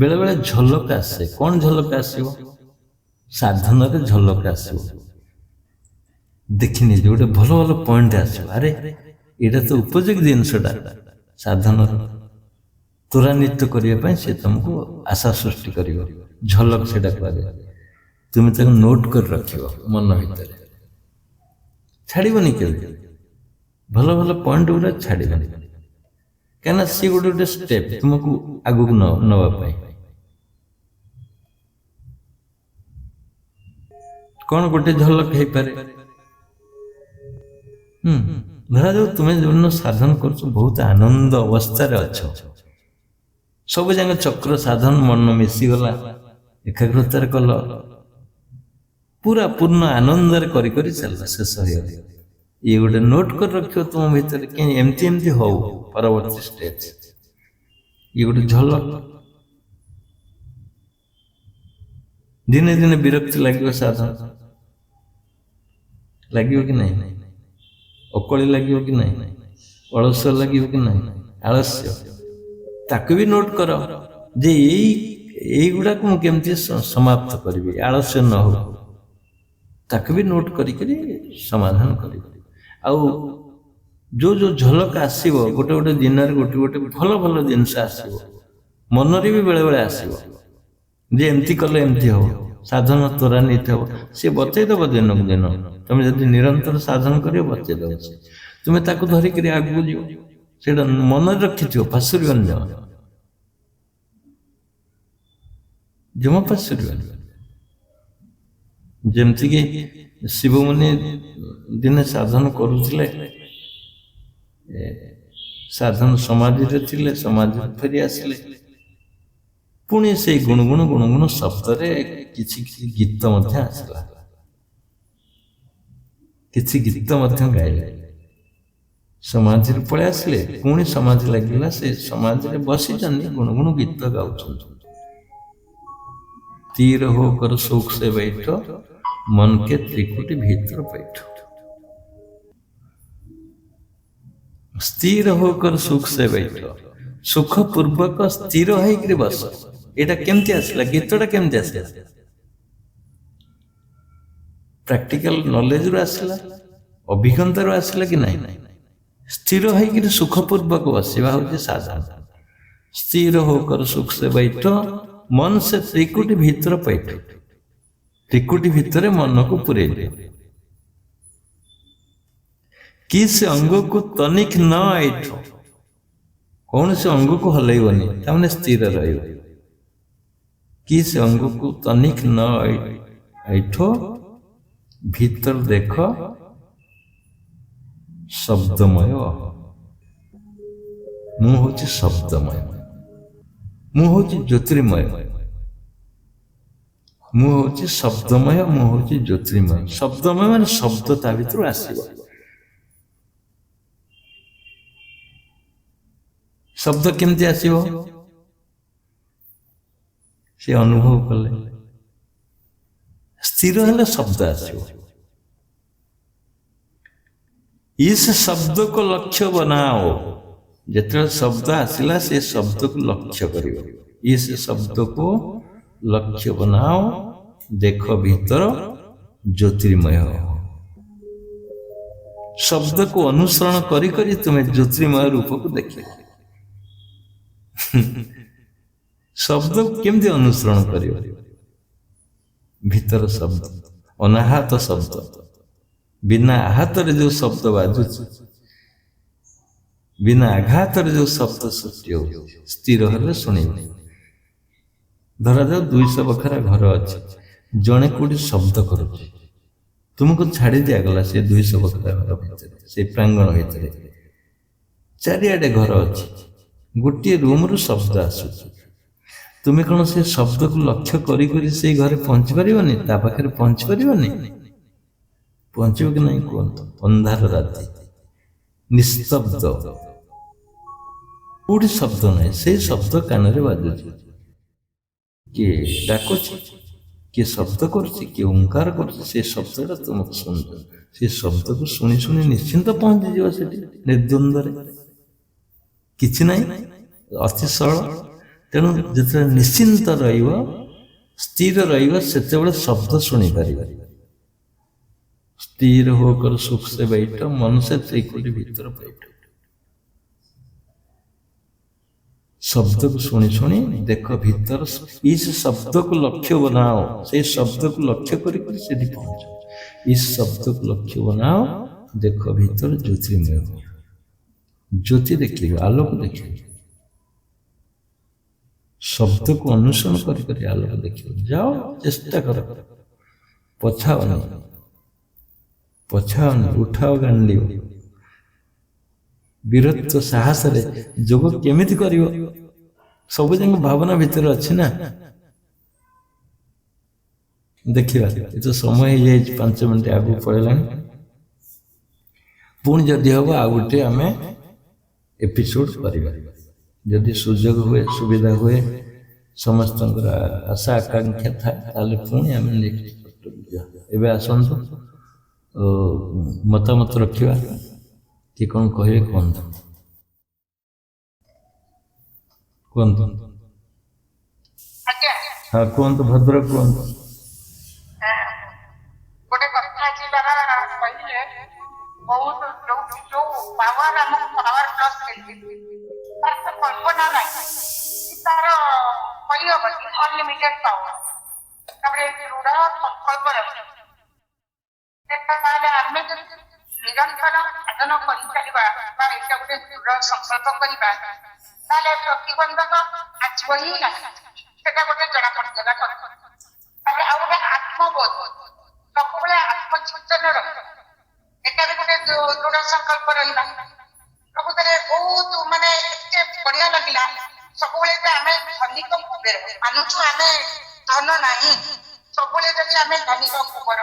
ବେଳେବେଳେ ଝଲକ ଆସେ। କ'ଣ ଝଲକ ଆସିବ? ସାଧନରେ ଝଲକ ଆସିବ। ଦେଖିନି ଯେ ଗୋଟେ ଭଲ ଭଲ ପଏଣ୍ଟ ଆସିବ, ଆରେ ଏଇଟା ତ ଉପଯୋଗୀ ଜିନିଷଟା, ସାଧନର ତ୍ୱରାନ୍ୱିତ କରିବା ପାଇଁ ସେ ତମକୁ ଆଶା ସୃଷ୍ଟି କରିବ, ଝଲକ ସେଇଟା କୁହାଯାଏ। ତୁମେ ତାକୁ ନୋଟ୍ କରି ରଖିବ ମନ ଭିତରେ, ଛାଡ଼ିବନି କେବେ, ଭଲ ଭଲ ପଏଣ୍ଟ ଗୁଡ଼ା ଛାଡ଼ିବନି, କାହିଁକିନା ସିଏ ଗୋଟେ ଗୋଟେ ଷ୍ଟେପ୍ ତୁମକୁ ଆଗକୁ ନେବା ପାଇଁ। କ'ଣ ଗୋଟେ ଝଲକ ହେଇପାରେ? ଧରାଯାଉ ତୁମେ ଯେଉଁଦିନ ସାଧନ କରୁଛ, ବହୁତ ଆନନ୍ଦ ଅବସ୍ଥାରେ ଅଛ, ସବୁ ଯାକ ଚକ୍ର ସାଧନ ମନ ମିଶିଗଲା, ଏକାଗ୍ରତାରେ କଲ, ପୁରା ପୂର୍ଣ୍ଣ ଆନନ୍ଦରେ କରି କରି ଚାଲିଲ, ଶେଷ ହେଇଗଲା। ଇଏ ଗୋଟେ ନୋଟ୍ କରି ରଖିବ ତୁମ ଭିତରେ, ଏମିତି ଏମିତି ହଉ ପରବର୍ତ୍ତୀ ଷ୍ଟେଜ୍। ଇଏ ଗୋଟେ ଝଲକ। ଦିନେ ଦିନେ ବିରକ୍ତି ଲାଗିବ, ସାଧନ ଲାଗିବ କି ନାହିଁ, ଅକଳି ଲାଗିବ କି ନାହିଁ, ଅଳସ୍ୟ ଲାଗିବ କି ନାହିଁ, ଆଳସ୍ୟ, ତାକୁ ବି ନୋଟ୍ କର ଯେ ଏଇଗୁଡାକୁ ମୁଁ କେମିତି ସମାପ୍ତ କରିବି, ଆଳସ୍ୟ ନ ହଉ, ତାକୁ ବି ନୋଟ୍ କରିକିରି ସମାଧାନ କରିବ। ଆଉ ଯୋଉ ଯୋଉ ଝଲକ ଆସିବ, ଗୋଟେ ଗୋଟେ ଦିନରେ ଗୋଟେ ଗୋଟେ ଭଲ ଭଲ ଜିନିଷ ଆସିବ, ମନରେ ବି ବେଳେ ବେଳେ ଆସିବ ଯେ ଏମିତି କଲେ ଏମିତି ହବ, ସାଧନ ତ୍ୱରାନ୍ୱିତ ହବ, ସିଏ ବଚେଇଦବ ଦିନକୁ ଦିନ। ତମେ ଯଦି ନିରନ୍ତର ସାଧନ କରିବ, ବଚେଇଦବ ସେ, ତୁମେ ତାକୁ ଧରିକିରି ଆଗକୁ ଯିବ, ସେଇଟା ମନରେ ରଖିଥିବ, ପାଶୁରିବନି, ଜମା ପାଶୁରିବନି। ଯେମିତିକି ଶିବମୁନି ଦିନେ ସାଧନ କରୁଥିଲେ, ସାଧନ ସମାଧିରେ ଥିଲେ, ସମାଧିରେ ଫେରି ଆସିଲେ, ପୁଣି ସେଇ ଗୁଣଗୁଣ ଶବ୍ଦରେ କିଛି ଗୀତ ମଧ୍ୟ ଆସିଲା, କିଛି ଗୀତ ମଧ୍ୟ ଗାଇଲେ। ସମାଧିରୁ ପଳେଇ ଆସିଲେ, ପୁଣି ସମାଧି ଲାଗିଲା, ସେ ସମାଧିରେ ବସିଛନ୍ତି, ଗୁଣଗୁଣ ଗୀତ ଗାଉଛନ୍ତି। तीर होकर सुख से बैठो, मन के त्रिकुटी भीतर बैठो। स्थिर होकर सुख से बैठो, सुख पूर्वक स्थिर होकर बस। एटा केमती आसला, गीतटा केमती आसला? प्रैक्टिकल नॉलेज रो आसला, अभिज्ञता रो आसला कि नहीं? स्थिर होकर सुख पूर्वक बसवा होची साधन। स्थिर होकर सुख से बैठो, मन से त्रिकुटी भीतर बैठो। त्रिकुटी भीतर मन को पुरे किस अंग को तनिक न ऐठो, कौन से अंग को हलैबनी, तामने स्थिर रहियो। किस अंग को तनिक न ऐठो, भीतर देखो शब्दमय। मुह होची शब्दमय, मुह होची ज्योतिर्मय, मुह होची शब्दमय, मुह होची ज्योतिर्मय। शब्दमय माने शब्द ता भितर आसीबो। शब्द केमती आसीबो? से अनुभव कले स्थिर हेले शब्द आसीबो। इस शब्द को लक्ष्य बनाओ। जिते शब्द आसला से शब्द को लक्ष्य करियो। इस शब्द को लक्ष्य बनाओ, देखो भीतर ज्योतिर्मय। शब्द को अनुसरण करी करी तुम्हें ज्योतिर्मय रूप को देखिए। शब्द केमती अनुसरण करियो? भीतर शब्द, अनाहत शब्द, बिना आहत जो शब्द बाजुची, बिना आघात जो शब्द सृष्टि हो, स्थिर हेले शुणिबे। धरा जाओ 200 बखरा घर अच्छे, जड़े कोटी शब्द करुचे, तुमको छाड़ी दिगला से 200 बखरा घर भितर, से प्रांगण भितर चारिआडे घर अच्छे, गोटे रूम रु शब्द आसु, तुम्हें कौन से शब्द को लक्ष्य करी करी से घरे पहुंची पारिबनी, ता पाखरे पहुंची पारिबनी? पहुंचो कि नहीं कहतु? अंधार राति, निस्तब्ध, कोई शब्द नहीं, से शब्द कान रे बाजुची। किए डाकुची, किए शब्द करुची, किए ओंकार करुची, से शब्दटा तुमको शुणुच। से शब्द को शुणी शुणी निश्चिंत पहुंची जीव सेठी निर्द्वंद्व, किछि नहीं, अति सरल। तेणु जिते निश्चिंत रहिब, स्थिर रहिब, सेतेबेले शब्द शुणी पारिबे। स्थिर होकर सुख से बैठो, मन से त्रिकुटी भीतर बैठो। शब्द को सुनी सुनी देखो भीतर, इस शब्द को लक्ष्य बनाओ, से शब्द को लक्ष्य करी सेठी पहुंचो। इस शब्द को लक्ष्य बनाओ, देखो भीतर ज्योतिर्मय हो। ज्योति देखिए, आलोक देखिए। शब्द को अनुसरण करी करी आलोक देखिए। जाओ, चेष्टा करो, पछाओनी, पछाओनी, उठाओ गांडी। वीरत्व साहस रे जोग केमिति करियो, सब जंग भावना भीतर अच्छी ना। देखिए ये तो समय हो जाए, 5 मिनट आगू पड़ेगा। पुणी जदि हम आ गोटे आम एपिसोड करिबा, जदि सुजोग हुए, सुविधा हुए, समस्त आशा आकांक्षा था, ताले पुणी आम नेक्स्ट एबे आसंतु मतामत रखिबा कि कौन कहे कहतु कहतु। हाँ कहतु, भद्र कहतु। गोटे कथा जी बाबा कहिले, बहुत जो पावर हमको पावर प्लस देती, तार तो कल्पना नहीं, तार कही हबनी अनलिमिटेड पावर। तापर दृढ़ संकल्प रखिए, आम जो निरंतर साधन कर गोटे दृढ़ संकल्प करवा, प्रतिबंधक आसब ही ना, गोटे जना पड़गला। आ गोटे आत्मबोध, सब आत्मचिंतन रहा गोटे दृढ़ संकल्प रहा। प्रकृत बहुत माने बढ़िया लगे। सब आम ଧନିକ କୁବେର ମାନୁଛୁ ଆମେ ଧନ ନାହିଁ ସବୁବେଳେ ଯଦି ଆମେ ଧନିକ କୁବେର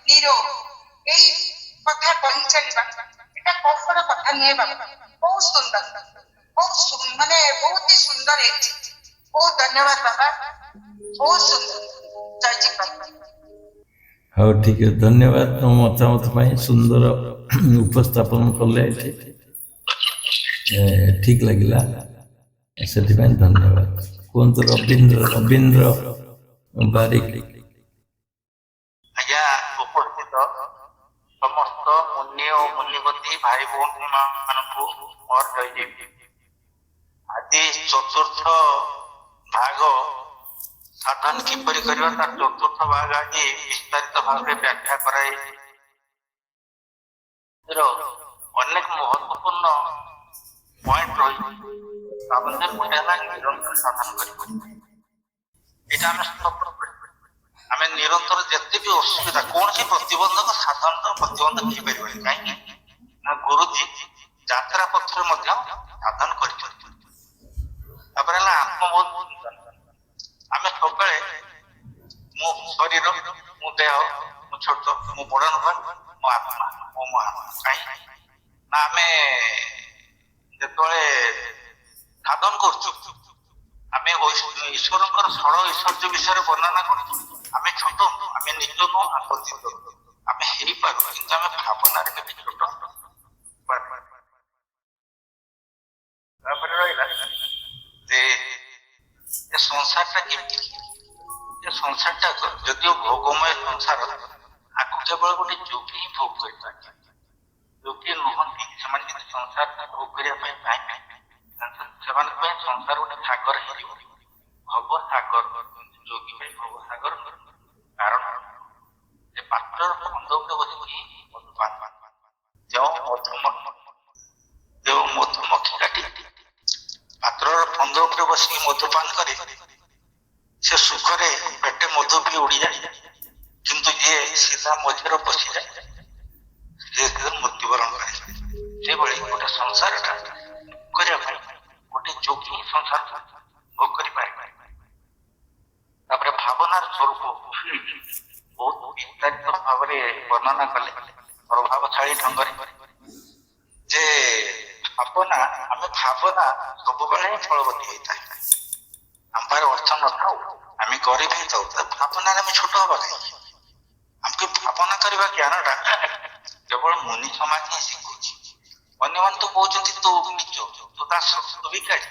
ନିରୋ ଏଇ କଥା କହି ଚାଲିବା ଏଟା କୌଶଳ କଥା ନୁହେଁ ବାବା। ବହୁତ ସୁନ୍ଦର ମାନେ ବହୁତ ହି ସୁନ୍ଦର ହେଇଛି। ବହୁତ ଧନ୍ୟବାଦ ବାବା ବହୁତ ସୁନ୍ଦର। ଜୟ ଜଗନ୍ନାଥ। ହଉ ଠିକ ଅଛି, ଧନ୍ୟବାଦ ତମ ମତାମତ ପାଇଁ। ସୁନ୍ଦର ଉପସ୍ଥାପନ କଲେ ଏଠି, ଠିକ ଲାଗିଲା, ସେଥିପାଇଁ ଧନ୍ୟବାଦ। କୁହନ୍ତୁ ରବୀନ୍ଦ୍ର ବାରିକ। ଆଜ୍ଞା, ଉପସ୍ଥିତ ସମସ୍ତ ମୁନି ଓ ମୁନିପତି ଭାଇ ଭଉଣୀ ମାନଙ୍କୁ ମୋର ଜୟ। ଆଜି ଚତୁର୍ଥ ଭାଗ ସାଧନ କିପରି କରିବା, ତାର ଚତୁର୍ଥ ଭାଗ ଆଜି ବିସ୍ତାରିତ ଭାବରେ ବ୍ୟାଖ୍ୟା କରାଯାଇଛି। ଅନେକ ମହତ୍ୱପୂର୍ଣ୍ଣ ପଏଣ୍ଟ ରହିଛି। ତା ମଧ୍ୟରେ ଗୋଟେ ହେଲା ନିରନ୍ତର ସାଧନ କରିବା। ଏଇଟା ଆମେ ସ୍ଥାପନ କରିବା। ଆମେ ନିରନ୍ତର ଯେତେ ବି ଅସୁବିଧା, କୌଣସି ପ୍ରତିବନ୍ଧକ ସାଧାରଣତଃ ପ୍ରତିବନ୍ଧକ ହେଇପାରିବନି। କାହିଁକି ନା ଗୁରୁଜୀ ଯାତ୍ରା ପଥରେ ମଧ୍ୟ ସାଧନ କରିଛନ୍ତି। ତାପରେ ହେଲା ଆତ୍ମବୋଧ। ଆମେ ସବୁବେଳେ ମୋ ଶରୀର, ମୋ ଦେହ, ମୋ ଛୋଟ, ମୋ ବଡ ନୁହେଁ, ମୋ ଆତ୍ମା, ମୋ ମହାତ୍ମା। କାହିଁକି ନା ଆମେ ଯେତେବେଳେ ସାଧନ କରୁଛୁ, ଆମେ ଈଶ୍ୱରଙ୍କର ଷଡ଼ ଐଶ୍ୱର୍ଯ୍ୟ ବିଷୟରେ ବର୍ଣ୍ଣନା କରୁଛୁ। ଆମେ ଛୋଟ, ଆମେ ନିଜ ନୁହଁ, ଆପତ୍ତିତ ଆମେ ହେଇପାରୁ, କିନ୍ତୁ ଆମେ ଭାବନାରେ କେବେ ଛୋଟ। ତାପରେ ରହିଲା ଯେ ସଂସାରଟା କେମିତି, ଏ ସଂସାରଟା ଯଦିଓ ଭୋଗମୟ ସଂସାର, ଆକୁ କେବଳ ଗୋଟେ ଯୋଗୀ ହିଁ ଭୋଗ କରିପାରିବେ। ଯୋଗୀ ନୁହନ୍ତି ସେମାନେ ଯଦି ସଂସାରଟା ଭୋଗ କରିବା ପାଇଁ ଚାହିଁବେ, ସେମାନଙ୍କ ପାଇଁ ସଂସାର ଗୋଟେ ସାଗର ହେଇଯିବ, ଭବ ସାଗର। ଯୋଗୀ ପାଇଁ ଭବ ସାଗର କାରଣ ସେ ପାତ୍ରର ଖଣ୍ଡ ଉପରେ ବସିକି ମଧୁପାନ, ଯେଉଁ ମଧୁମକ୍ଷୀ କାଟି ପାତ୍ରର ଫନ୍ଦ ଉପରେ ବସିକି ମଧୁପାନ କରେ, ସେ ସୁଖରେ ପେଟେ ମଧୁ ବି ଉଡ଼ିଯାଏ। କିନ୍ତୁ ଯିଏ ସିଧା ମଝିରେ ପଶିଯାଏ ସେ ମୃତ୍ୟୁବରଣ କରେ। ସେଭଳି ଗୋଟେ ସଂସାରଟା କରିବା ପାଇଁ ଗୋଟେ ଯୋଗୀ ସଂସାର ଭୋଗ କରିପାରିବ। ତାପରେ ଭାବନାର ସ୍ୱରୂପ ବହୁତ ବିସ୍ତାରିତ ଭାବରେ ବର୍ଣ୍ଣନା କଲେ ପ୍ରଭାବଶାଳୀ ଢଙ୍ଗରେ, ଯେ ଭାବନା, ଆମେ ଭାବନା ସବୁବେଳେ ହିଁ ଫଳବତୀ ହେଇଥାଏ। ଆମ ପାଖରେ ଅର୍ଥ ନଥାଉ, ଆମେ ଗରିବ ହେଇଥାଉ, ଭାବନାରେ ଆମେ ଛୋଟ ହବା କାହିଁକି? ଆମକୁ ଭାବନା କରିବା ଜ୍ଞାନଟା କେବଳ ମୁନି ସମାଜ ହିଁ ଶିଖୁଛି। ଅନ୍ୟମାନେ ତ କହୁଛନ୍ତି ତୁ ନିଜ, ତୁ ଦାସ, ତୁ ଭିକାରୀ,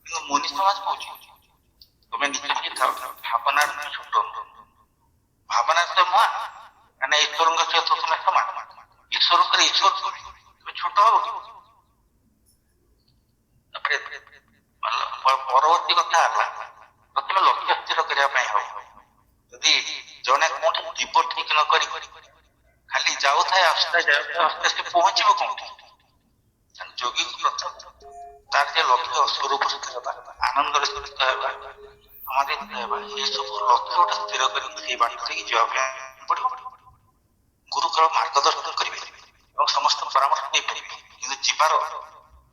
କିନ୍ତୁ ମୁନି ସମାଜ କହୁଛି ତୁମେ ନିଜ ହେଇଥାଉ, ଭାବନାରେ ତୁମେ ଛୋଟ ନୁହଁ। ଭାବନାରେ ତ ନୁହଁ, କାହିଁକିନା ଈଶ୍ୱରଙ୍କ ସହିତ ତୁମେ ସମାନ। ଈଶ୍ୱରଙ୍କର ଈଶ୍ୱର ତୁମେ ଛୋଟ ହବ କି? ତାପରେ ପରବର୍ତ୍ତୀ କଥା ହେଲା, ପ୍ରଥମେ ଲକ୍ଷ୍ୟ ସ୍ଥିର କରିବା ପାଇଁ ହବ। ଯଦି ଜଣେ କୋଉଠି ଯିବ ଠିକ ନ କରି ଖାଲି ଯାଉଥାଏ, ଆସୁଥାଏ, ଯାଉଥାଏ, ସେ ପହଞ୍ଚିବ କୋଉଠି? ଯୋଗୀକୁ ପ୍ରଥମ ତାର ଯେ ଲକ୍ଷ୍ୟ ସ୍ୱରୂପ ସ୍ଥିର ହେବା, ଆନନ୍ଦରେ ସ୍ଥିତ ହେବା, ସମାଧିତ ହେବା, ଏସବୁ ଲକ୍ଷ୍ୟ ଗୋଟେ ସ୍ଥିର କରି ସେଇ ବାଟ ଦେଇକି ଯିବା ପାଇଁ ପଡିବ। ଗୁରୁଙ୍କର ମାର୍ଗଦର୍ଶନ କରିବେ ଏବଂ ସମସ୍ତ ପରାମର୍ଶ ଦେଇପାରିବେ, କିନ୍ତୁ ଯିବାର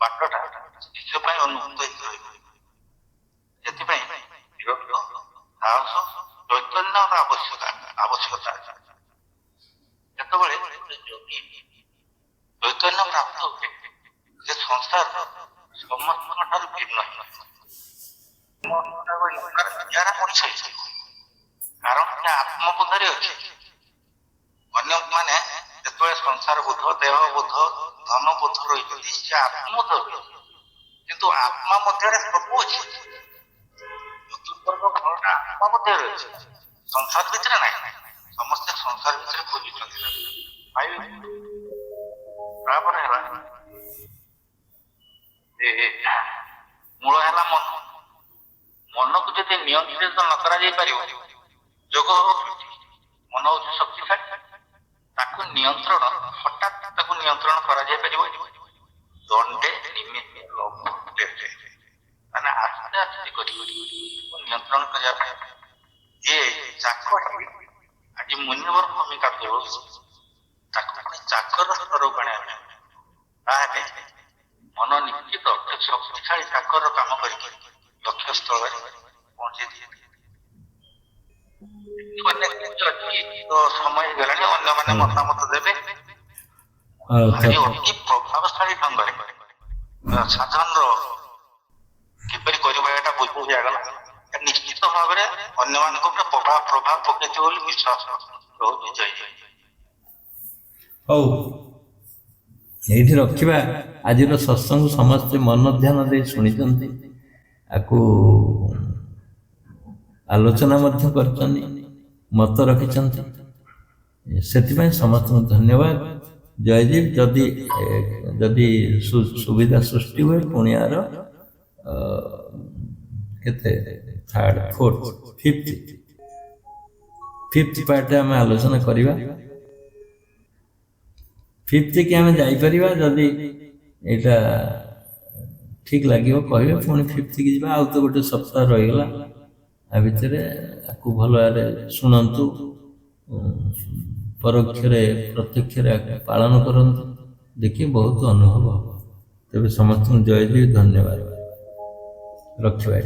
ବାଟଟା ଶିଷ୍ୟ ପାଇଁ ଉନ୍ମୁକ୍ତ ହେଇକି ରହିବ। ସେଥିପାଇଁ ସାହସ, ଚୈତନ୍ୟର ଆବଶ୍ୟକତା। ଯେତେବେଳେ ଯୋଗୀ ଚୈତନ୍ୟ ପ୍ରାପ୍ତ ହୁଏ, ସେ ସଂସାର ସମସ୍ତଙ୍କ ଠାରୁ ଭିନ୍ନ ମଣିଷ ହେଇଯିବ। କାରଣ ସେ ଆତ୍ମବୋଧରେ ଅଛି। ଅନ୍ୟମାନେ ଯେତେବେଳେ ସଂସାର ବୋଧ, ଦେହ ବୋଧ, ଧନ ବୋଧ ରହିଛନ୍ତି, ସେ ଆତ୍ମବୋଧ, କିନ୍ତୁ ଆତ୍ମା ମଧ୍ୟରେ ସବୁ ଅଛି। ଚତୁର୍ବର୍ଗ ଫଳଟା ଆତ୍ମା ମଧ୍ୟରେ ଅଛି, ସଂସାର ଭିତରେ ନାହିଁ। ସମସ୍ତେ ସଂସାର ଭିତରେ ଖୋଜୁଛନ୍ତି। ତାପରେ ହେଲା ମୂଳ ହେଲା ମନ। ମନକୁ ଯଦି ନିୟନ୍ତ୍ରିତ ନ କରାଯାଇ ପାରିବ, ଯୋଗ ମନ ହଉଛି ଶକ୍ତିଶାଳୀ, ତାକୁ ନିୟନ୍ତ୍ରଣ, ହଠାତ୍ ତାକୁ ନିୟନ୍ତ୍ରଣ କରାଯାଇ ପାରିବ ଦଣ୍ଡେ ନିମିତ୍ତେ ଲୋଭ ମାନେ ଆସ୍ତେ ଆସ୍ତେ କରି ନିୟନ୍ତ୍ରଣ କରିବା ପାଇଁ ଯିଏ ଚାକର ଆଜି ମୁନିବର ଭୂମିକା କରୁଛି, ତାକୁ ପୁଣି ଚାକର ସ୍ତରକୁ ଆଣିବା ପାଇଁ, ତାହେଲେ ମନ ନିଶ୍ଚିତ ଶକ୍ତିଶାଳୀ ଚାକର କାମ କରିକି ଭାରି ଅତି ପ୍ରଭାବଶାଳୀ ଢଙ୍ଗରେ ସାଧାରଣ କିପରି କରିବା ଏଟା ବୁଝି ଦିଆଗଲା। ନିଶ୍ଚିତ ଭାବରେ ଅନ୍ୟମାନଙ୍କ ଉପରେ ପ୍ରଭାବ ପକେଇଥିବ ବୋଲି ବିଶ୍ୱାସ ରହୁଛି। ଜୟ ଜୟ। ହଉ ଏଇଠି ରଖିବା। ଆଜିର ସତ୍ସଙ୍ଗ ସମସ୍ତେ ମନ ଧ୍ୟାନ ଦେଇ ଶୁଣିଛନ୍ତି, ଆକୁ ଆଲୋଚନା ମଧ୍ୟ କରିଛନ୍ତି, ମତ ରଖିଛନ୍ତି। ସେଥିପାଇଁ ସମସ୍ତଙ୍କୁ ଧନ୍ୟବାଦ। ଜୟଦୀପ। ଯଦି ସୁବିଧା ସୃଷ୍ଟି ହୁଏ ପୁଣି ଆର କେତେ ଥାର୍ଡ ଫୋର୍ଥ ଫିଫ୍ଥ ପାର୍ଟରେ ଆମେ ଆଲୋଚନା କରିବା। ଫିଫ୍ଥ କି ଆମେ ଯାଇପାରିବା, ଯଦି ଏଇଟା ଠିକ ଲାଗିବ କହିବେ, ପୁଣି ଫିଫ୍ଥ କି ଯିବା। ଆଉ ତ ଗୋଟେ ସପ୍ତାହ ରହିଗଲା, ଆ ଭିତରେ ଆକୁ ଭଲ ଭାବରେ ଶୁଣନ୍ତୁ, ପରୋକ୍ଷରେ ପ୍ରତ୍ୟକ୍ଷରେ ପାଳନ କରନ୍ତୁ, ଦେଖି ବହୁତ ଅନୁଭବ ହବ। ତେବେ ସମସ୍ତଙ୍କୁ ଜୟ ଦେଇ ଧନ୍ୟବାଦ ରଖିବା।